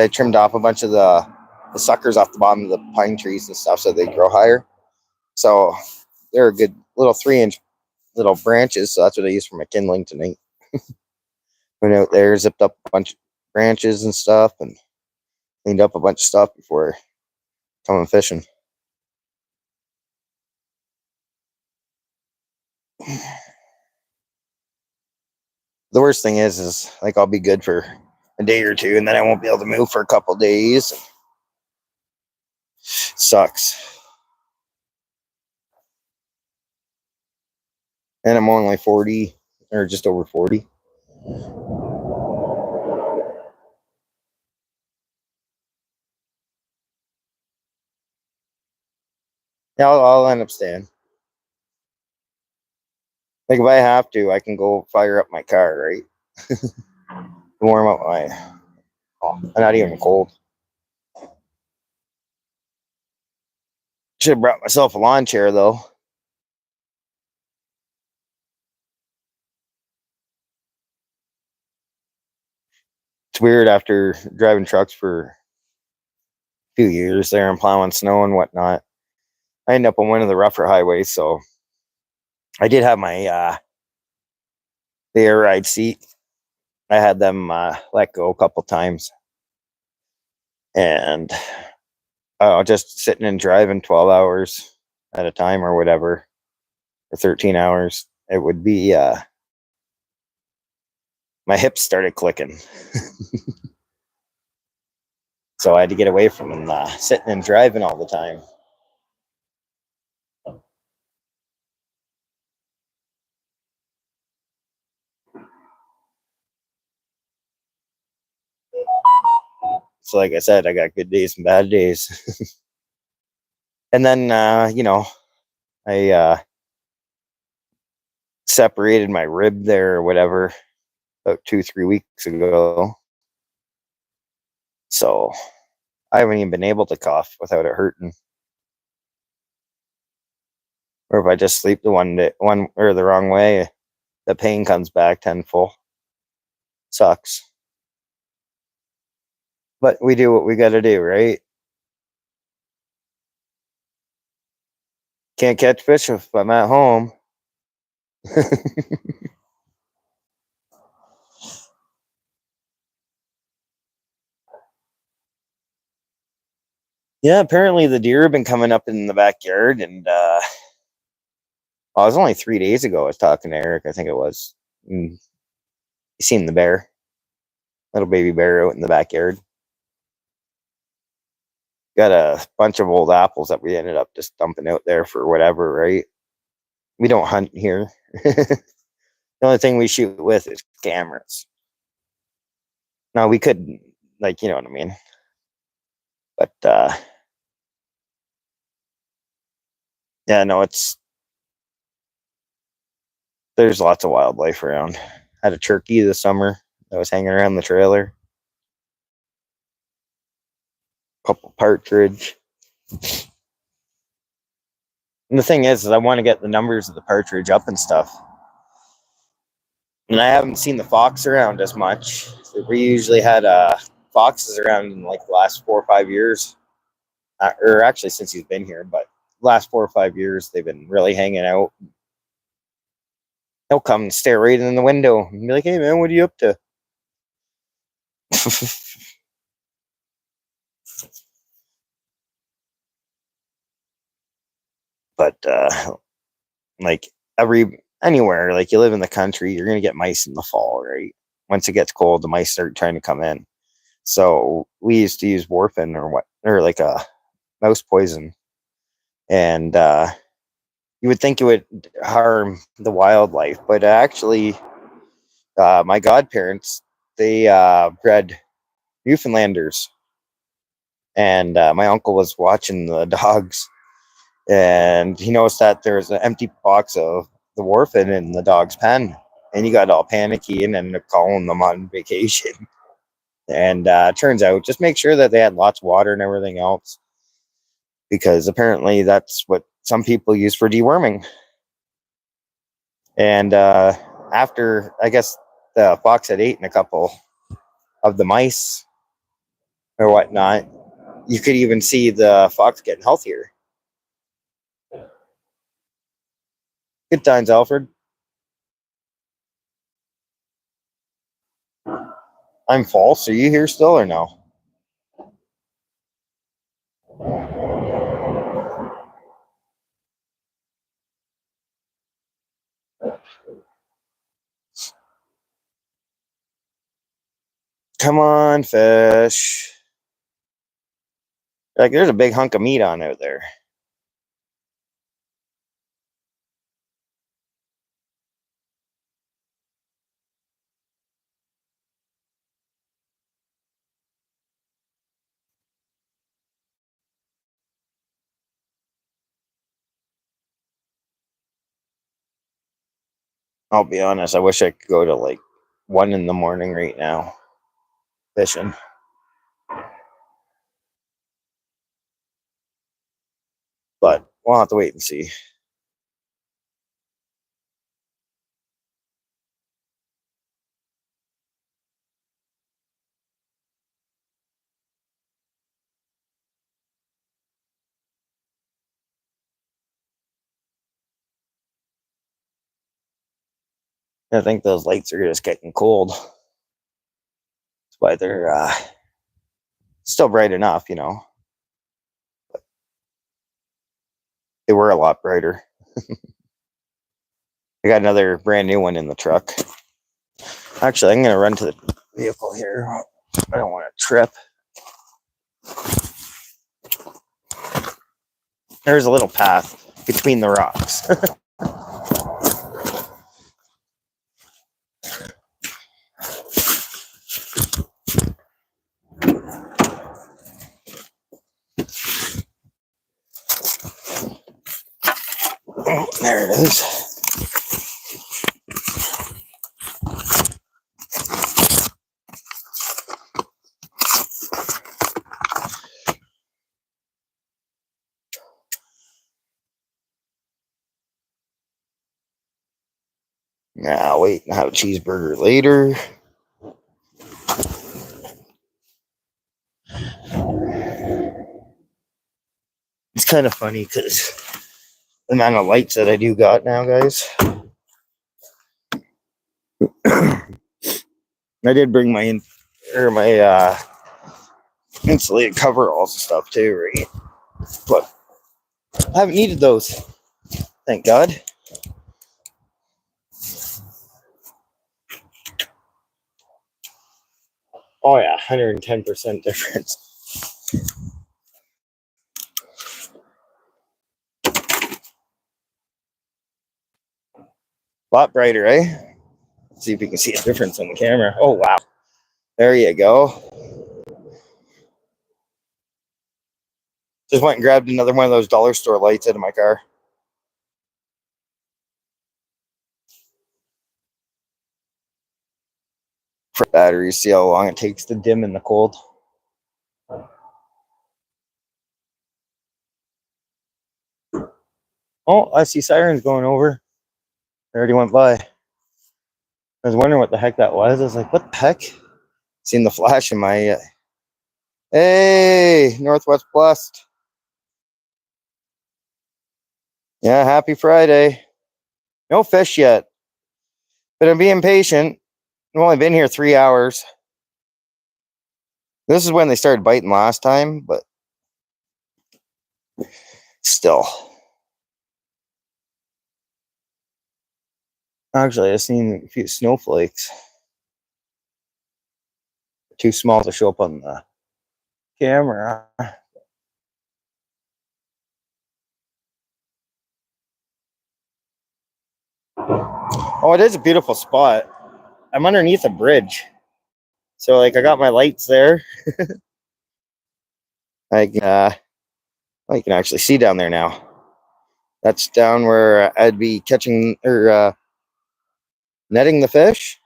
trimmed off a bunch of the suckers off the bottom of the pine trees and stuff so they grow higher. So they're a good little 3-inch little branches. So that's what I used for my kindling tonight. Went out there, zipped up a bunch of branches and stuff, and cleaned up a bunch of stuff before coming fishing. The worst thing is like I'll be good for a day or two, and then I won't be able to move for a couple days. Sucks. And I'm only 40 or just over 40. Yeah, I'll end up staying. Like if I have to, I can go fire up my car, right? Warm up my. Oh, I'm not even cold. Should have brought myself a lawn chair though. It's weird after driving trucks for a few years there and plowing snow and whatnot. I ended up on one of the rougher highways, so I did have my the air ride seat. I had them let go a couple times, and just sitting and driving 12 hours at a time or whatever, or 13 hours, it would be my hips started clicking. So I had to get away from sitting and driving all the time. So like I said, I got good days and bad days. And then, I separated my rib there or whatever about 2-3 weeks ago. So I haven't even been able to cough without it hurting. Or if I just sleep the one or the wrong way, the pain comes back tenfold. Sucks. But we do what we got to do, right? Can't catch fish if I'm at home. Yeah, apparently the deer have been coming up in the backyard, and Well, it was only 3 days ago I was talking to Eric, I think it was. You seen the bear? Little baby bear out in the backyard. Got a bunch of old apples that we ended up just dumping out there for whatever, right? We don't hunt here. The only thing we shoot with is cameras. No, we could, like, you know what I mean. But yeah, no, there's lots of wildlife around. Had a turkey this summer that was hanging around the trailer. Couple partridge. And the thing is I want to get the numbers of the partridge up and stuff. And I haven't seen the fox around as much. We usually had foxes around in like the last 4 or 5 years. Or actually since he's been here, but last 4 or 5 years they've been really hanging out. He'll come and stare right in the window and be like, "Hey man, what are you up to?" But like anywhere, like you live in the country, you're gonna get mice in the fall, right? Once it gets cold, the mice start trying to come in. So we used to use warfarin or like a mouse poison, and you would think it would harm the wildlife, but actually, my godparents, they bred Newfoundlanders, and my uncle was watching the dogs, and he noticed that there was an empty box of the warfarin in the dog's pen, and he got all panicky and ended up calling them on vacation. And turns out, just make sure that they had lots of water and everything else, because apparently that's what some people use for deworming. And after, I guess, the fox had eaten a couple of the mice or whatnot, you could even see the fox getting healthier. Good times, Alfred. I'm false. Are you here still or no? Come on, fish. Like, there's a big hunk of meat on out there. I'll be honest, I wish I could go to like 1 in the morning right now fishing. But we'll have to wait and see. I think those lights are just getting cold. That's why they're still bright enough, you know. But they were a lot brighter. I got another brand new one in the truck. Actually, I'm going to run to the vehicle here. I don't want to trip. There's a little path between the rocks. Oh, there it is. Now wait and have a cheeseburger later. It's kind of funny because the amount of lights that I do got now, guys. I did bring my insulated coveralls and stuff too, right? But I haven't needed those, thank God. Oh yeah, 110% difference. A lot brighter, eh? Let's see if you can see a difference on the camera. Oh wow. There you go. Just went and grabbed another one of those dollar store lights out of my car. For batteries, see how long it takes to dim in the cold. Oh, I see sirens going over. They already went by. I was wondering what the heck that was. I was like, what the heck? Seen the flash in my... Hey, Northwest Blessed. Yeah, happy Friday. No fish yet. But I'm being patient. I've only been here 3 hours. This is when they started biting last time, but still. Actually, I've seen a few snowflakes. Too small to show up on the camera. Oh, it is a beautiful spot. I'm underneath a bridge. So, like, I got my lights there. I well, you can actually see down there now. That's down where I'd be catching or netting the fish.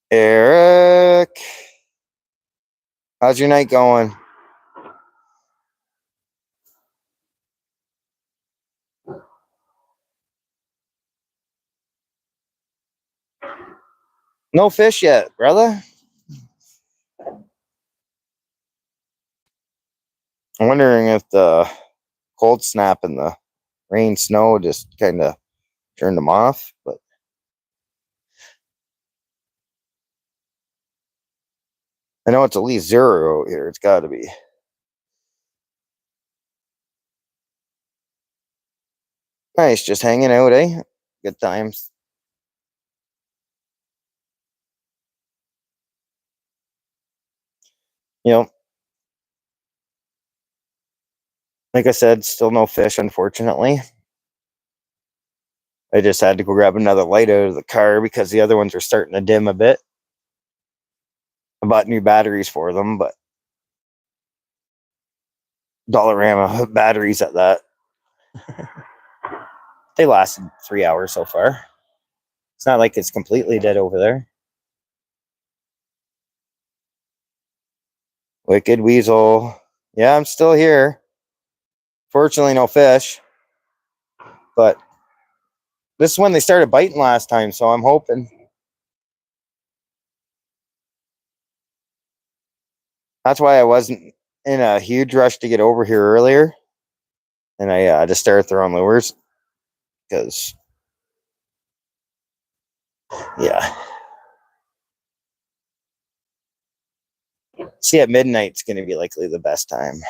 Eric, how's your night going? No fish yet, brother. I'm wondering if the cold snap and the rain snow just kind of turned them off, but I know it's at least 0 out here. It's got to be. Nice, just hanging out, eh? Good times. You know, like I said, still no fish, unfortunately. I just had to go grab another light out of the car because the other ones are starting to dim a bit. I bought new batteries for them, but Dollarama batteries at that. They lasted 3 hours so far. It's not like it's completely dead over there. Wicked Weasel. Yeah, I'm still here. Fortunately, no fish. But this is when they started biting last time, so I'm hoping. That's why I wasn't in a huge rush to get over here earlier. And I just started throwing lures. Because, yeah. See, at midnight's going to be likely the best time.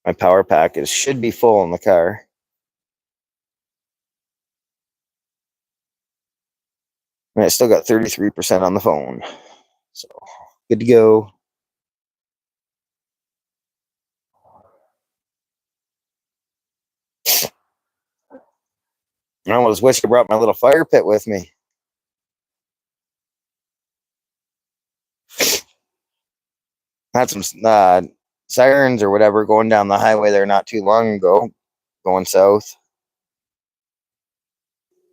My power pack should be full in the car. And I still got 33% on the phone. So, good to go. I almost wish I brought my little fire pit with me. Had some sirens or whatever going down the highway there not too long ago, going south.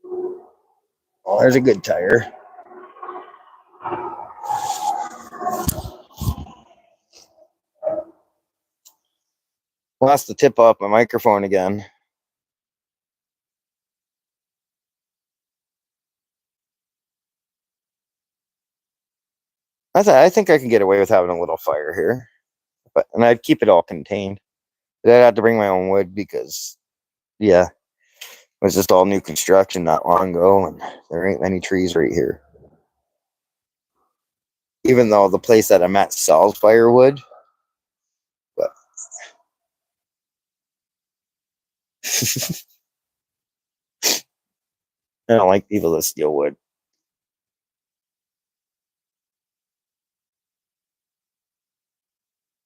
Oh, there's a good tire. Lost the tip off my microphone again. I think I can get away with having a little fire here, and I'd keep it all contained. But I'd have to bring my own wood because, yeah, it was just all new construction not long ago, and there ain't many trees right here. Even though the place that I'm at sells firewood, I don't like people that steal wood.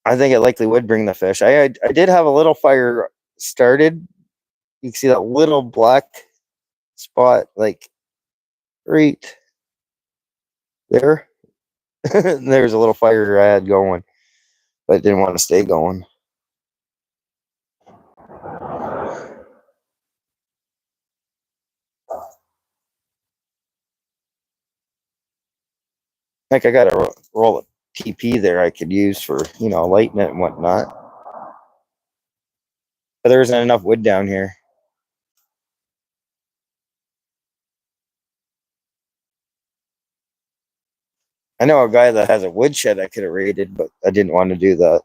I think it likely would bring the fish. I did have a little fire started. You can see that little black spot, like right there. There's a little fire I had going, but didn't want to stay going. Like I got a roll of TP there I could use for, lighting it and whatnot. But there isn't enough wood down here. I know a guy that has a woodshed I could have raided, but I didn't want to do that.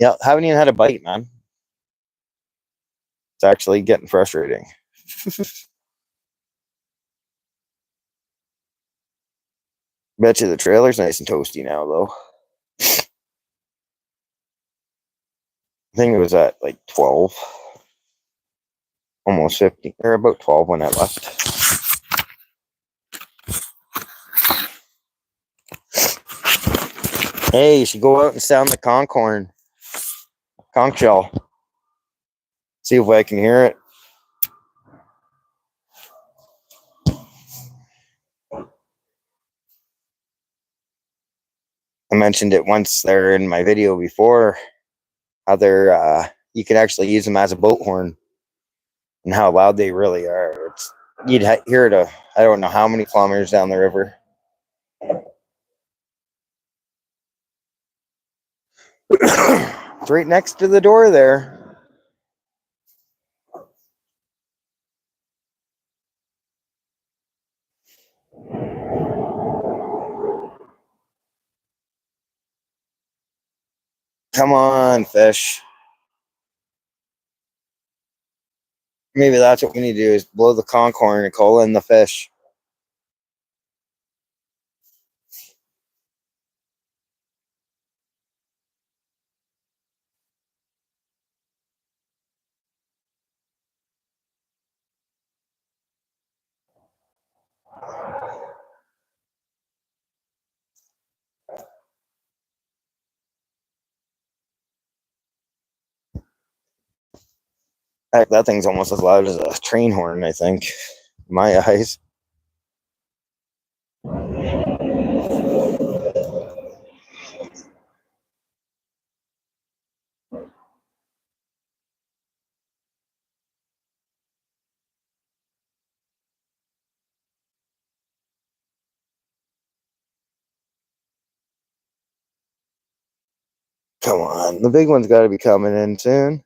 Yeah, haven't even had a bite, man. It's actually getting frustrating. Bet you the trailer's nice and toasty now, though. I think it was at like 12, almost 15, or about 12 when I left. Hey, you should go out and sound the conch shell. See if I can hear it. I mentioned it once there in my video before, how they're you can actually use them as a boat horn and how loud they really are. You'd hear it I don't know how many kilometers down the river. It's right next to the door there. Come on, fish. Maybe that's what we need to do is blow the conch horn and call in the fish. Heck, that thing's almost as loud as a train horn, I think, in my eyes. Come on, the big one's got to be coming in soon.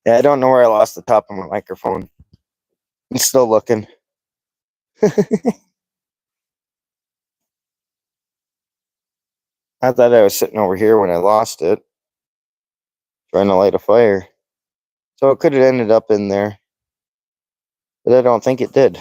Yeah, I don't know where I lost the top of my microphone. I'm still looking. I thought I was sitting over here when I lost it, trying to light a fire. So it could have ended up in there, but I don't think it did.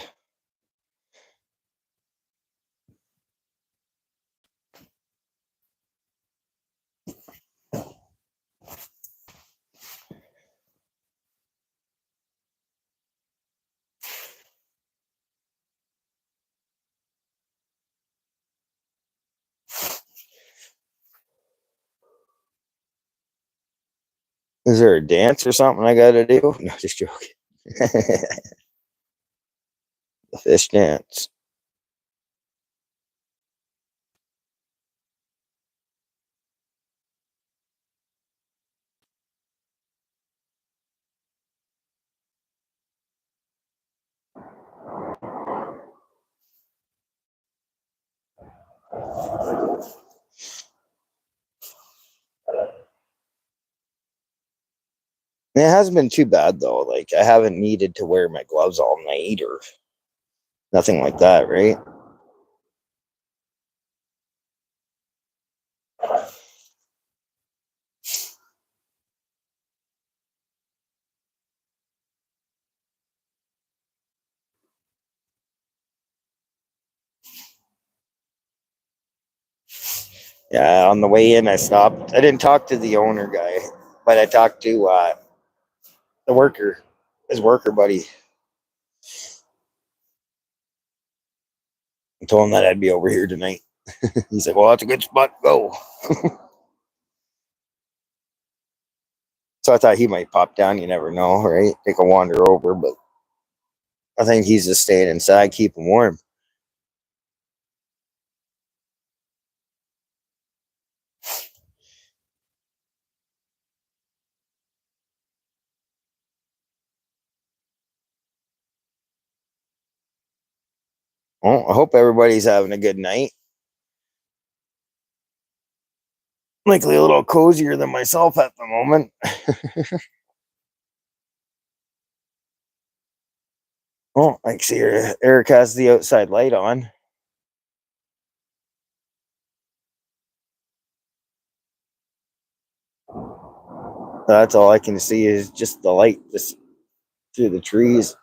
Is there a dance or something I got to do? No, just joking. The fish dance. It hasn't been too bad though. Like I haven't needed to wear my gloves all night or nothing like that, right? Yeah, on the way in, I stopped. I didn't talk to the owner guy, but I talked to the worker, his worker buddy. I told him that I'd be over here tonight. He's like, "Well, that's a good spot to go." So I thought he might pop down. You never know, right? Take a wander over, but I think he's just staying inside, keep him warm. Well, I hope everybody's having a good night. Likely a little cozier than myself at the moment. Oh, I can see Eric has the outside light on. That's all I can see is just the light just through the trees.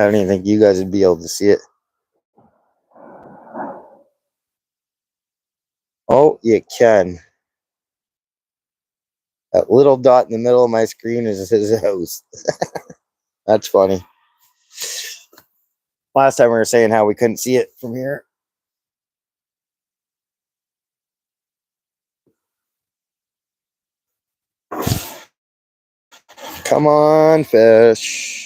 I don't even think you guys would be able to see it. Oh, you can. That little dot in the middle of my screen is his house. That's funny. Last time we were saying how we couldn't see it from here. Come on, fish.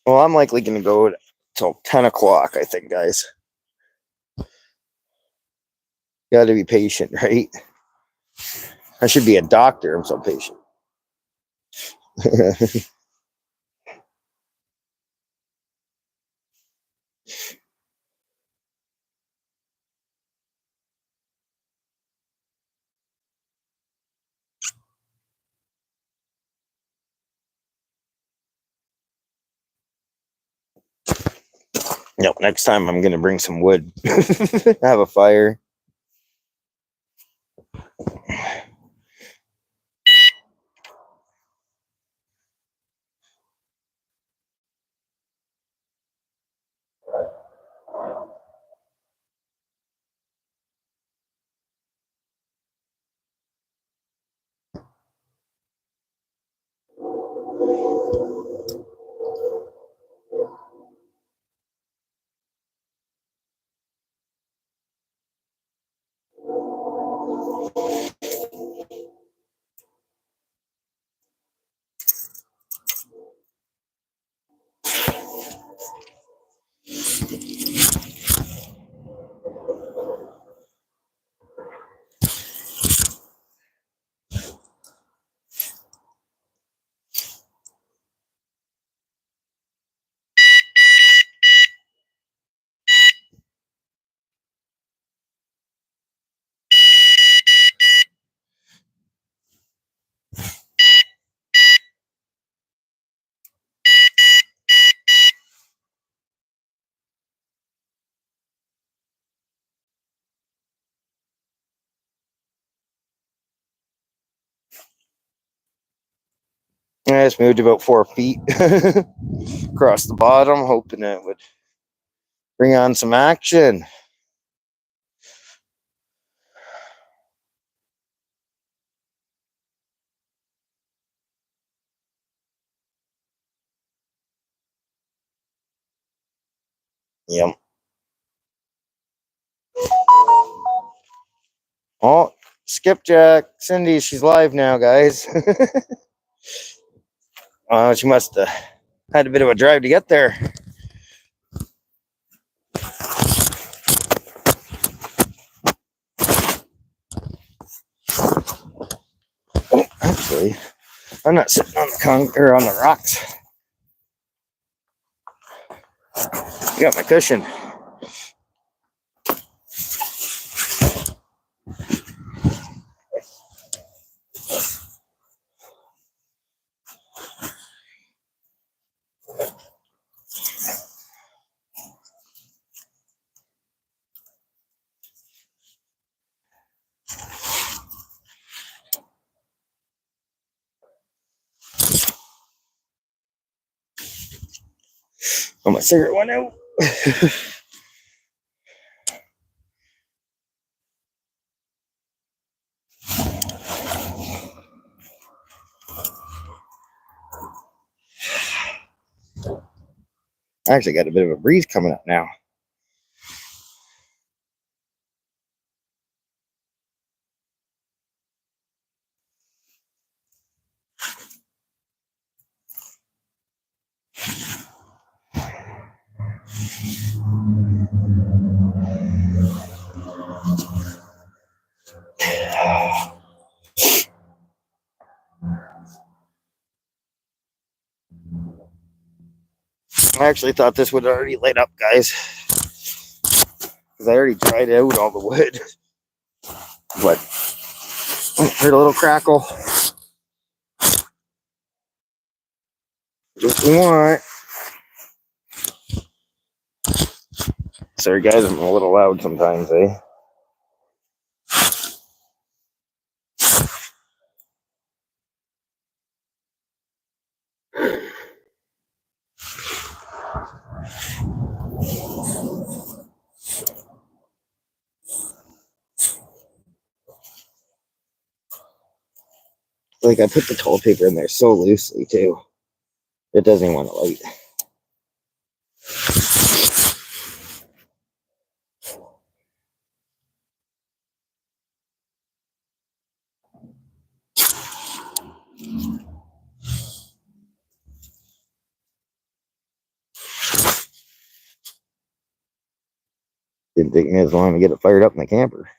Well, I'm likely going to go till 10 o'clock, I think, guys. Got to be patient, right? I should be a doctor. I'm so patient. Yep, next time I'm going to bring some wood. Have a fire. I just moved about 4 feet across the bottom, hoping it would bring on some action. Yep. Oh, skipjack. Cindy, she's live now, guys. She must have had a bit of a drive to get there. Oh, actually, I'm not sitting on the or on the rocks. I got my cushion. Oh, my cigarette went out. I actually got a bit of a breeze coming up now. I actually thought this would already light up, guys, because I already dried out all the wood. But heard a little crackle. What we want. Sorry, guys, I'm a little loud sometimes, eh? Like, I put the toilet paper in there so loosely, too. It doesn't even want to light. Didn't take me as long to get it fired up in the camper.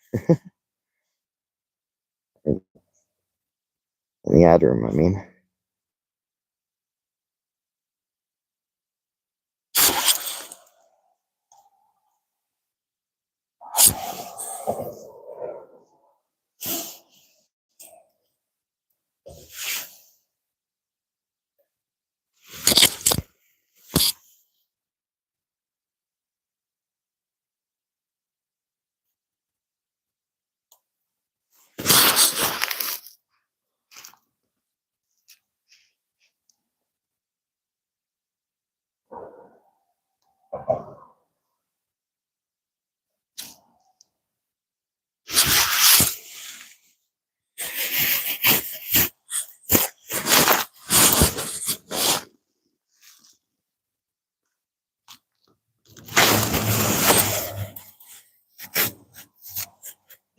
In the ad room, I mean.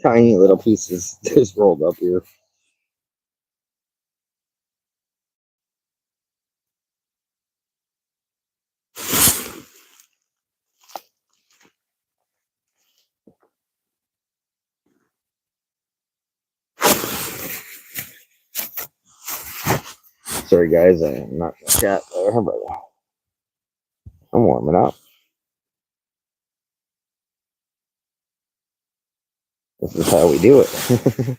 Tiny little pieces just rolled up here. Sorry, guys, I'm not gonna chat there, but I'm warming up. This is how we do it.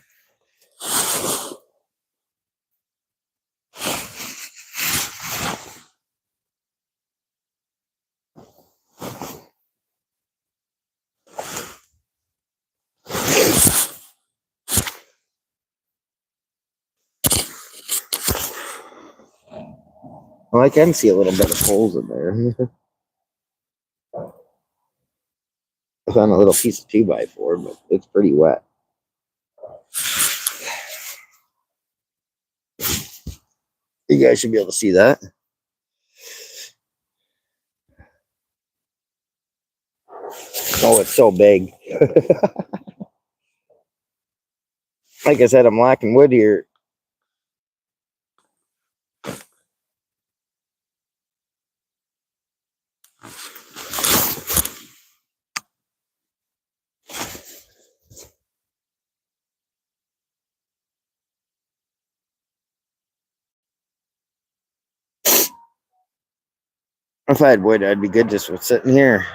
Well, I can see a little bit of holes in there. I found a little piece of 2x4, but it's pretty wet. You guys should be able to see that. Oh, it's so big. Like I said, I'm lacking wood here. If I had wood, I'd be good just with sitting here.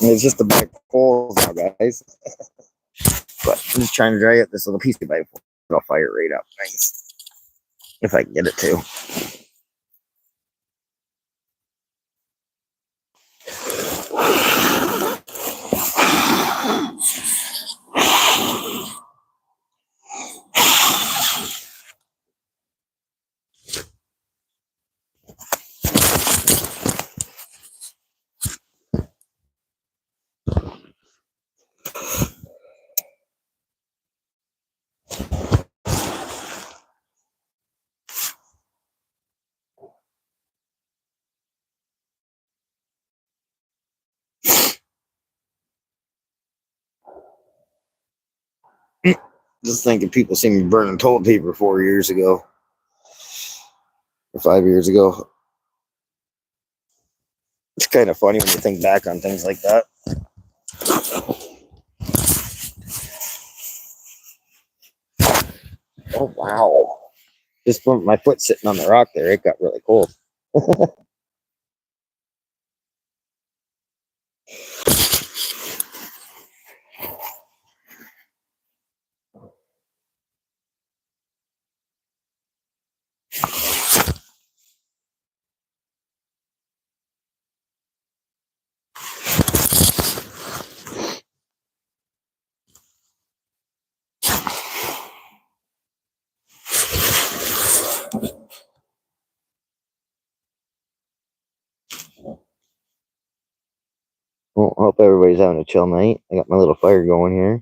It's just the back poles now, guys. But I'm just trying to dry out this little piece of pipe. It'll fire right up. Nice. If I can get it to. Just thinking people see me burning toilet paper 4 years ago. Or 5 years ago. It's kind of funny when you think back on things like that. Oh, wow. Just from my foot sitting on the rock there, it got really cold. Well, hope everybody's having a chill night. I got my little fire going here.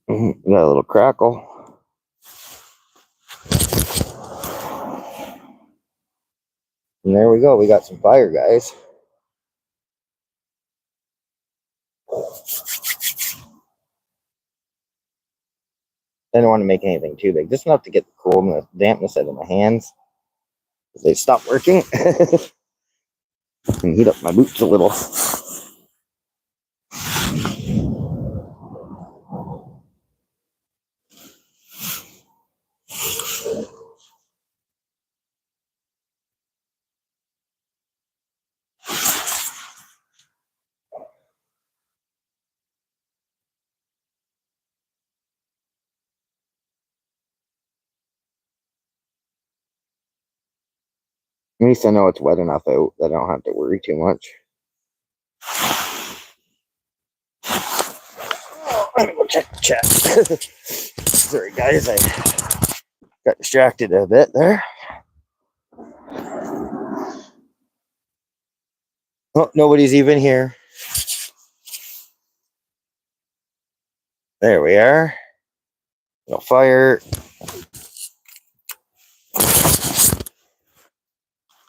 Got a little crackle. And there we go. We got some fire, guys. I don't want to make anything too big. Just enough to get the coldness, dampness out of my hands. They stop working. And heat up my boots a little. At least I know it's wet enough out that I don't have to worry too much. Oh, I'm gonna go check the chat. Sorry, guys, I got distracted a bit there. Oh, nobody's even here. There we are. No fire.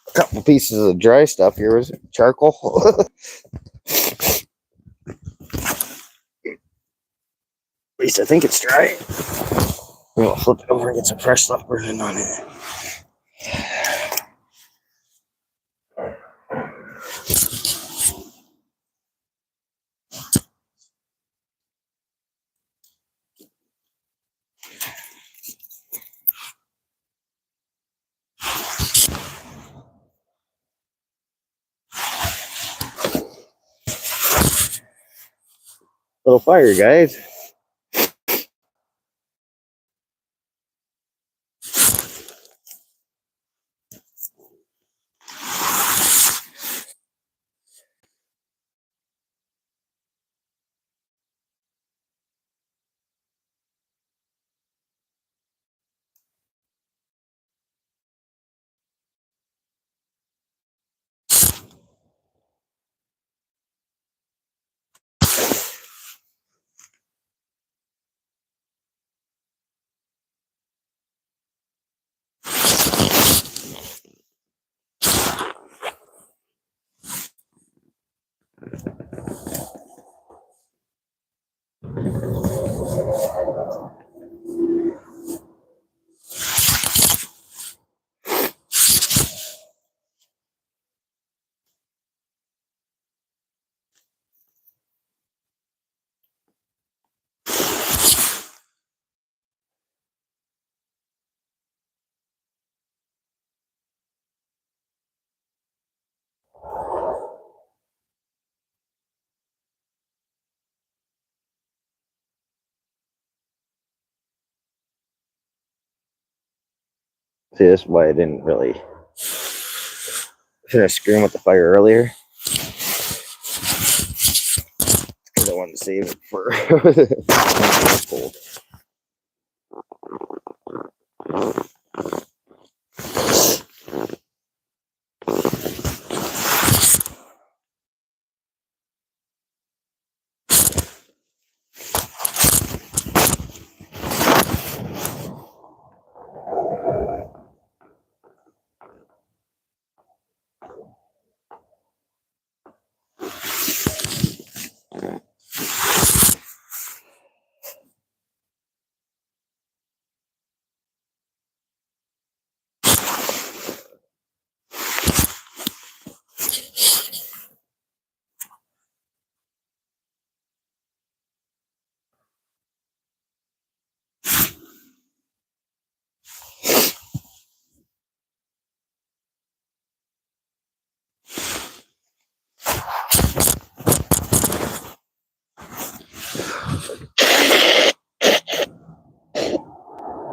A couple pieces of dry stuff here. Was it charcoal? At least I think it's dry. We'll flip it over and get some fresh stuff burning on it. Little fire, guys. See, this is why I didn't really finish screwing with the fire earlier. Because I wanted to save it for cold.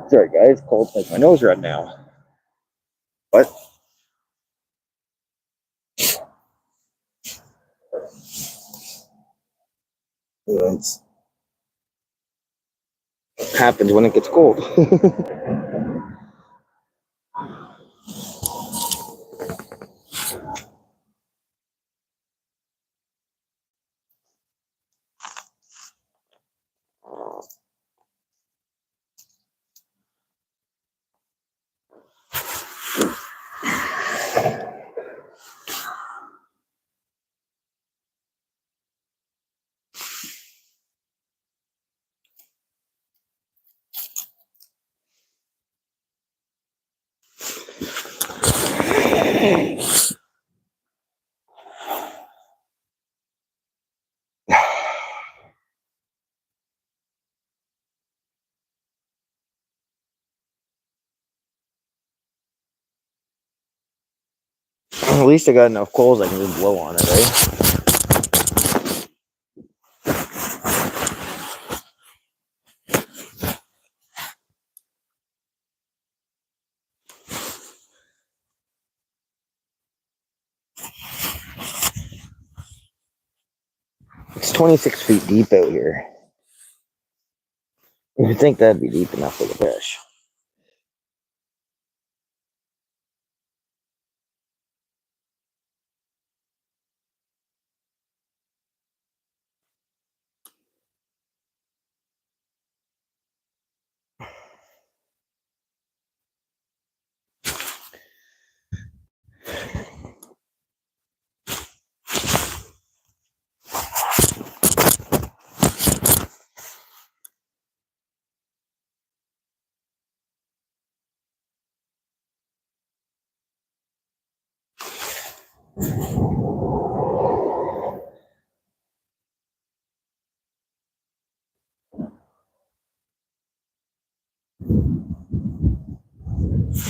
Sorry, guys, cold like my nose right now. What? It happens when it gets cold. At least I got enough coals I can just blow on it, right? It's 26 feet deep out here. You'd think that'd be deep enough for the fish.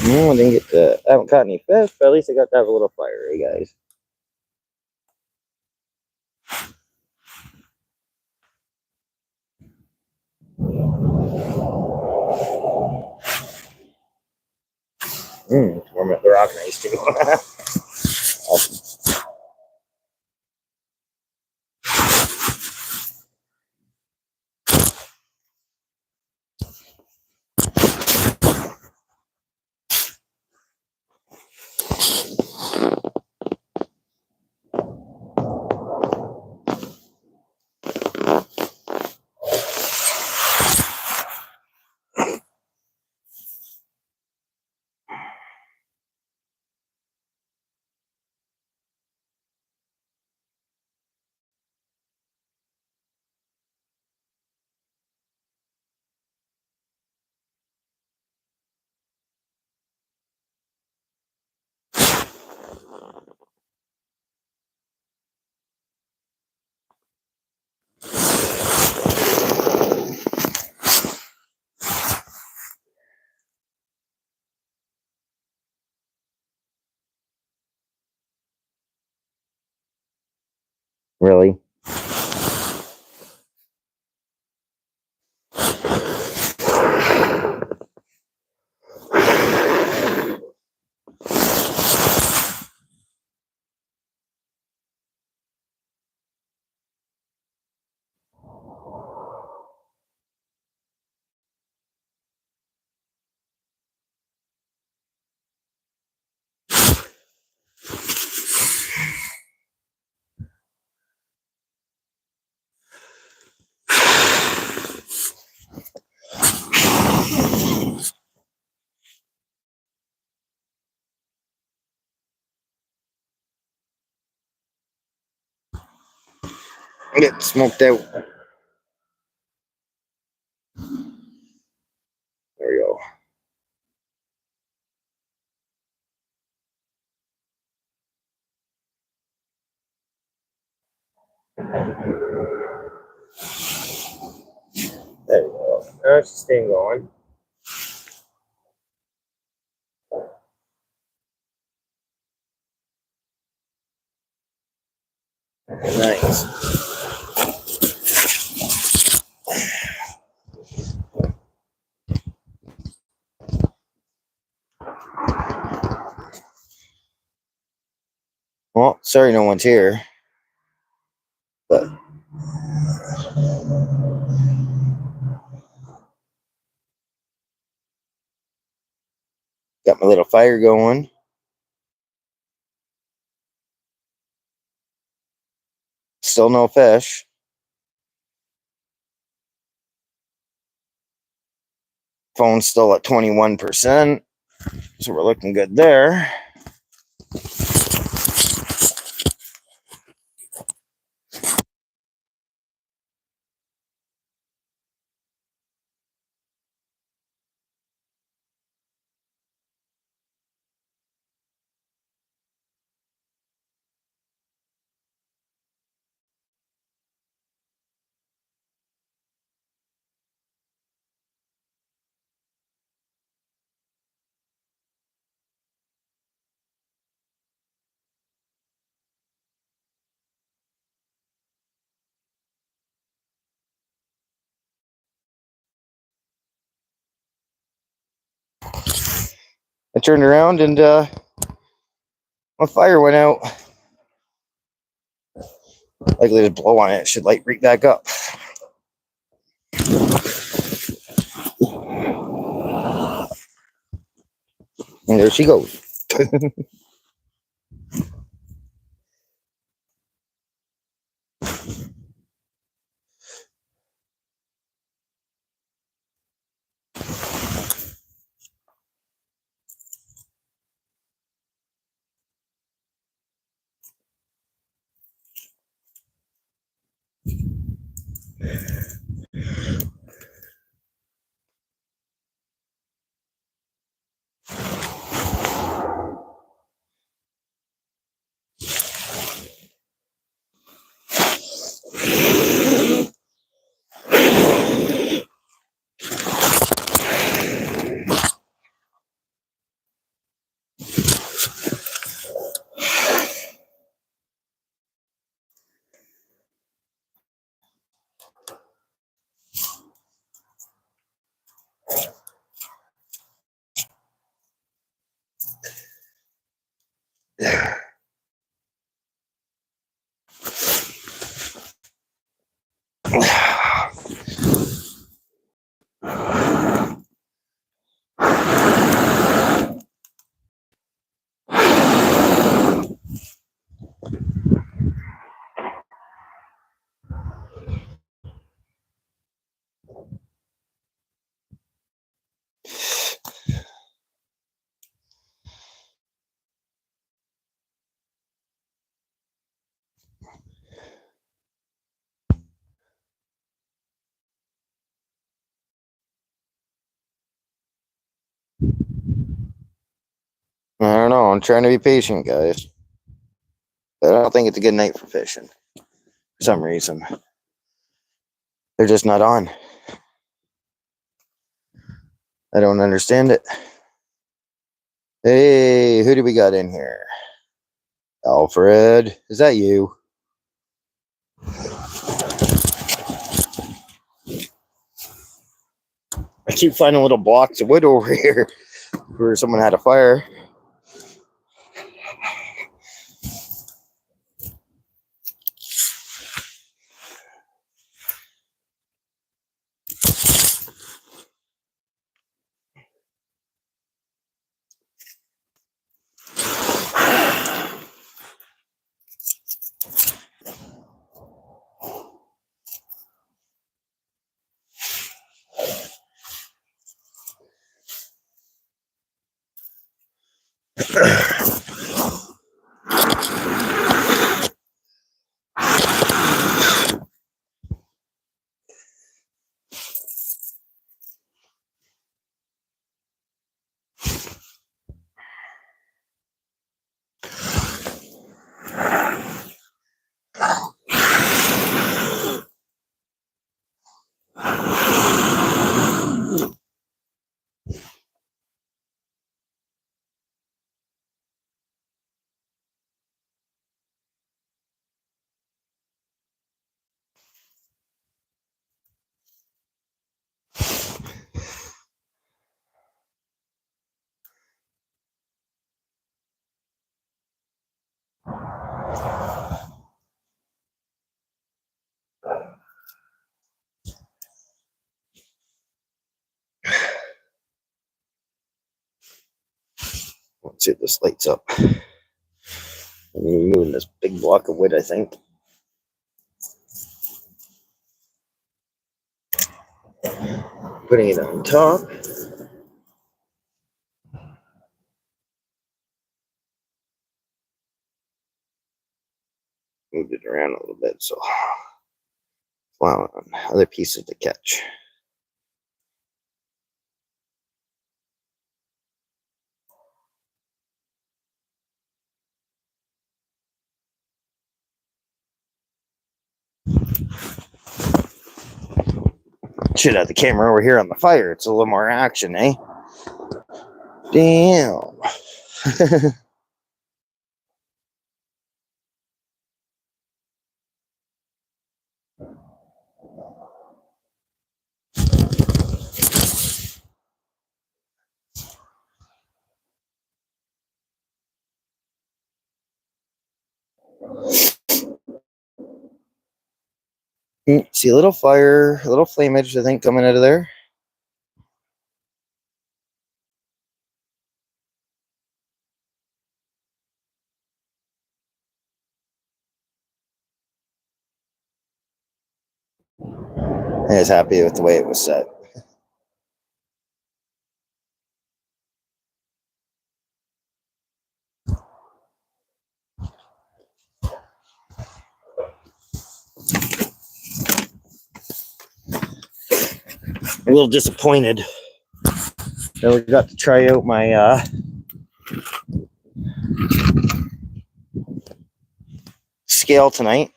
No, I didn't get to. I haven't caught any fish, but at least I got to have a little fire, eh, guys? Warm up the rock nice too. Awesome. Really? Get smoked out. There we go. There we go. That's the thing going. Nice. Well, sorry no one's here. But got my little fire going. Still no fish. Phone's still at 21%. So we're looking good there. I turned around and my fire went out. Likely to blow on it. It should light right back up. And there she goes. I don't know. I'm trying to be patient, guys. But I don't think it's a good night for fishing. For some reason. They're just not on. I don't understand it. Hey, who do we got in here? Alfred, is that you? I keep finding little blocks of wood over here where someone had a fire. Let's see if this lights up. I'm moving this big block of wood, I think. Putting it on top. Moved it around a little bit so allowing other pieces to catch. Should have the camera over here on the fire. It's a little more action, eh? Damn. See a little fire, a little flameage, I think, coming out of there. I was happy with the way it was set. A little disappointed that we got to try out my scale tonight.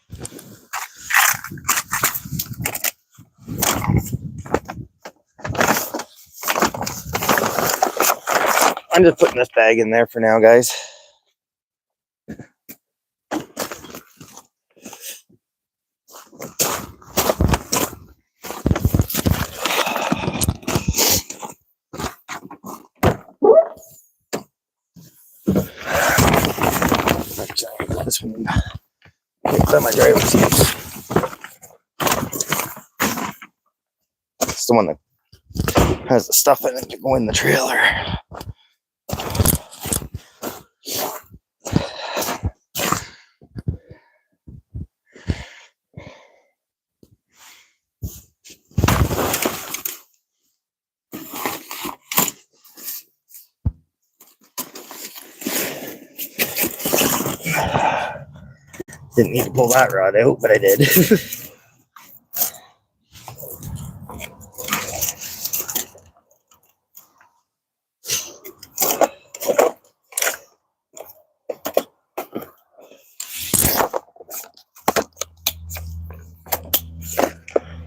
I'm just putting this bag in there for now, guys. This one, put my driver's seat. It's the one that has the stuff in it to go in the trailer. Didn't need to pull that rod out, but I did.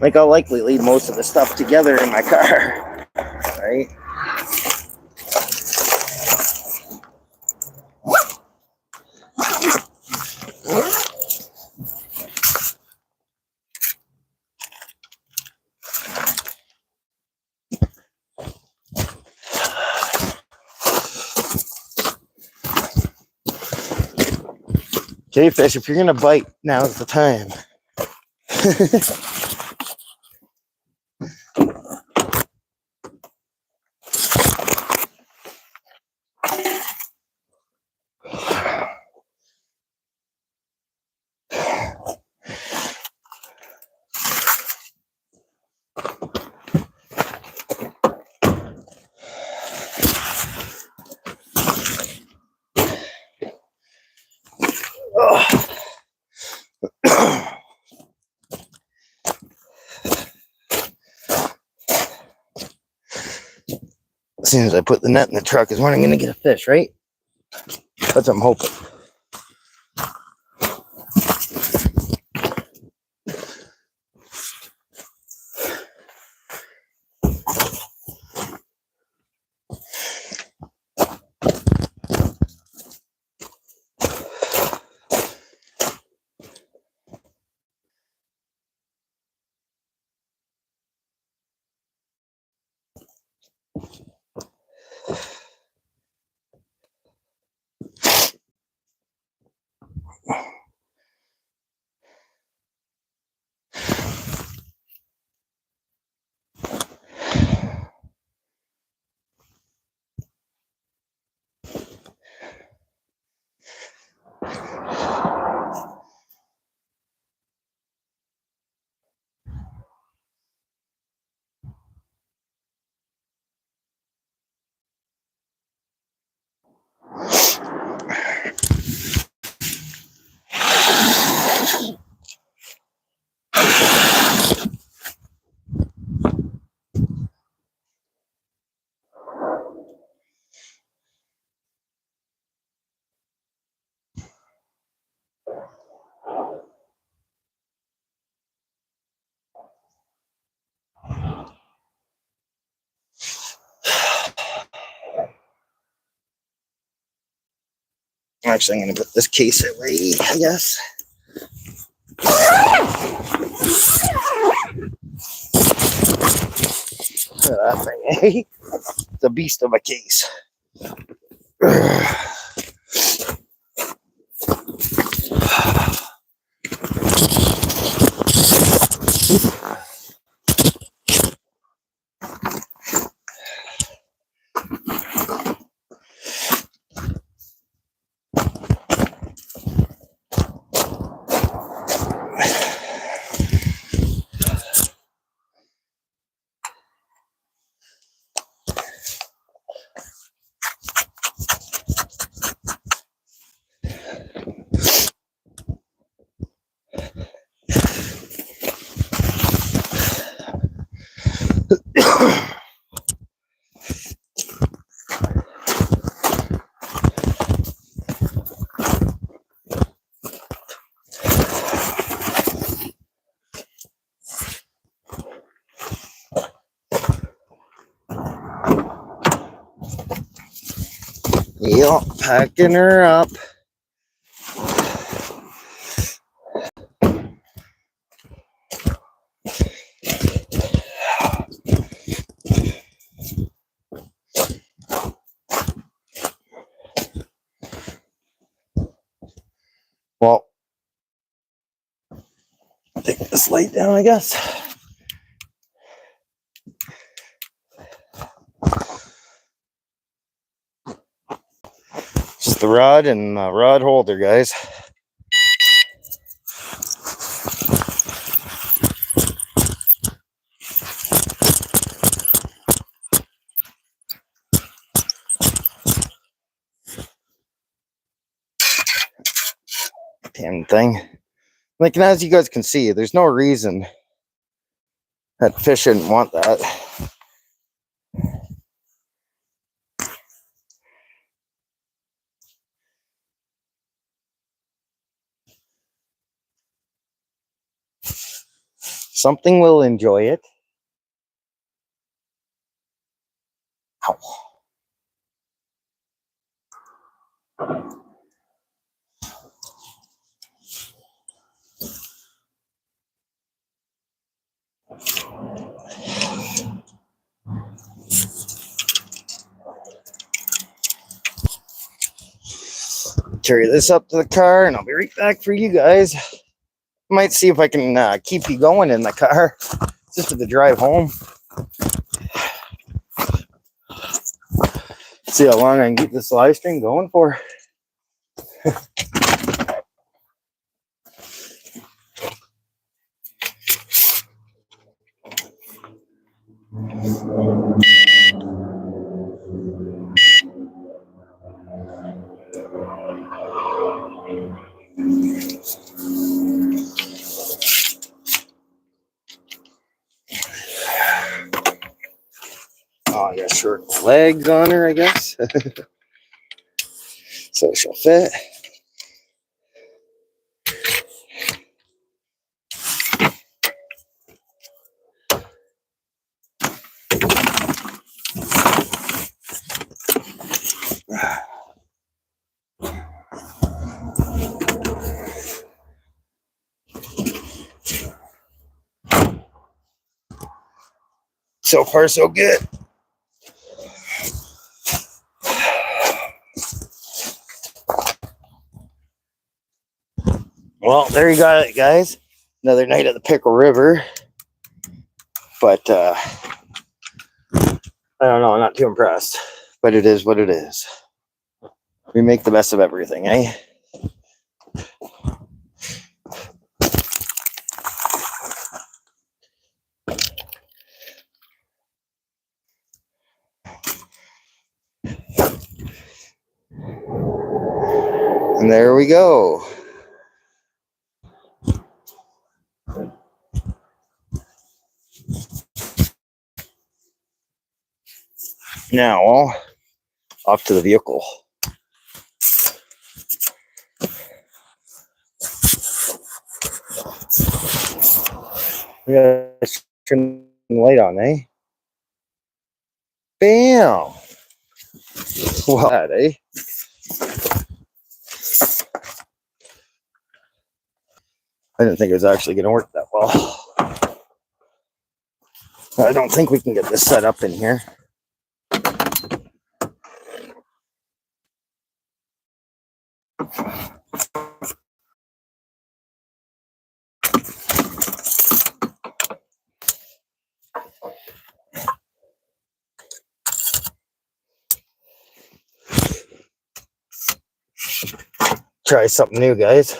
Like, I'll likely leave most of the stuff together in my car, right? Okay, fish, if you're gonna bite, now's the time. As soon as I put the net in the truck is when I'm gonna get a fish, right? That's what I'm hoping. Actually, I'm going to put this case away, I guess. Look at that thing, eh? It's a beast of a case. Yep, packing her up. Well, take this light down, I guess. Just the rod and the rod holder, guys. Damn thing. Like, and as you guys can see, there's no reason that fish shouldn't want that. Something will enjoy it. Ow. Carry this up to the car and I'll be right back for you guys. Might see if I can keep you going in the car just for the drive home. See how long I can keep this live stream going for. Oh, I got short legs on her, I guess. So she'll fit. So far, so good. Well, there you got it, guys. Another night at the Pickle River. But, I don't know. I'm not too impressed. But it is what it is. We make the best of everything, eh? And there we go. Now, off to the vehicle. We gotta turn the light on, eh? Bam! What, eh? I didn't think it was actually going to work that well. I don't think we can get this set up in here. Try something new, guys.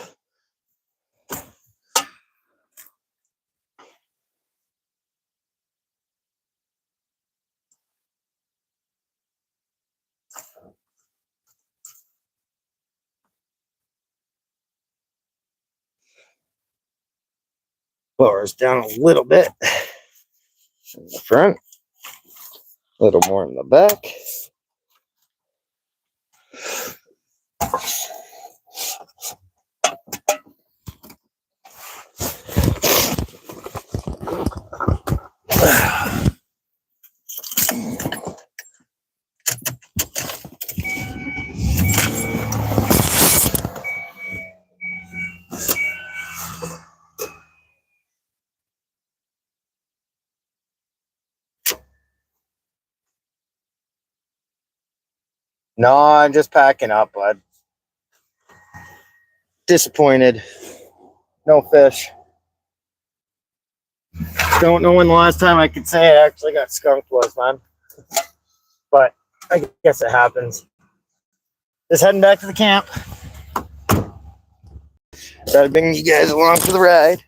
Lower us down a little bit in the front, a little more in the back. No, I'm just packing up, bud. Disappointed. No fish. Don't know when the last time I could say I actually got skunked was, man. But I guess it happens. Just heading back to the camp. Gotta bring you guys along for the ride.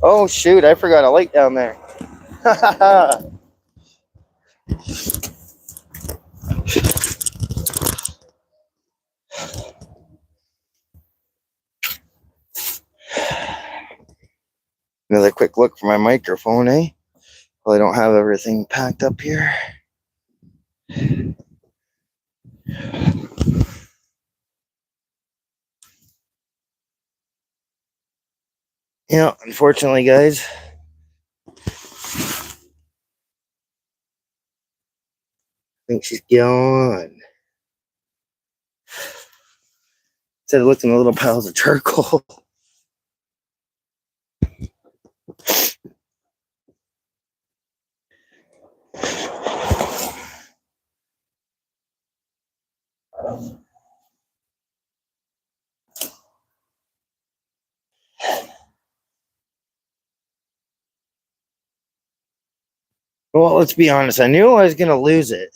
Oh, shoot. I forgot a light down there. Another quick look for my microphone, eh? Well, I don't have everything packed up here. Yeah, unfortunately, guys. I think she's gone. Instead of looking at little piles of charcoal. Well, let's be honest. I knew I was going to lose it. It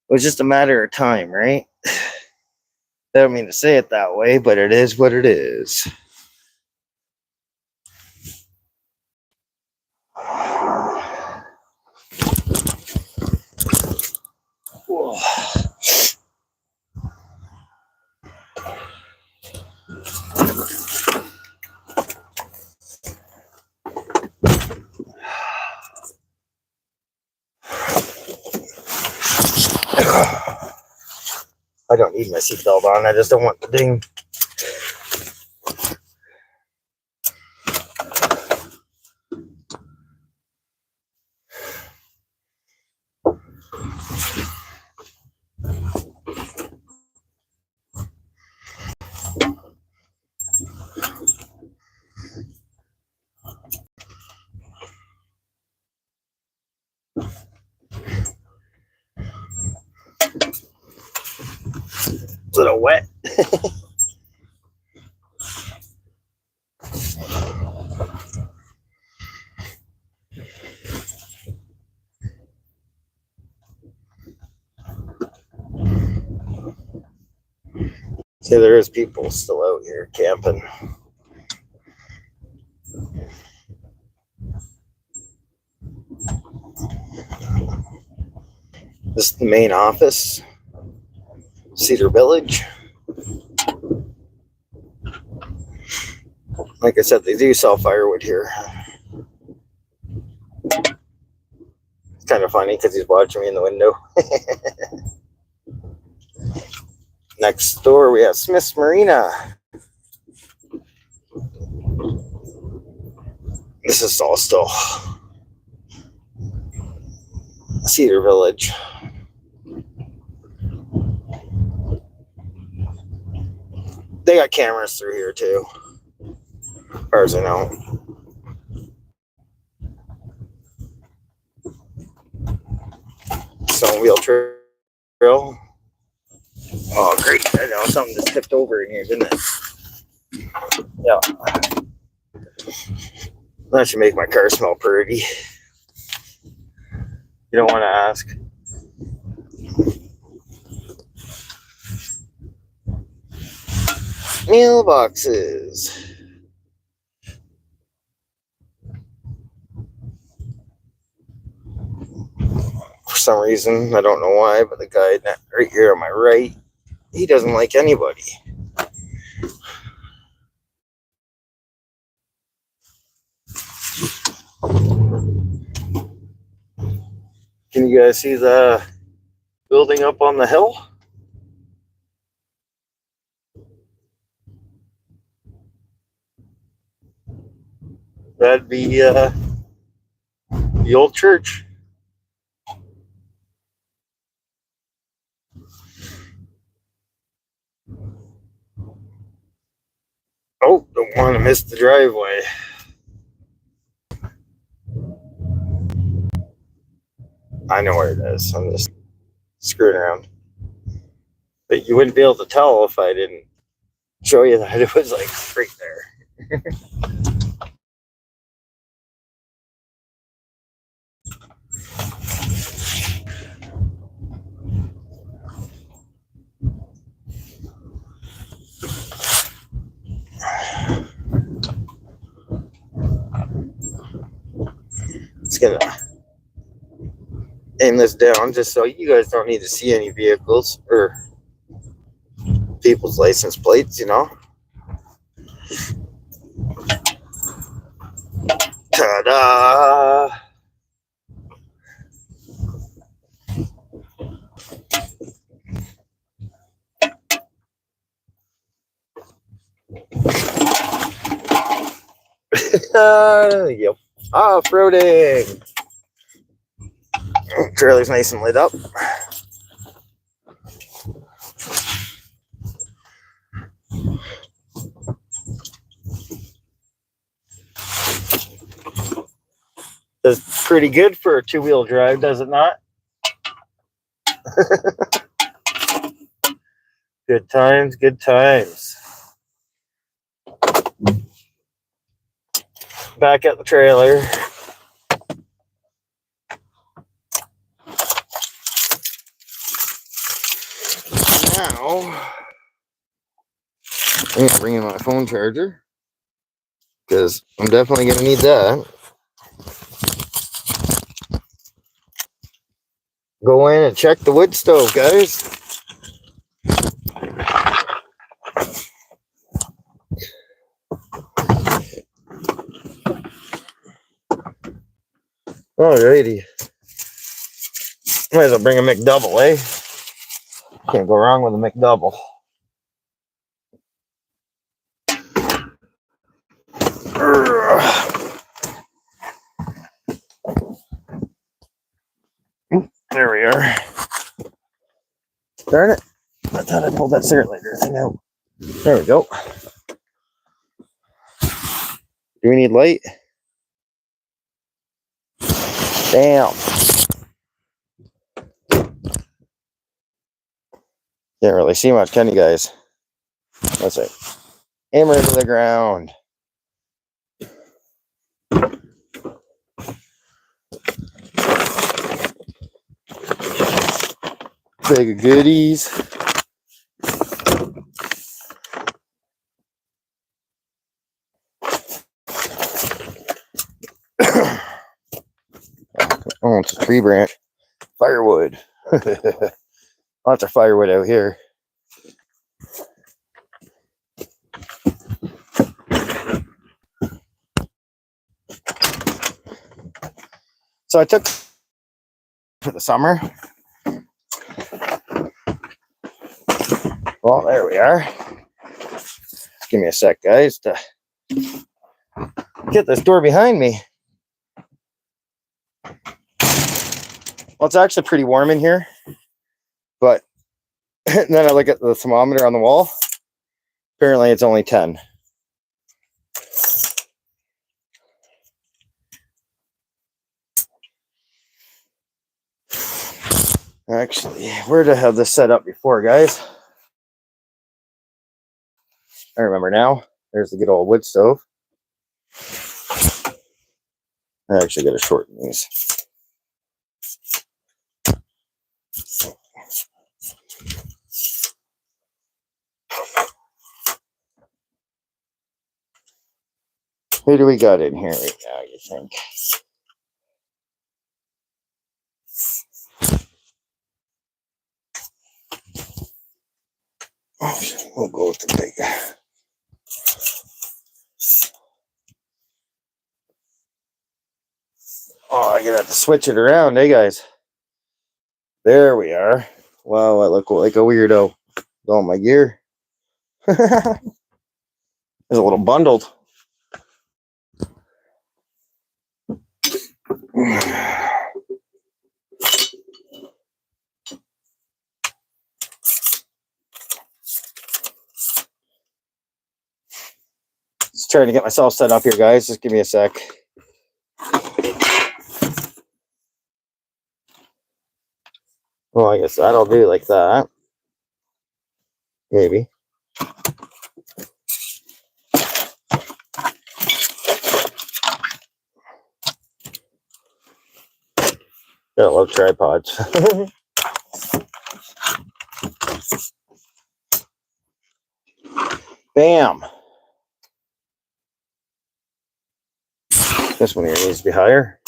was just a matter of time, right? I don't mean to say it that way, but it is what it is. Whoa. I don't need my seatbelt on. I just don't want the ding. A little wet. See, there is people still out here camping. This is the main office, Cedar Village. Like I said, they do sell firewood here. It's kind of funny because he's watching me in the window. Next door, we have Smith's Marina. This is all still Cedar Village. They got cameras through here too. far as I know. Some wheel trail. Oh, great. I know something just tipped over in here, didn't it? Yeah. That should make my car smell pretty. You don't want to ask. Mailboxes. For some reason, I don't know why, but the guy right here on my right, he doesn't like anybody. Can you guys see the building up on the hill? That'd be the old church. Oh, don't want to miss the driveway. I know where it is. I'm just screwing around. But you wouldn't be able to tell if I didn't show you that it was like right there. It's gonna aim this down just so you guys don't need to see any vehicles or people's license plates, you know. Ta-da! Yep. Off-roading. Trailer's nice and lit up. That's pretty good for a two-wheel drive, does it not? Good times, good times. Back at the trailer. Now, I'm going to bring in my phone charger because I'm definitely going to need that. Go in and check the wood stove, guys. Alrighty. Might as well bring a McDouble, eh? Can't go wrong with a McDouble. There we are. Darn it. I thought I pulled that cigarette lighter thing out. There we go. Do we need light? Damn. Can't really see much, can you guys? That's it. Hammer to the ground. Bag of goodies. Oh, it's a tree branch. Firewood. Lots of firewood out here. So I took for the summer. Well, there we are. Give me a sec, guys, to get this door behind me. Well, it's actually pretty warm in here, but then I look at the thermometer on the wall. Apparently, it's only 10. Actually, where did I have this set up before, guys? I remember now. There's the good old wood stove. I actually got to shorten these. Who do we got in here right now, you think? We'll go with the big. Oh, I gotta have to switch it around, hey guys. There we are. Wow, I look like a weirdo. Oh, my gear. It's a little bundled. Just trying to get myself set up here, guys. Just give me a sec. Well, I guess that'll do like that. Maybe. I love tripods. Bam. This one here needs to be higher.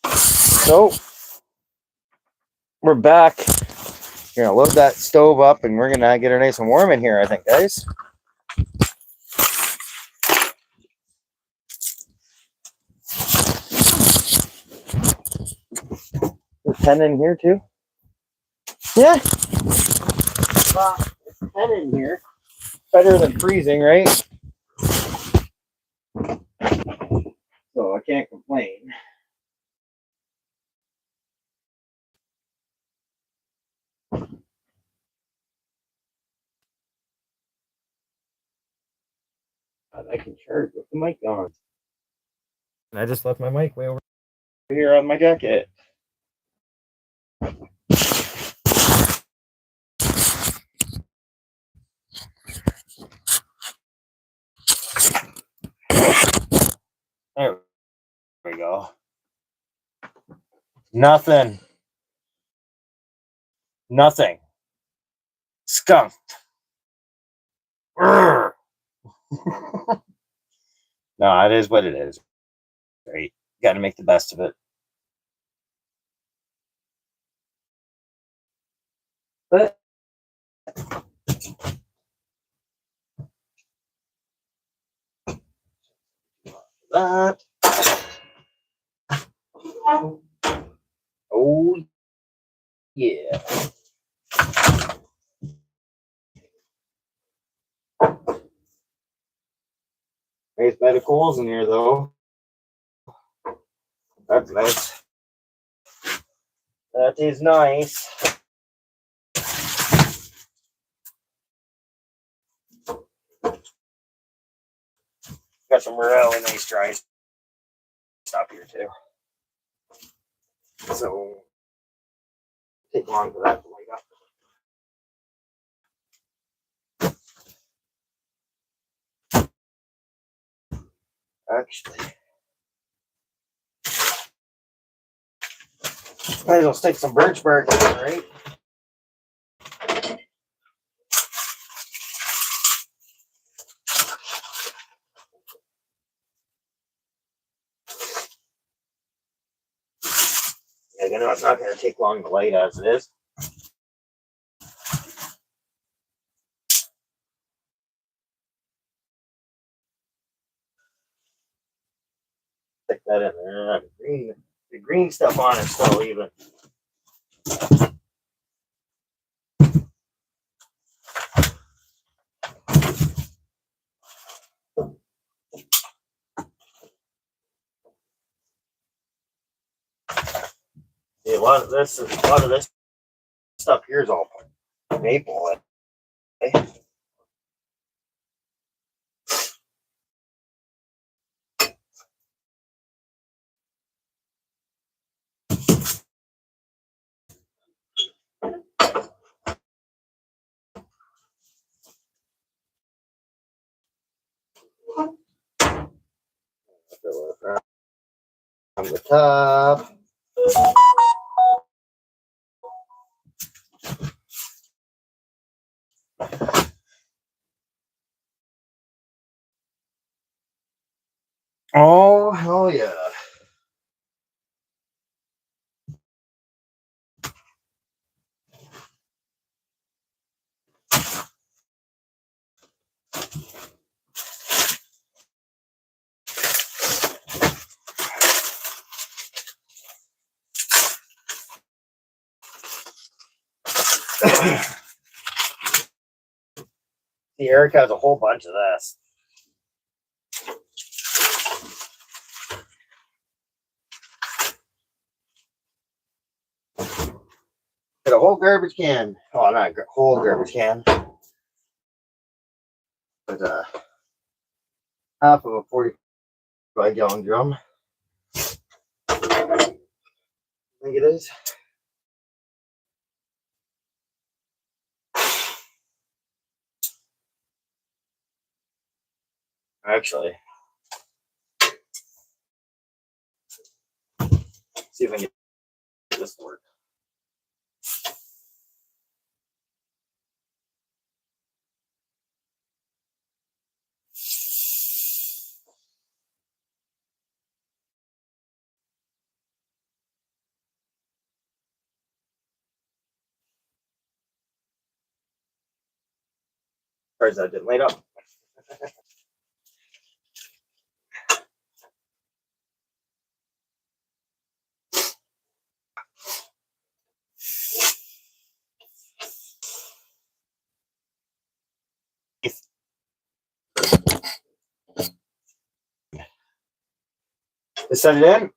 So, we're back. We're gonna load that stove up and we're gonna get her nice and warm in here, I think, guys. There's 10 in here too. Yeah. It's 10 in here. Better than freezing, right? So I can't complain. I can charge with the mic on. And I just left my mic way over here on my jacket. There we go. Nothing. Skunked. No, it is what it is. Right. Got to make the best of it. But that. Oh, yeah. Nice bed of coals in here, though. That's nice. That is nice. Got some really nice dry stuff here, too. So, take long for that to light up. Actually, might as well stick some birch bark in there, right? Yeah, you know, it's not going to take long to light as it is. Stick that in there. The green stuff on it still even. Yeah, a lot of this stuff here is all maple. Eh? fill it from the top. Oh, hell yeah. See, Eric has a whole bunch of this. Got a whole garbage can. Oh, not a whole garbage can. But half of a 45-gallon drum. I think it is. Actually, see if I can get this to work. Or is that didn't light up? Let's set it in.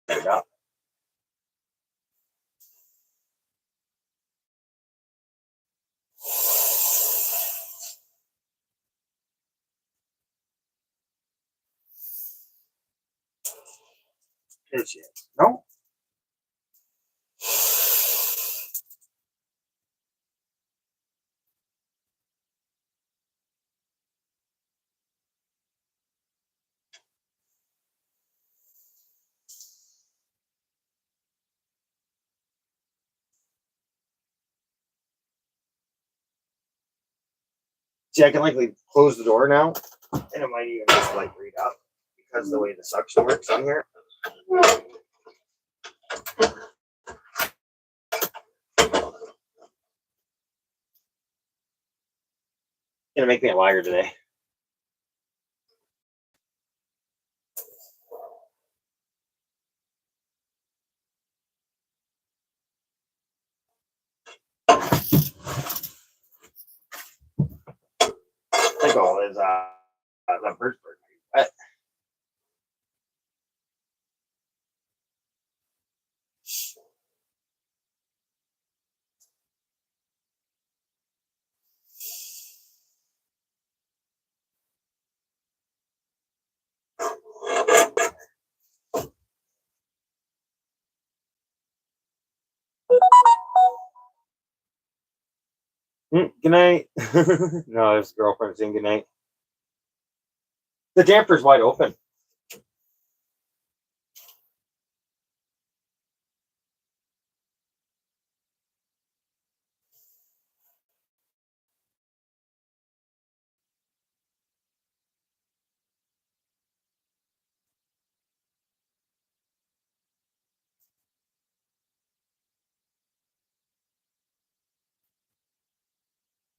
There we go. Here she is. No. See, I can likely close the door now, and it might even just like read up because of the way the suction works on here. Gonna make me a liar today. I think all is the first part wet. Good night. No, his girlfriend's saying good night. The damper's wide open.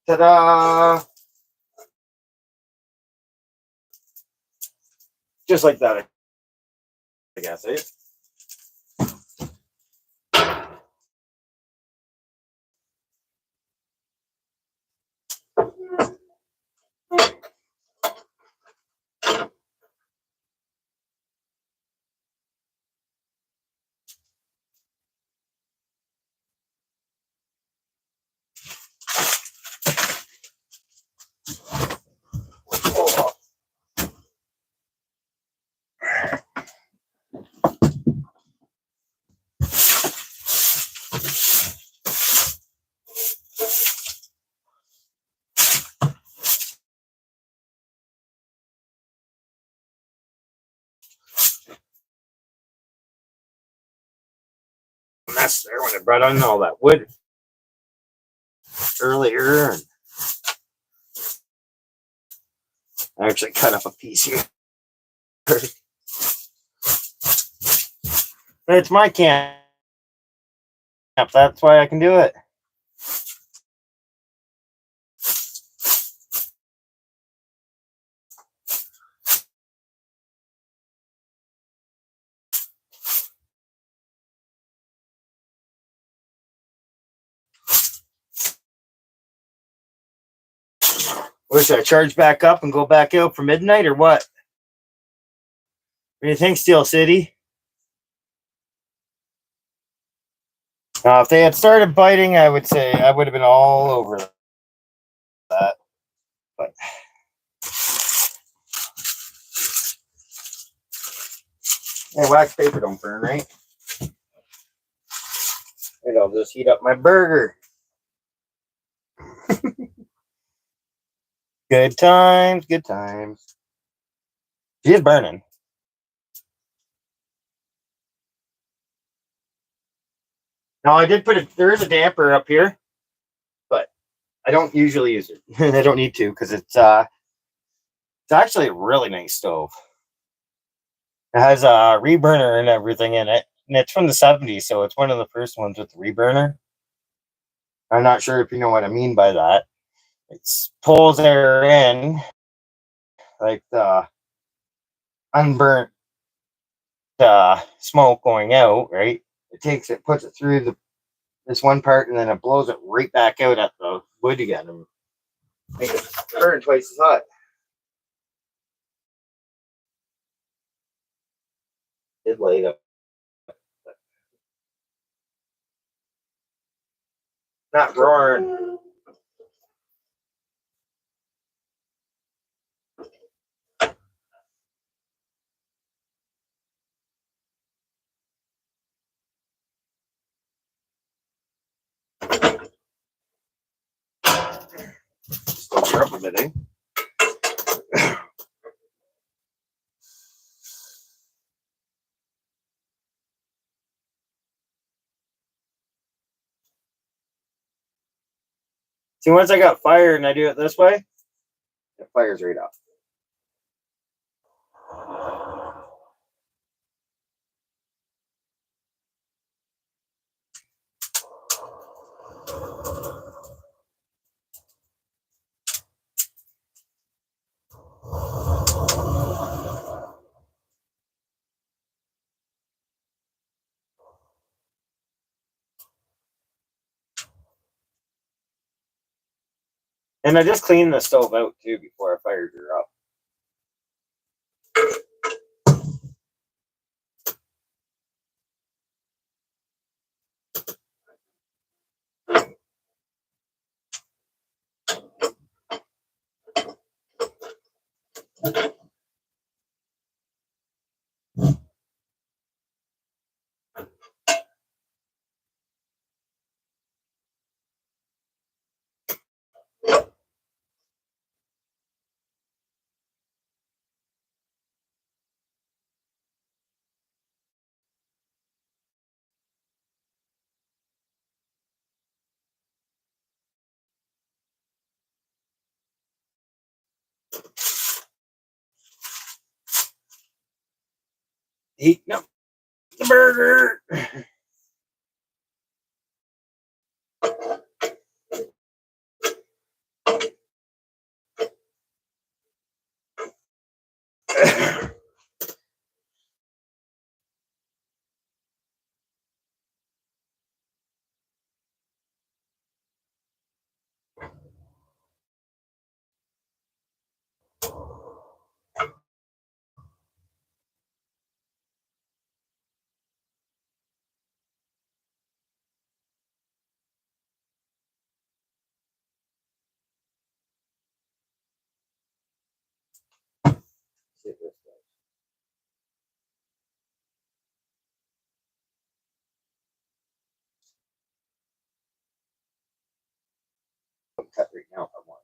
Ta-da! Just like that, I guess, eh? mess there when I brought on all that wood earlier. And I actually cut up a piece here. But it's my camp. That's why I can do it. What should I charge back up and go back out for midnight or what? What do you think, Steel City? If they had started biting, I would say I would have been all over that. But hey, wax paper don't burn, right? Maybe I'll just heat up my burger. Good times, good times. She is burning. Now I did there is a damper up here, but I don't usually use it. I don't need to because it's actually a really nice stove. It has a reburner and everything in it, and it's from the 70s, so it's one of the first ones with the reburner. I'm not sure if you know what I mean by that. It's pulls air in, like the unburnt smoke going out, right? It puts it through this one part, and then it blows it right back out at the wood again and makes it burn twice as hot. It laid up. Not roaring. Still sharp a bit, eh? See, once I got fire and I do it this way, it fires right up. And I just cleaned the stove out too before I fired her up. Heating up the burger. See if this goes. I'll cut right now if I want.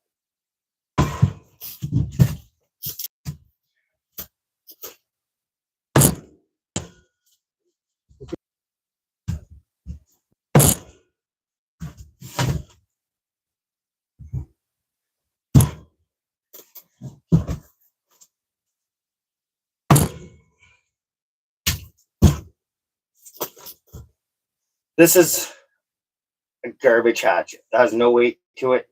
This is a garbage hatchet. That has no weight to it.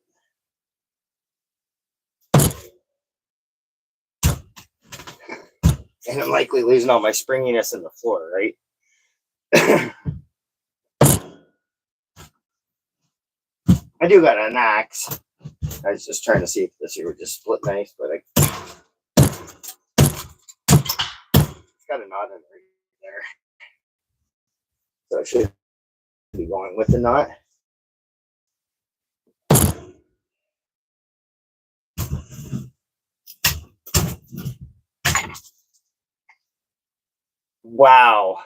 And I'm likely losing all my springiness in the floor, right? I do got an axe. I was just trying to see if this here would just split nice, but it's got a knot in it right there. So I should be going with the knot. Wow.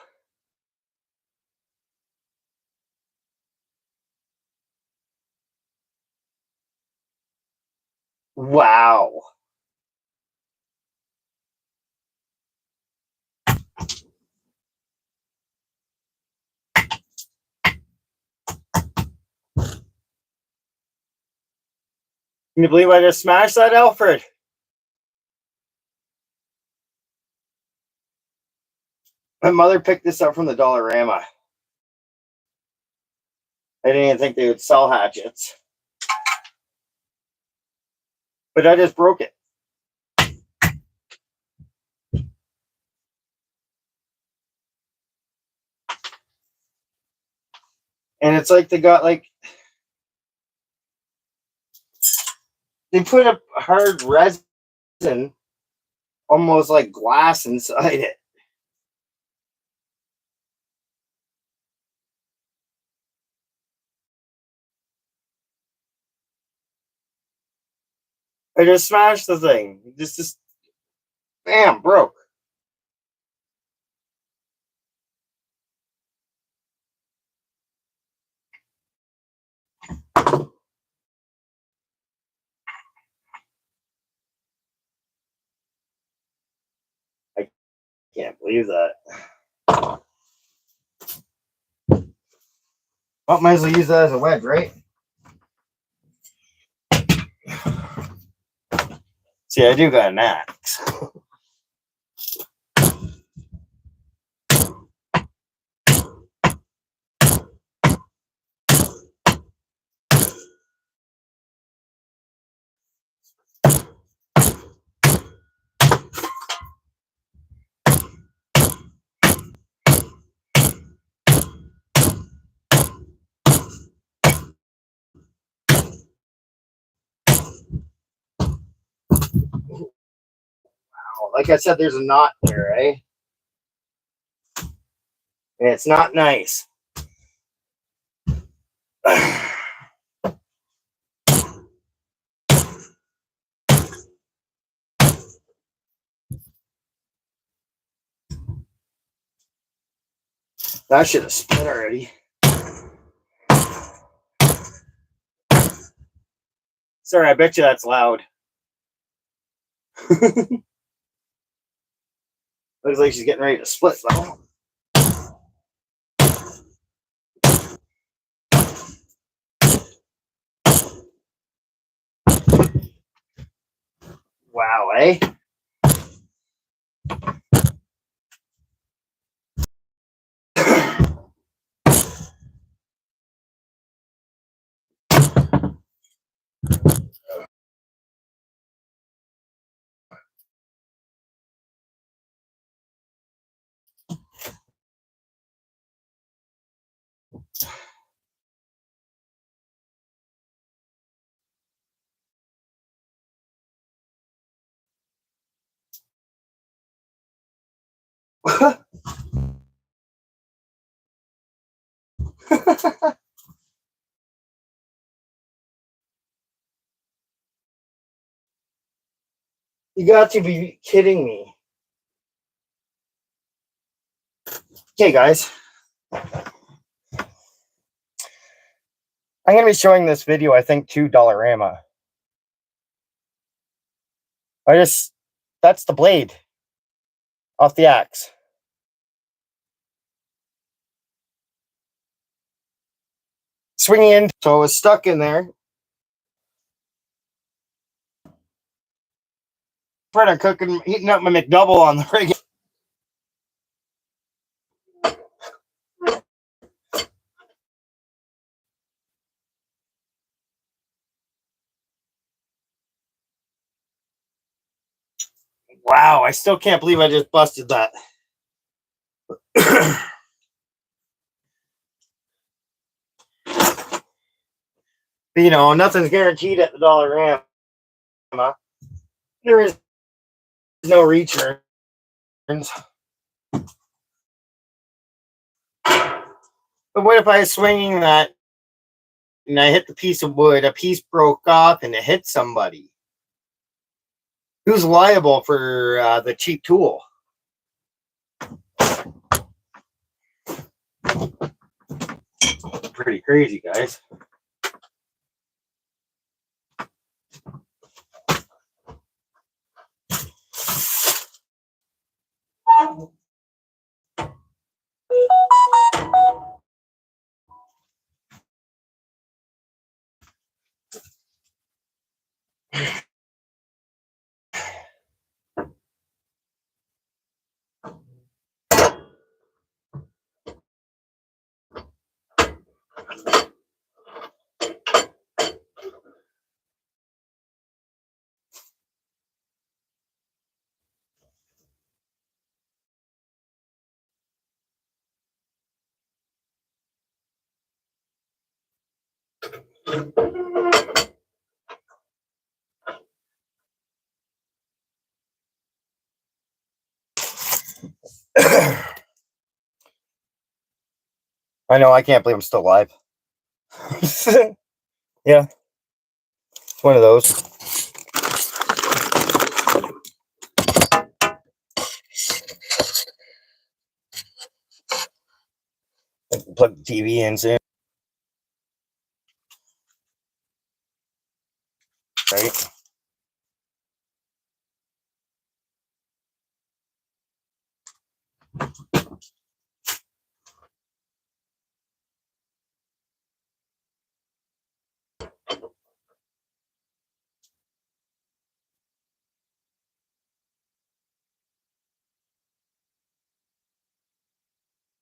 Wow. Can you believe I just smashed that, Alfred? My mother picked this up from the Dollarama. I didn't even think they would sell hatchets. But I just broke it. And it's like they got like, they put a hard resin, almost like glass inside it. I just smashed the thing. Just bam, broke. I can't believe that. Well, might as well use that as a wedge, right? See, I do got an axe. Like I said, there's a knot there, eh? And it's not nice. That should have split already. Sorry, I bet you that's loud. Looks like she's getting ready to split though. Wow, eh? You got to be kidding me. Okay, guys. I'm going to be showing this video, I think, to Dollarama. That's the blade off the axe. Swinging in, so it was stuck in there. I'm cooking, heating up my McDouble on the rig. Wow, I still can't believe I just busted that. You know, nothing's guaranteed at the Dollarama. There is no returns. But what if I was swinging that and I hit the piece of wood, a piece broke off and it hit somebody? Who's liable for the cheap tool? Pretty crazy, guys. I know, I can't believe I'm still alive. Yeah, it's one of those. Plug the TV in soon. Right?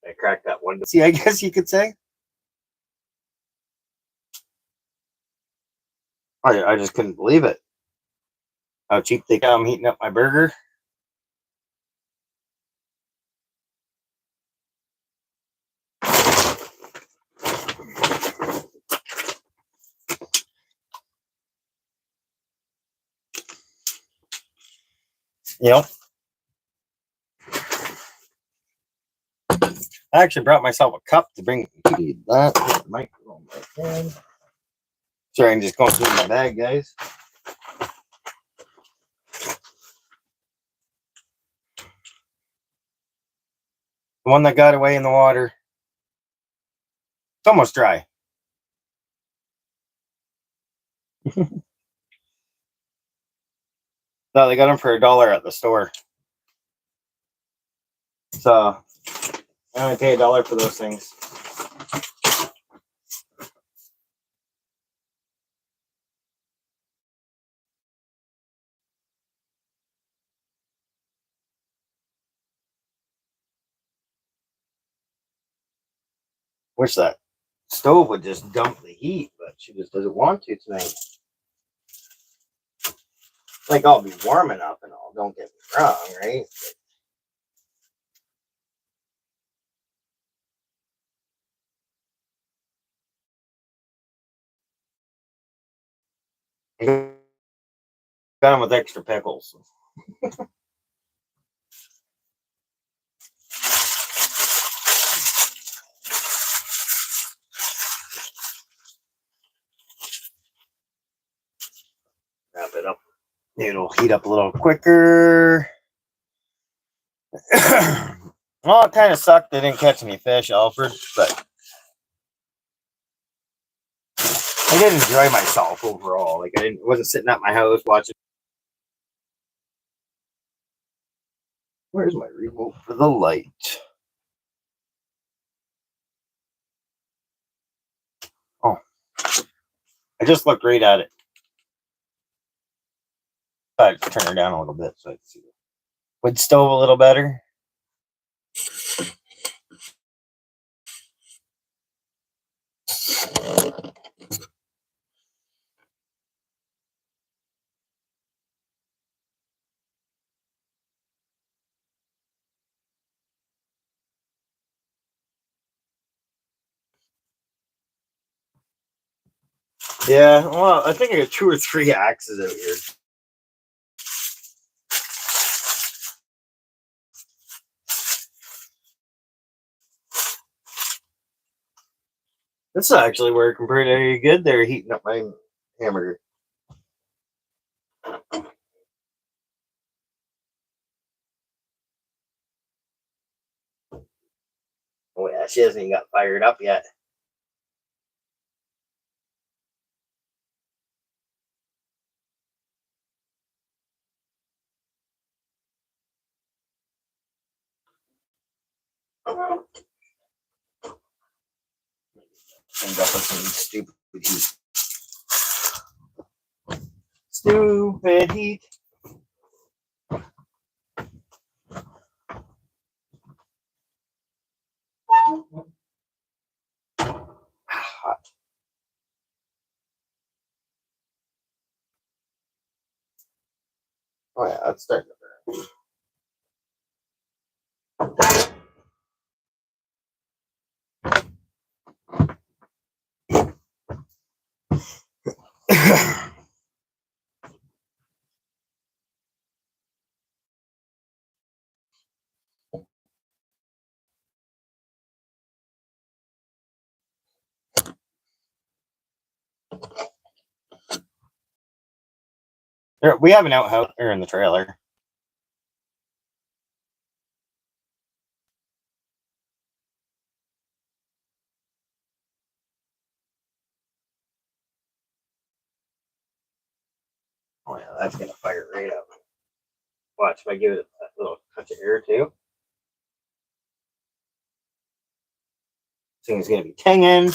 I cracked that window. See, I guess you could say. I just couldn't believe it. How cheap they come heating up my burger. You know, I actually brought myself a cup to bring that. Microphone back in. Sorry, I'm just going through my bag, guys. The one that got away in the water. It's almost dry. No, they got them for $1 at the store. So I only pay $1 for those things. Wish that stove would just dump the heat, but she just doesn't want to tonight. Like, I'll be warm enough and all, don't get me wrong, right? But got them with extra pickles. Wrap it up. It'll heat up a little quicker. Well, it kind of sucked. They didn't catch any fish, Alfred, but I did enjoy myself overall. Like, wasn't sitting at my house watching. Where's my remote for the light? Oh, I just looked right at it. I turn her down a little bit so I can see the wood stove a little better. Yeah, well, I think I got 2 or 3 axes out here. This is actually working pretty good there, heating up my hamburger. Oh yeah, she hasn't even got fired up yet. End up with some stupid heat. Stupid heat. Hot. Oh yeah, that's starting to burn. We have an outhouse here in the trailer. Oh yeah, that's gonna fire right up. Watch if I give it a little touch of air too. This thing's gonna be tinging.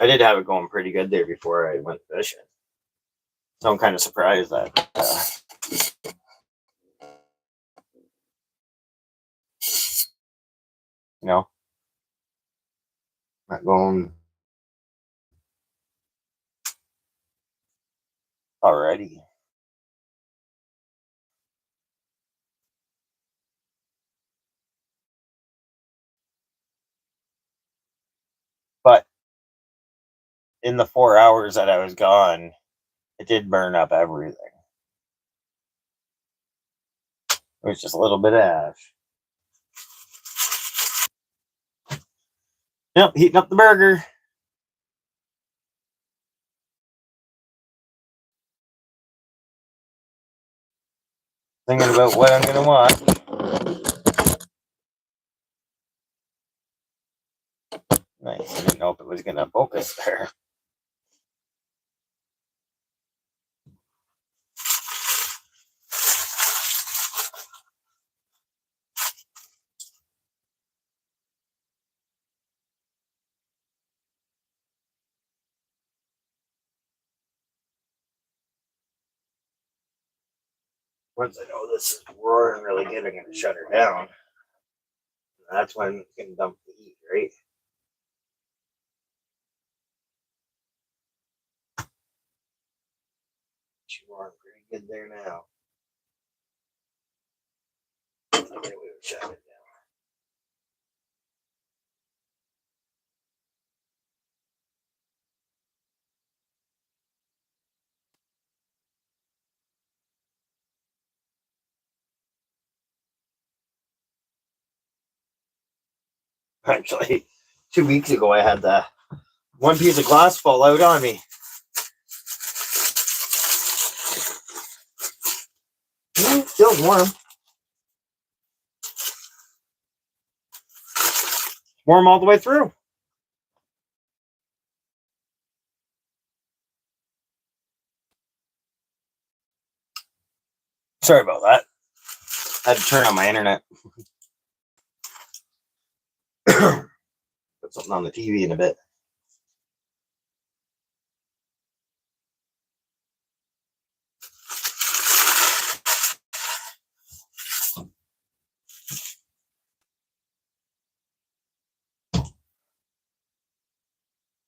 I did have it going pretty good there before I went fishing. So I'm kind of surprised that not going already. But in the 4 hours that I was gone, it did burn up everything. It was just a little bit of ash. Yep, heating up the burger. Thinking about what I'm gonna watch. Nice. I didn't know if it was gonna focus there. Once I know this is roaring really good, I'm gonna shut her down. That's when it's gonna dump the heat, right? She's roaring pretty good there now. Okay, we would shut it down. Actually, 2 weeks ago, I had the one piece of glass fall out on me. Still warm. Warm all the way through. Sorry about that. I had to turn on my internet. Put something on the TV in a bit.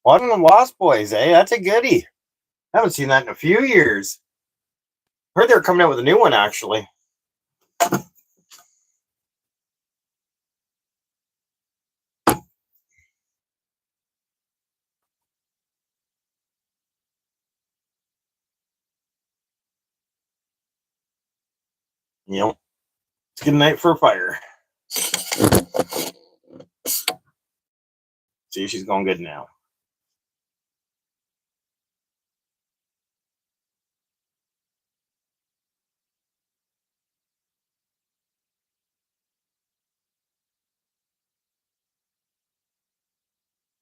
Watching the Lost Boys, eh? That's a goodie. I haven't seen that in a few years. Heard they're coming out with a new one, actually. Yep. It's a good night for a fire. See, she's going good now.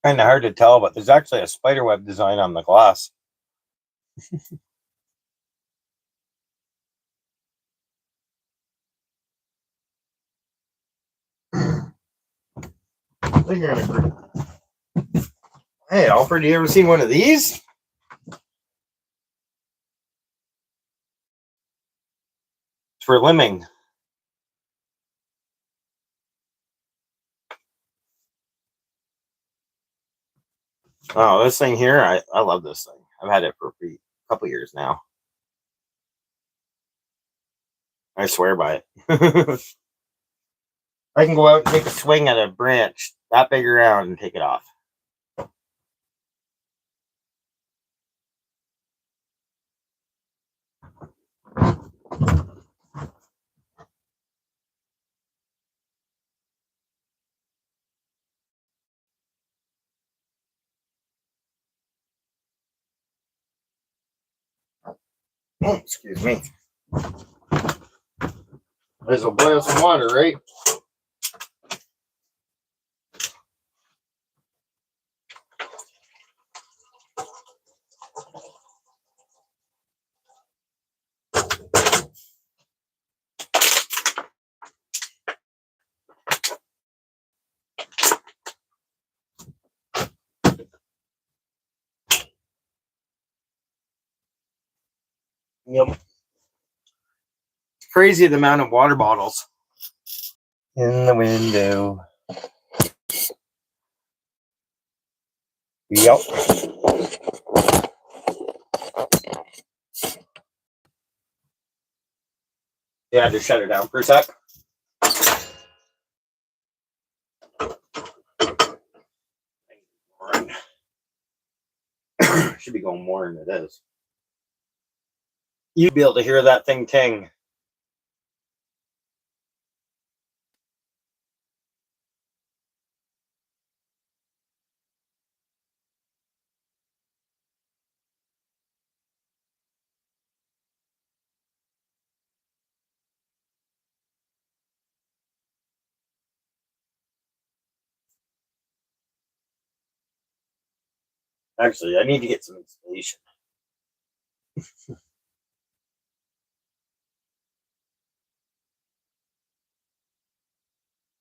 Kind of hard to tell, but there's actually a spiderweb design on the glass. Hey, Alfred, you ever seen one of these? It's for limbing. Oh, this thing here, I love this thing. I've had it for a couple years now. I swear by it. I can go out and take a swing at a branch that big around and take it off. Oh, excuse me. Might as well boil some water, right? Yep. It's crazy the amount of water bottles in the window. Yep. Yeah, just shut it down for a sec. Should be going more than it is. You'd be able to hear that thing ting. Actually, I need to get some insulation.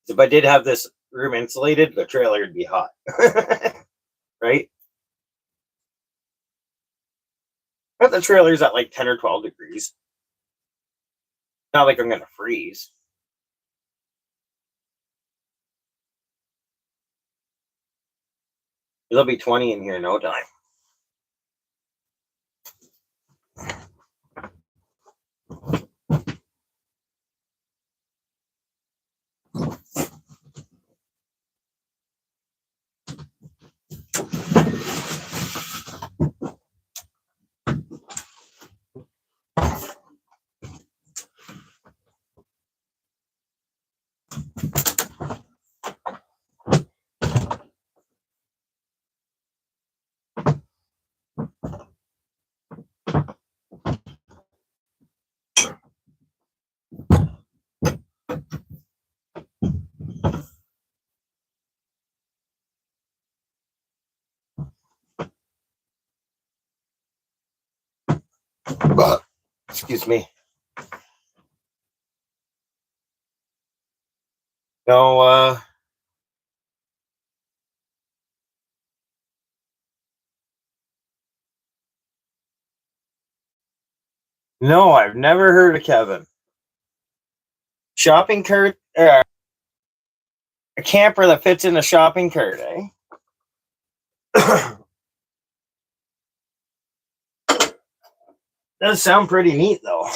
If I did have this room insulated, the trailer would be hot. Right? But the trailer's at like 10 or 12 degrees. Not like I'm going to freeze. It'll be 20 in here in no time. Excuse me. No, no, I've never heard of Kevin. Shopping cart? A camper that fits in a shopping cart, eh? Does sound pretty neat though.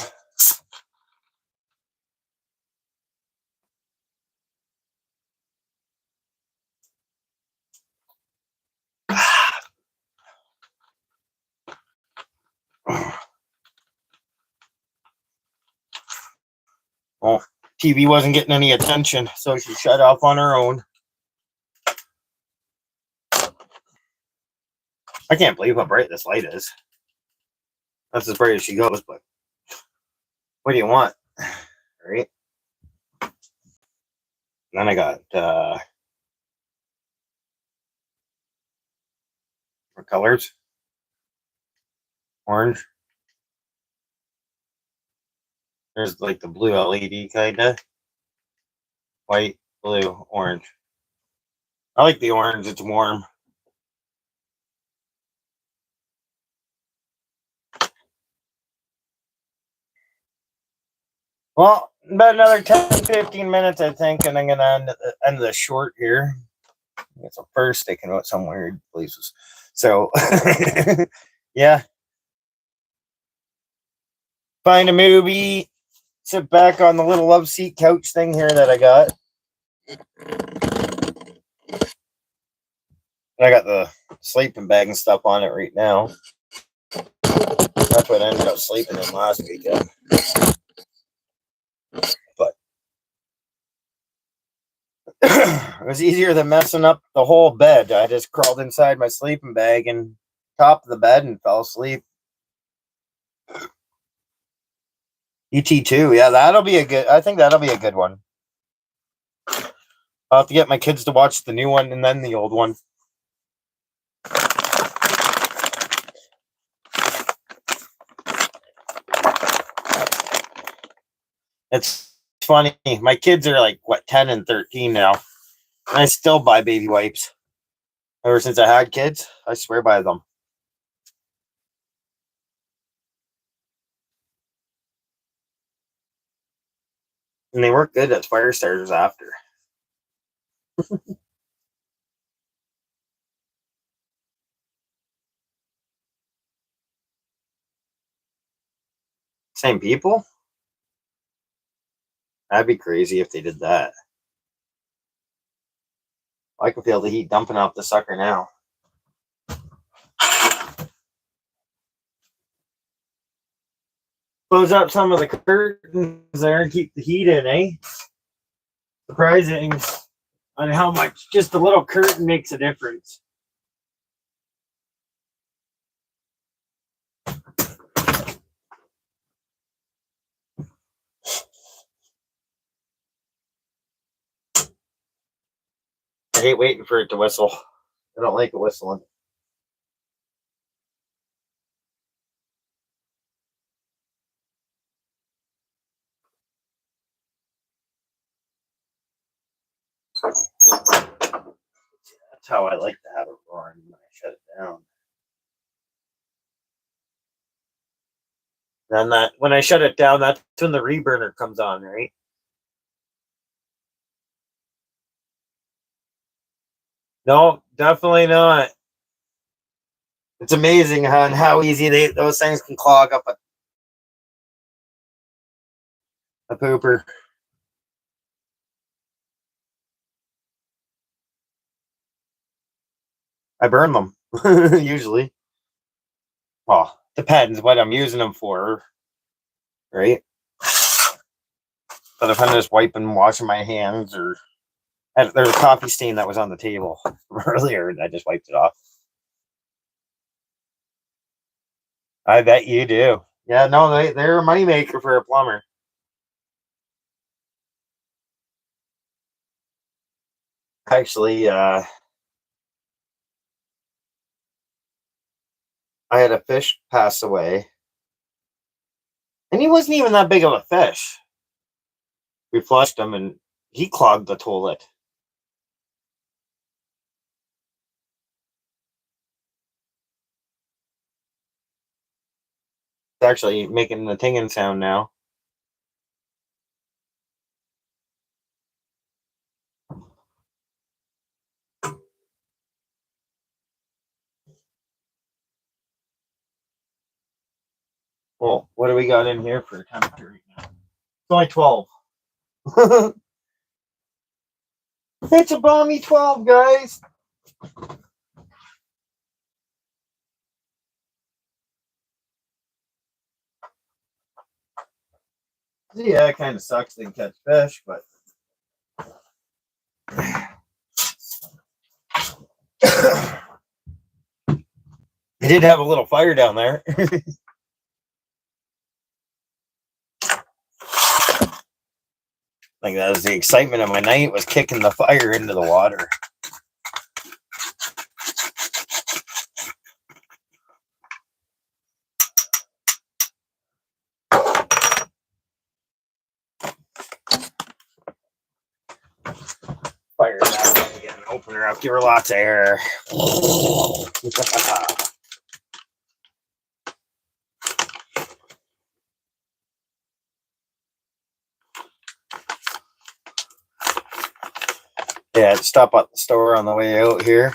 Well, TV wasn't getting any attention, so she shut off on her own. I can't believe how bright this light is. That's as bright as she goes, but what do you want? Right? Then I got what colors? Orange. There's like the blue LED kinda. White, blue, orange. I like the orange, it's warm. Well, about another 10-15 minutes, I think, and I'm gonna end the short here. It's a first sticking out some weird places. So yeah. Find a movie, sit back on the little love seat couch thing here that I got. I got the sleeping bag and stuff on it right now. That's what I ended up sleeping in last weekend. But it was easier than messing up the whole bed. I just crawled inside my sleeping bag and top of the bed and fell asleep. ET2, yeah, that'll be a good. I think that'll be a good one. I'll have to get my kids to watch the new one and then the old one. It's funny. My kids are like, what, 10 and 13 now. And I still buy baby wipes. Ever since I had kids, I swear by them. And they work good as fire starters after. Same people? That'd be crazy if they did that. I can feel the heat dumping off the sucker now. Close up some of the curtains there and keep the heat in, eh? Surprising on how much just a little curtain makes a difference. I hate waiting for it to whistle. I don't like it whistling. That's how I like to have it roaring when I shut it down. Then that when I shut it down, that's when the reburner comes on, right? No, definitely not. It's amazing how easy those things can clog up a pooper. I burn them usually. Well, depends what I'm using them for, right? But if I'm just wiping, washing my hands, or there's a coffee stain that was on the table earlier, and I just wiped it off. I bet you do. Yeah, no, they're a moneymaker for a plumber. Actually, I had a fish pass away, and he wasn't even that big of a fish. We flushed him, and he clogged the toilet. It's actually making the tinging sound now. Well, what do we got in here for a temperature right now? It's only 12. It's a balmy 12, guys. Yeah, it kind of sucks to catch fish, but I did have a little fire down there. Like that was the excitement of my night, was kicking the fire into the water. Fire that up again. Open her up. Give her lots of air. Yeah, stop at the store on the way out here.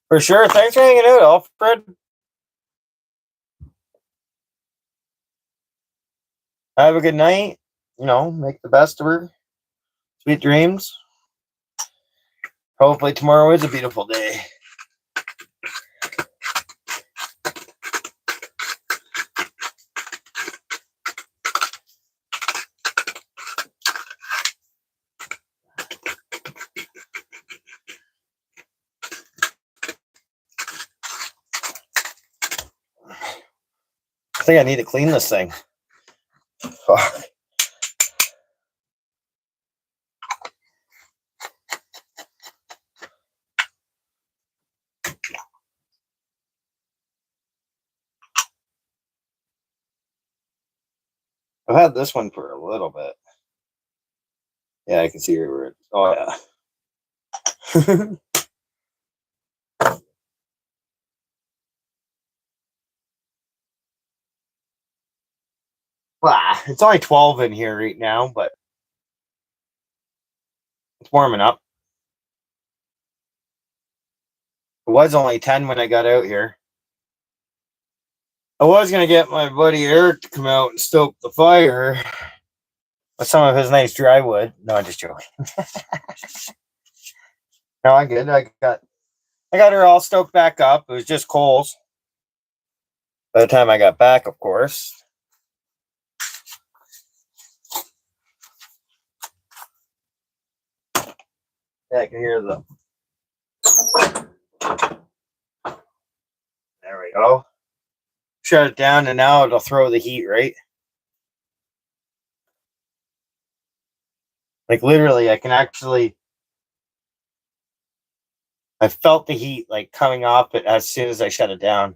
For sure. Thanks for hanging out, Alfred. Have a good night. You know, make the best of her. Sweet dreams. Hopefully tomorrow is a beautiful day. I think I need to clean this thing. Fuck. I've had this one for a little bit. Yeah, I can see where it. Oh yeah. It's only 12 in here right now, but it's warming up. It was only 10 when I got out here. I was going to get my buddy Eric to come out and stoke the fire with some of his nice dry wood. No, I'm just joking. No, I'm good. I got her all stoked back up. It was just coals. By the time I got back, of course. Yeah, I can hear the. There we go. Shut it down, and now it'll throw the heat, right? Like literally, I can actually. I felt the heat like coming off it as soon as I shut it down.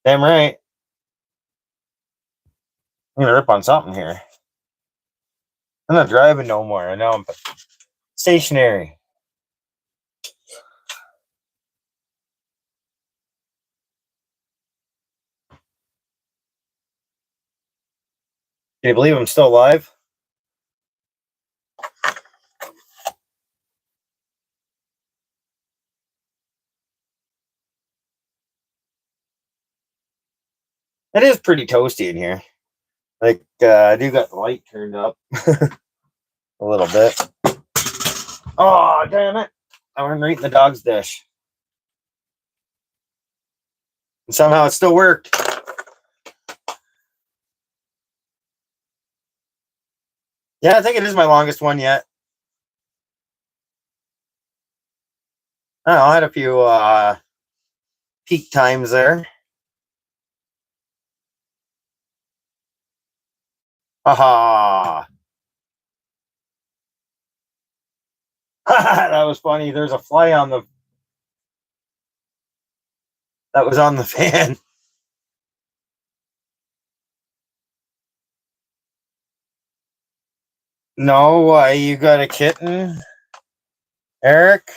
Damn right. I'm gonna rip on something here. I'm not driving no more. I know I'm stationary. Can you believe I'm still alive? It is pretty toasty in here. Like, I do got the light turned up a little bit. Oh, damn it. I went right in the dog's dish. And somehow it still worked. Yeah, I think it is my longest one yet. I don't know, I had a few peak times there. Aha. That was funny. There's a fly on the that was on the fan. No, why you got a kitten, Eric?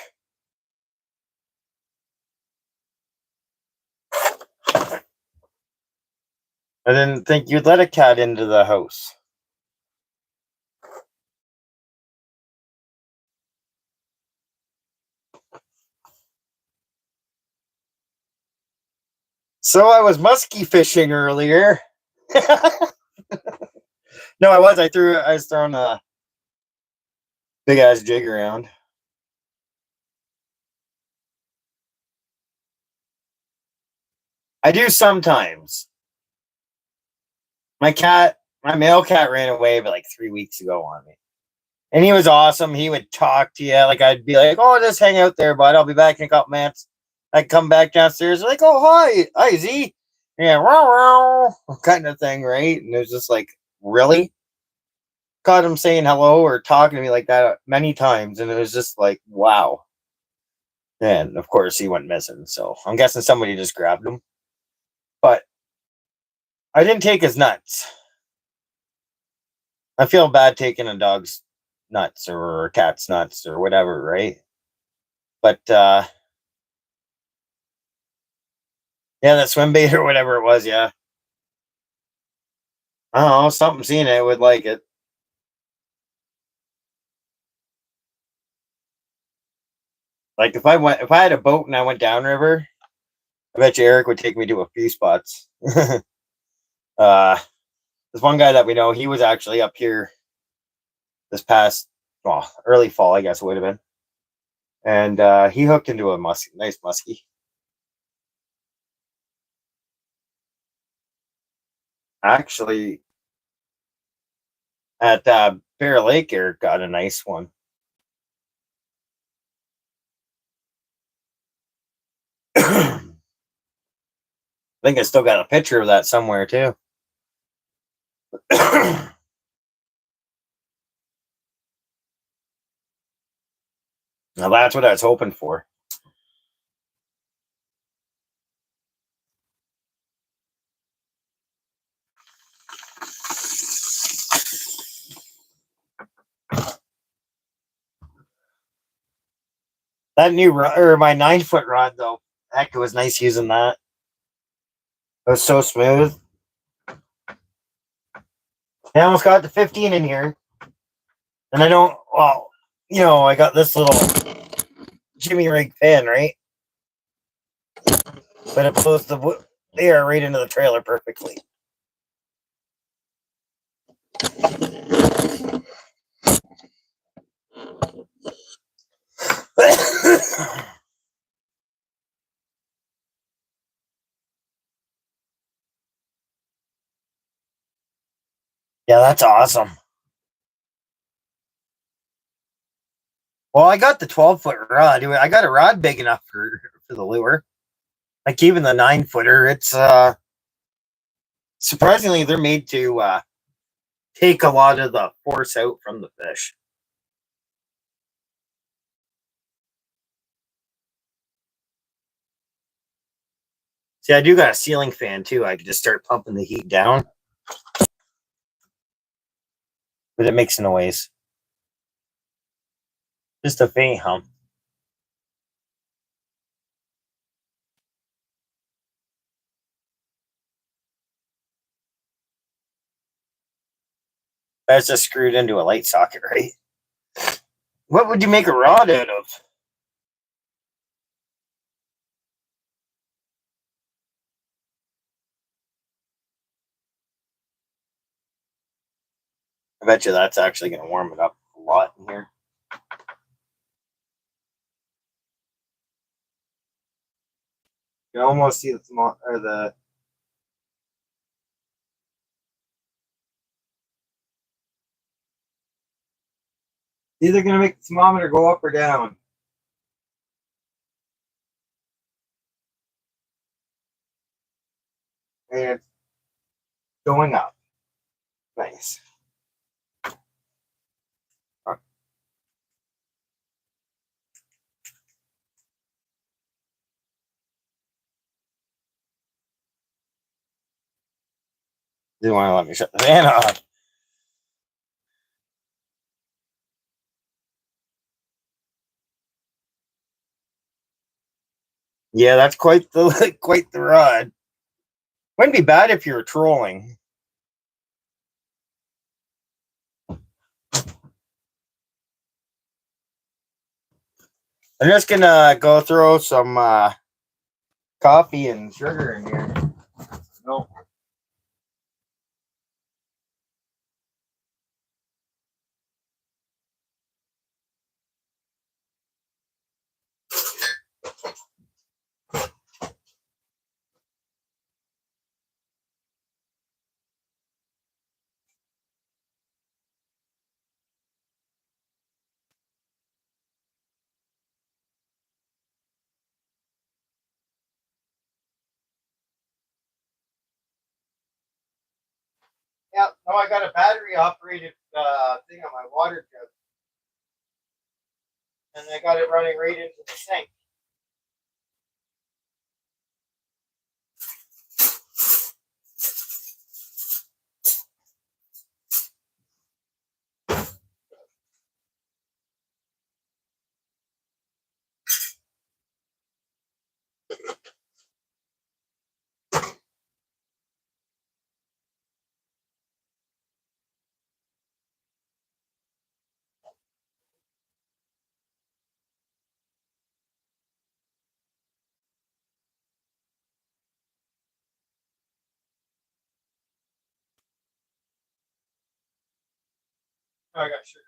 I didn't think you'd let a cat into the house. So I was musky fishing earlier. No, I was. I was throwing a big ass jig around. I do sometimes. My male cat ran away but like 3 weeks ago on me. And he was awesome. He would talk to you. Like I'd be like, oh, just hang out there, bud. I'll be back in a couple minutes. I'd come back downstairs, like, oh hi Z. Yeah, wow, kind of thing, right? And it was just like, really? Caught him saying hello or talking to me like that many times, and it was just like, wow. And of course he went missing. So I'm guessing somebody just grabbed him. But I didn't take his nuts. I feel bad taking a dog's nuts or a cat's nuts or whatever, right? But yeah, that swim bait or whatever it was, yeah. I don't know, something seen it would like it. Like if I had a boat and I went downriver, I bet you Eric would take me to a few spots. There's one guy that we know, he was actually up here this past, well, early fall, I guess it would have been. And he hooked into a nice muskie. Actually, at Bear Lake, Eric got a nice one. I think I still got a picture of that somewhere too. Now that's what I was hoping for. That new rod, or my 9-foot rod, though, heck, it was nice using that. It was so smooth. I almost got the 15 in here, and I don't. Well, I got this little Jimmy rig pin, right? But it blows the air right into the trailer perfectly. Yeah, that's awesome. Well, I got the 12-foot rod. I got a rod big enough for the lure. Like even the 9-footer, it's surprisingly they're made to take a lot of the force out from the fish. See, I do got a ceiling fan too. I could just start pumping the heat down, but it makes noise. Just a faint hum. That's just screwed into a light socket, right? What would you make a rod out of? I bet you that's actually going to warm it up a lot in here. You can almost see the either going to make the thermometer go up or down. And it's going up. Nice. Didn't want to let me shut the fan off. Yeah, that's quite the rod. Wouldn't be bad if you were trolling. I'm just gonna go throw some coffee and sugar in here. No. Yeah, no, I got a battery operated thing on my water jug. And I got it running right into the sink. Oh, I got sugar.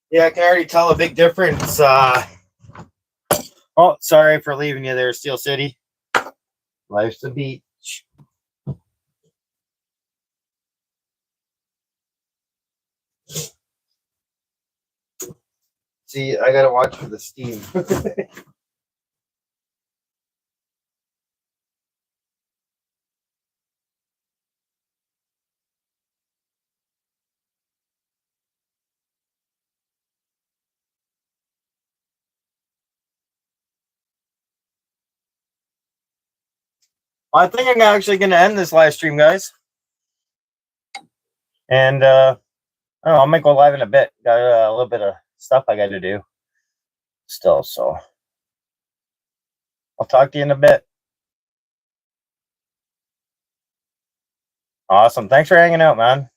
Yeah, I can already tell a big difference. Oh, sorry for leaving you there, Steel City. Life's the beach. See, I gotta watch for the steam. I think I'm actually gonna end this live stream, guys. And I don't know, I might go live in a bit. Got a little bit of stuff I got to do still, so I'll talk to you in a bit. Awesome. Thanks for hanging out, man.